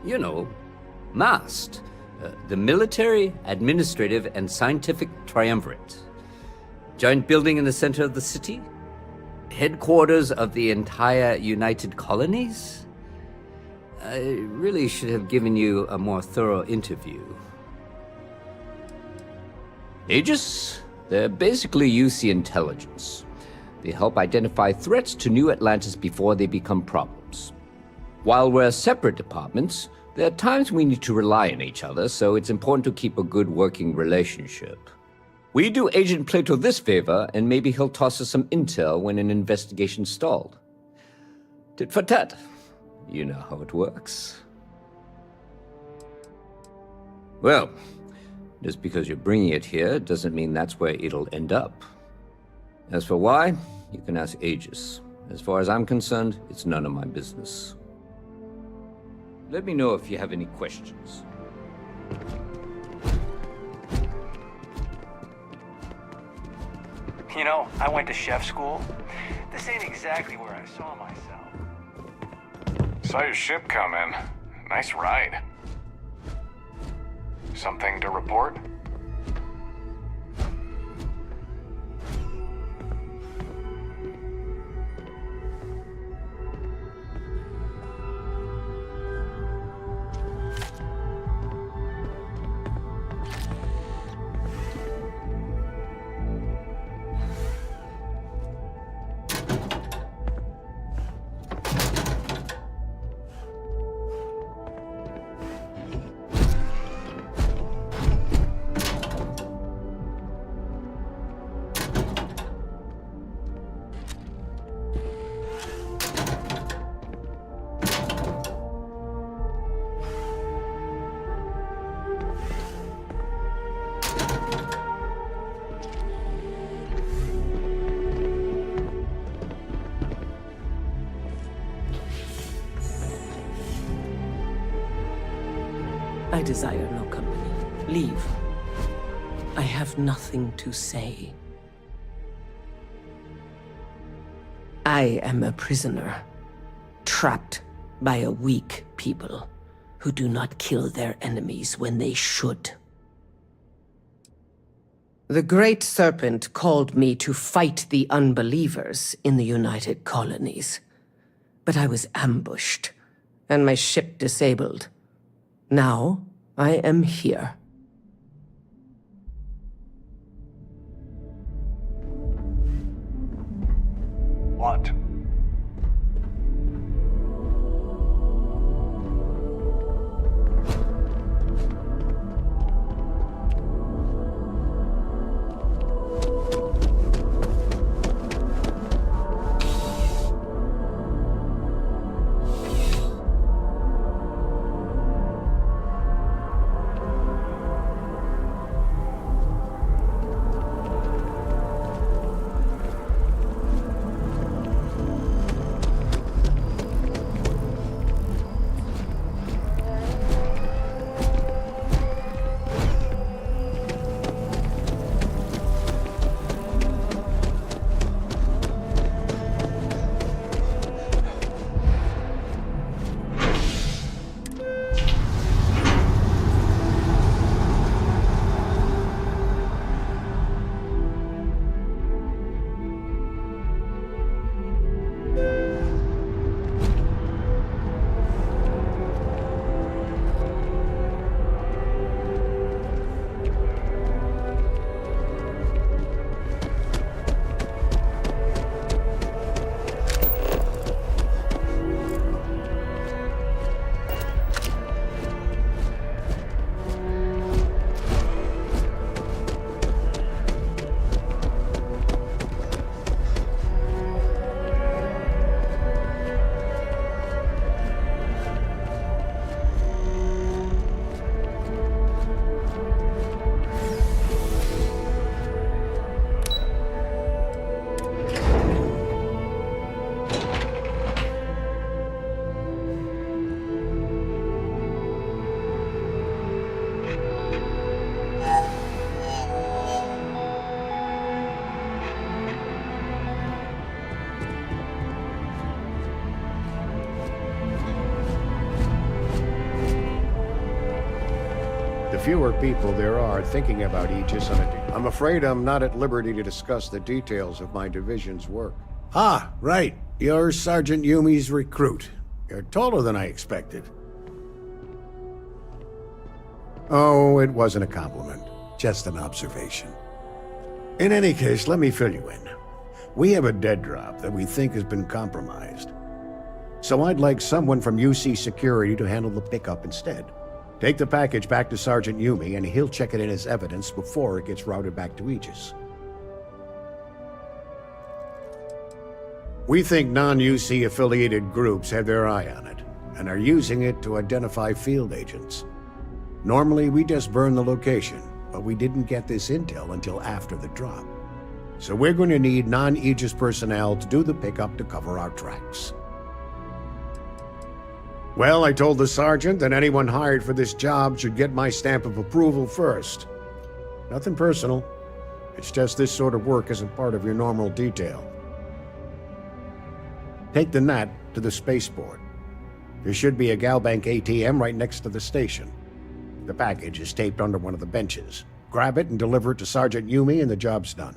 You know, MAST, the Military, Administrative, and Scientific Triumvirate. Giant building in the center of the city? Headquarters of the entire United Colonies? I really should have given you a more thorough interview. Aegis? They're basically UC intelligence. They help identify threats to New Atlantis before they become problems. While we're separate departments, there are times we need to rely on each other, so it's important to keep a good working relationship. We do Agent Plato this favor, and maybe he'll toss us some intel when an investigation stalled. Tit for tat. You know how it works. Well, just because you're bringing it here doesn't mean that's where it'll end up. As for why, you can ask Aegis. As far as I'm concerned, it's none of my business. Let me know if you have any questions. You know, I went to chef school. This ain't exactly where I saw myself. Saw your ship come in. Nice ride. Something to report? I desire no company. Leave. I have nothing to say. I am a prisoner, trapped by a weak people who do not kill their enemies when they should. The Great Serpent called me to fight the unbelievers in the United Colonies. But I was ambushed, and my ship disabled. Now, I am here. What? fewer people there are thinking about Aegis on it. I'm afraid I'm not at liberty to discuss the details of my division's work. Ah, right. You're Sergeant Yumi's recruit. You're taller than I expected. Oh, it wasn't a compliment. Just an observation. In any case, let me fill you in. We have a dead drop that we think has been compromised. So I'd like someone from UC Security to handle the pickup instead. Take the package back to Sergeant Yumi, and he'll check it in as evidence before it gets routed back to Aegis. We think non-UC affiliated groups have their eye on it, and are using it to identify field agents. Normally, we just burn the location, but we didn't get this intel until after the drop. So we're going to need non-Aegis personnel to do the pickup to cover our tracks. Well, I told the sergeant that anyone hired for this job should get my stamp of approval first. Nothing personal. It's just this sort of work isn't part of your normal detail. Take the Nat to the spaceport. There should be a Galbank ATM right next to the station. The package is taped under one of the benches. Grab it and deliver it to Sergeant Yumi and the job's done.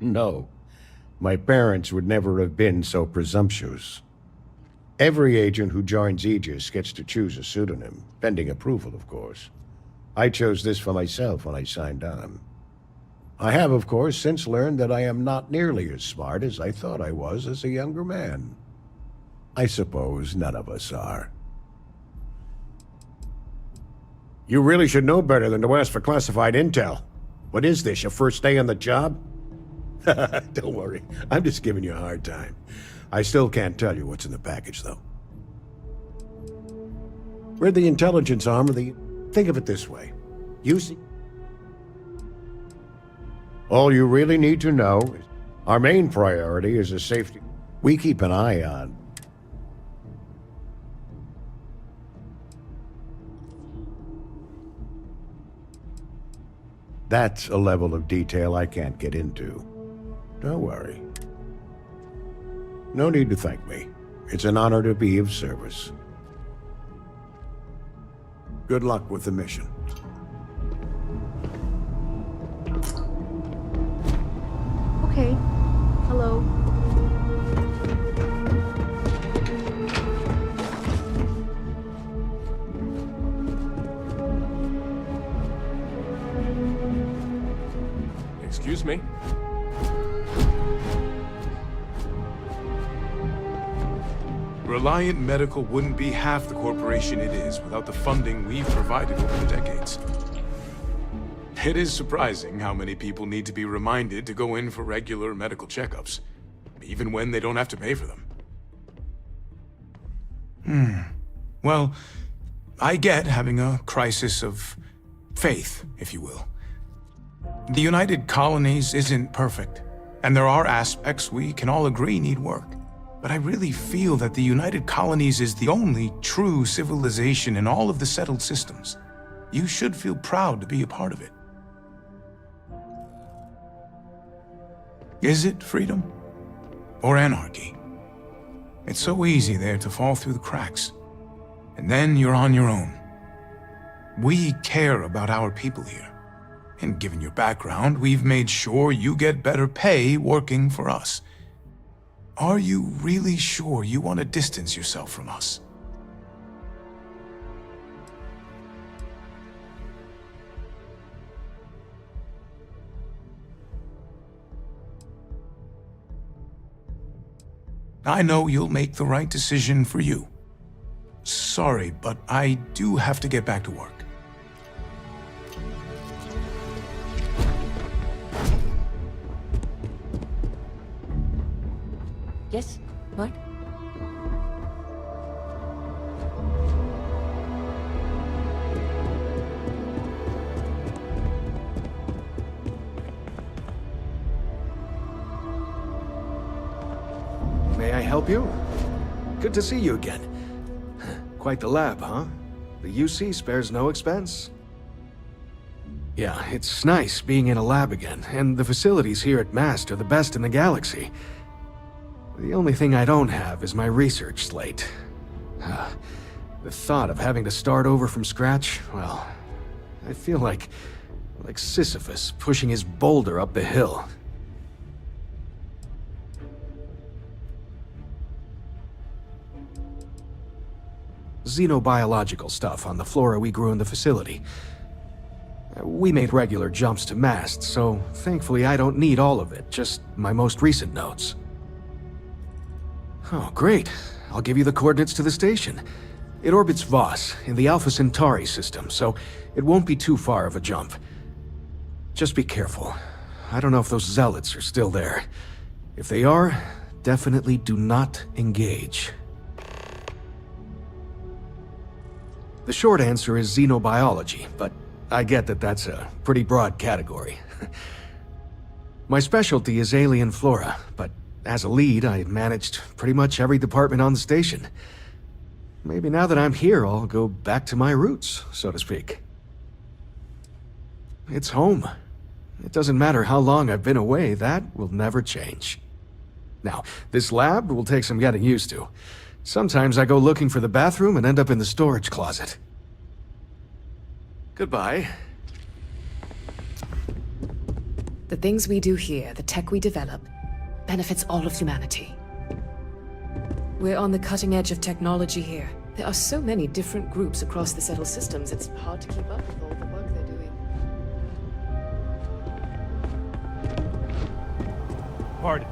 No. My parents would never have been so presumptuous. Every agent who joins Aegis gets to choose a pseudonym, pending approval, of course. I chose this for myself when I signed on. I have, of course, since learned that I am not nearly as smart as I thought I was as a younger man. I suppose none of us are. You really should know better than to ask for classified intel. What is this, your first day on the job? Don't worry, I'm just giving you a hard time. I still can't tell you what's in the package, though. We're the intelligence arm of the... Think of it this way. You see... All you really need to know is our main priority is the safety we keep an eye on. That's a level of detail I can't get into. Don't worry. No need to thank me. It's an honor to be of service. Good luck with the mission. Okay. Hello. Excuse me? Reliant Medical wouldn't be half the corporation it is without the funding we've provided over the decades. It is surprising how many people need to be reminded to go in for regular medical checkups, even when they don't have to pay for them. Well, I get having a crisis of faith, if you will. The United Colonies isn't perfect, and there are aspects we can all agree need work. But I really feel that the United Colonies is the only true civilization in all of the settled systems. You should feel proud to be a part of it. Is it freedom? Or anarchy? It's so easy there to fall through the cracks. And then you're on your own. We care about our people here. And given your background, we've made sure you get better pay working for us. Are you really sure you want to distance yourself from us? I know you'll make the right decision for you. Sorry, but I do have to get back to work. Yes? What? May I help you? Good to see you again. Quite the lab, huh? The UC spares no expense. Yeah, it's nice being in a lab again, and the facilities here at MAST are the best in the galaxy. The only thing I don't have is my research slate. The thought of having to start over from scratch, well, I feel like Sisyphus pushing his boulder up the hill. Xenobiological stuff on the flora we grew in the facility. We made regular jumps to masts, so thankfully I don't need all of it, just my most recent notes. Oh, great. I'll give you the coordinates to the station. It orbits Voss in the Alpha Centauri system, so it won't be too far of a jump. Just be careful. I don't know if those zealots are still there. If they are, definitely do not engage. The short answer is xenobiology, but I get that that's a pretty broad category. My specialty is alien flora, but as a lead, I managed pretty much every department on the station. Maybe now that I'm here, I'll go back to my roots, so to speak. It's home. It doesn't matter how long I've been away, that will never change. Now, this lab will take some getting used to. Sometimes I go looking for the bathroom and end up in the storage closet. Goodbye. The things we do here, the tech we develop, benefits all of humanity. We're on the cutting edge of technology here. There are so many different groups across the settled systems, it's hard to keep up with all the work they're doing. Pardon.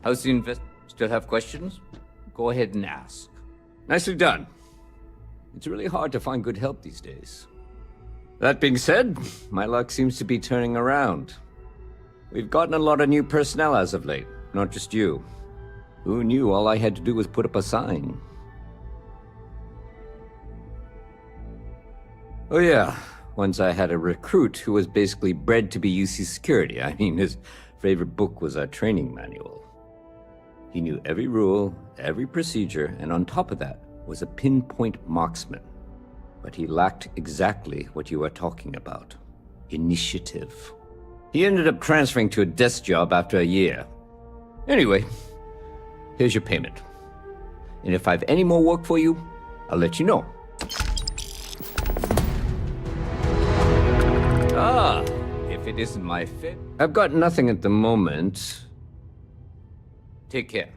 How's the invest? Still have questions? Go ahead and ask. Nicely done. It's really hard to find good help these days. That being said, my luck seems to be turning around. We've gotten a lot of new personnel as of late, not just you. Who knew all I had to do was put up a sign? Oh yeah, once I had a recruit who was basically bred to be UC security. I mean, his favorite book was our training manual. He knew every rule, every procedure, and on top of that was a pinpoint marksman. But he lacked exactly what you are talking about. Initiative. He ended up transferring to a desk job after a year. Anyway, here's your payment. And if I have any more work for you, I'll let you know. Ah, if it isn't my fit. I've got nothing at the moment. Take care.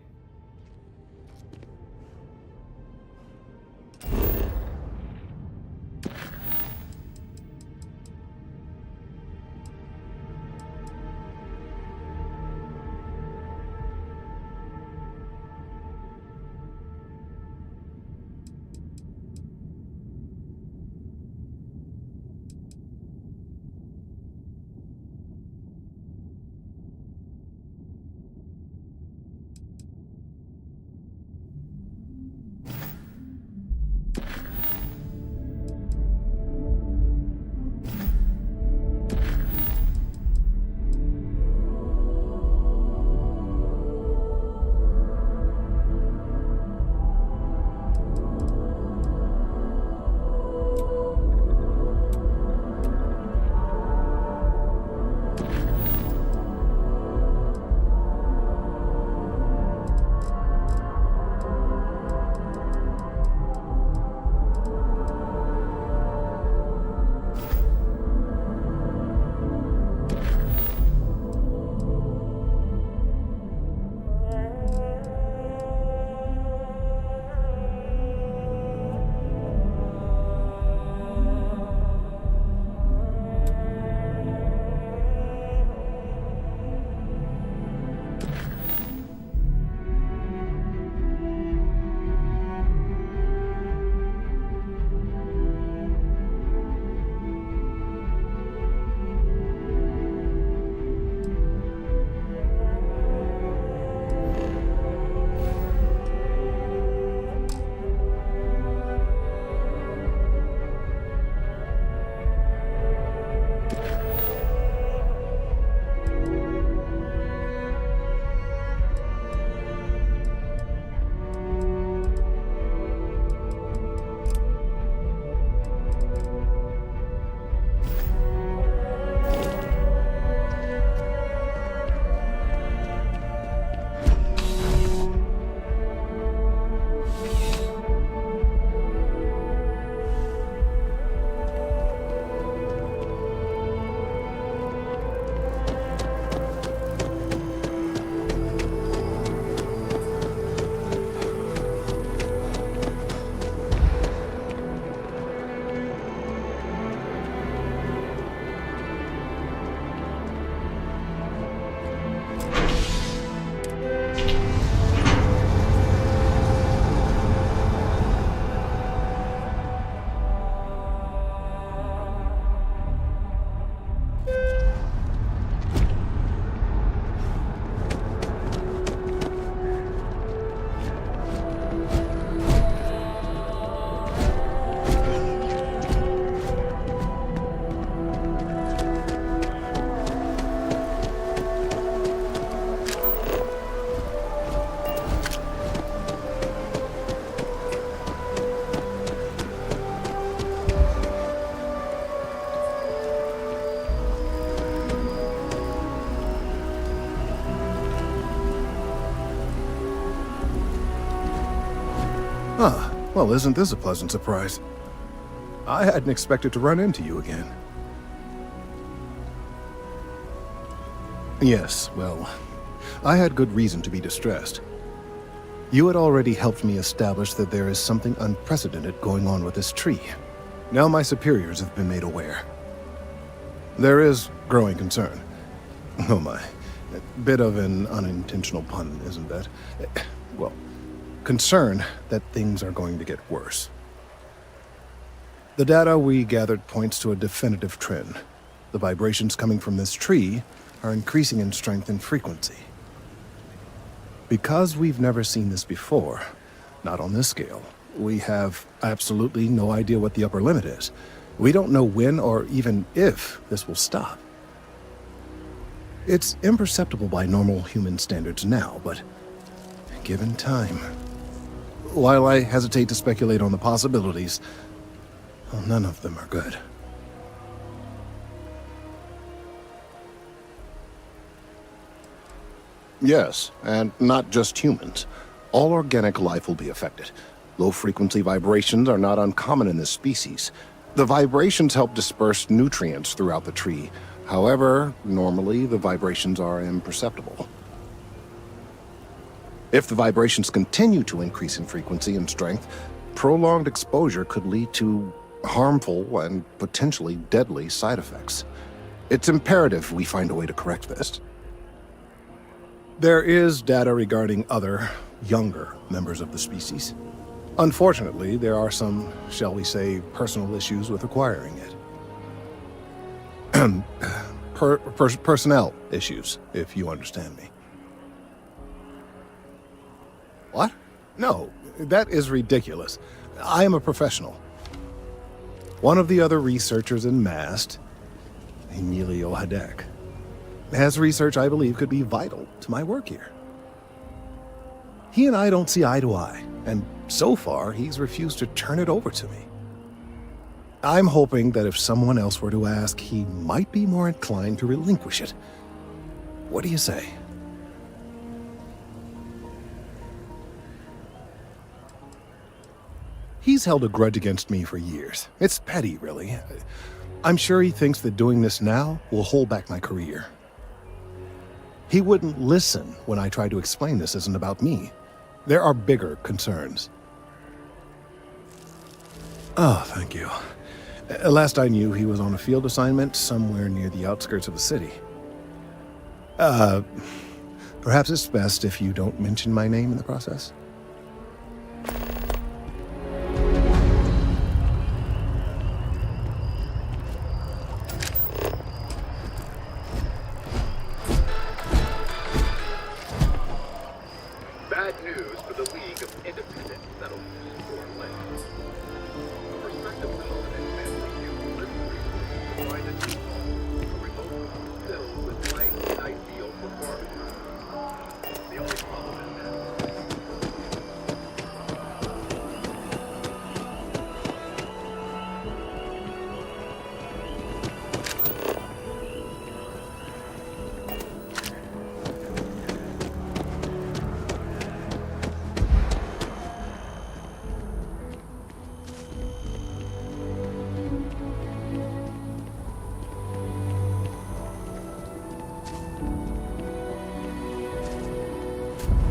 Well, isn't this a pleasant surprise? I hadn't expected to run into you again. Yes, well, I had good reason to be distressed. You had already helped me establish that there is something unprecedented going on with this tree. Now my superiors have been made aware. There is growing concern. Oh my. A bit of an unintentional pun, isn't that? Well, concern that things are going to get worse. The data we gathered points to a definitive trend. The vibrations coming from this tree are increasing in strength and frequency. Because we've never seen this before, not on this scale, we have absolutely no idea what the upper limit is. We don't know when or even if this will stop. It's imperceptible by normal human standards now, but given time. While I hesitate to speculate on the possibilities, well, none of them are good. Yes, and not just humans. All organic life will be affected. Low-frequency vibrations are not uncommon in this species. The vibrations help disperse nutrients throughout the tree. However, normally the vibrations are imperceptible. If the vibrations continue to increase in frequency and strength, prolonged exposure could lead to harmful and potentially deadly side effects. It's imperative we find a way to correct this. There is data regarding other, younger members of the species. Unfortunately, there are some, shall we say, personal issues with acquiring it. Personnel issues, if you understand me. What? No, that is ridiculous. I am a professional. One of the other researchers in MAST, Emilio Hadek, has research I believe could be vital to my work here. He and I don't see eye to eye, and so far he's refused to turn it over to me. I'm hoping that if someone else were to ask, he might be more inclined to relinquish it. What do you say? He's held a grudge against me for years. It's petty, really. I'm sure he thinks that doing this now will hold back my career. He wouldn't listen when I tried to explain this isn't about me. There are bigger concerns. Oh, thank you. Last I knew, he was on a field assignment somewhere near the outskirts of the city. Perhaps it's best if you don't mention my name in the process. Bad news for the League of Independent Settlements, or LINK. A prospective colonist and review lists recently to find a new home, a remote home filled with life and ideal performance. The only problem is this.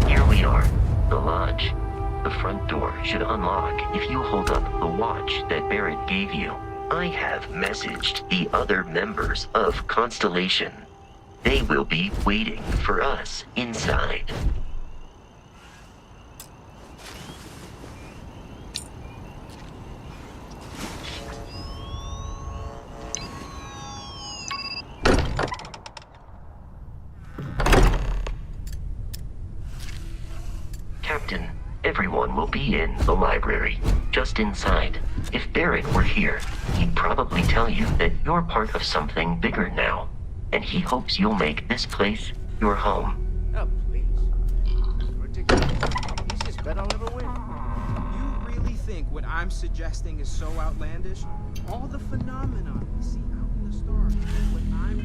Here we are, the lodge. The front door should unlock if you hold up the watch that Barrett gave you. I have messaged the other members of Constellation. They will be waiting for us inside. Captain, everyone will be in the library, just inside. If Barrett were here, he'd probably tell you that you're part of something bigger now, and he hopes you'll make this place your home. Oh, please. Ridiculous. Easiest bet I'll ever win. You really think what I'm suggesting is so outlandish? All the phenomena we see out in the stars, what I'm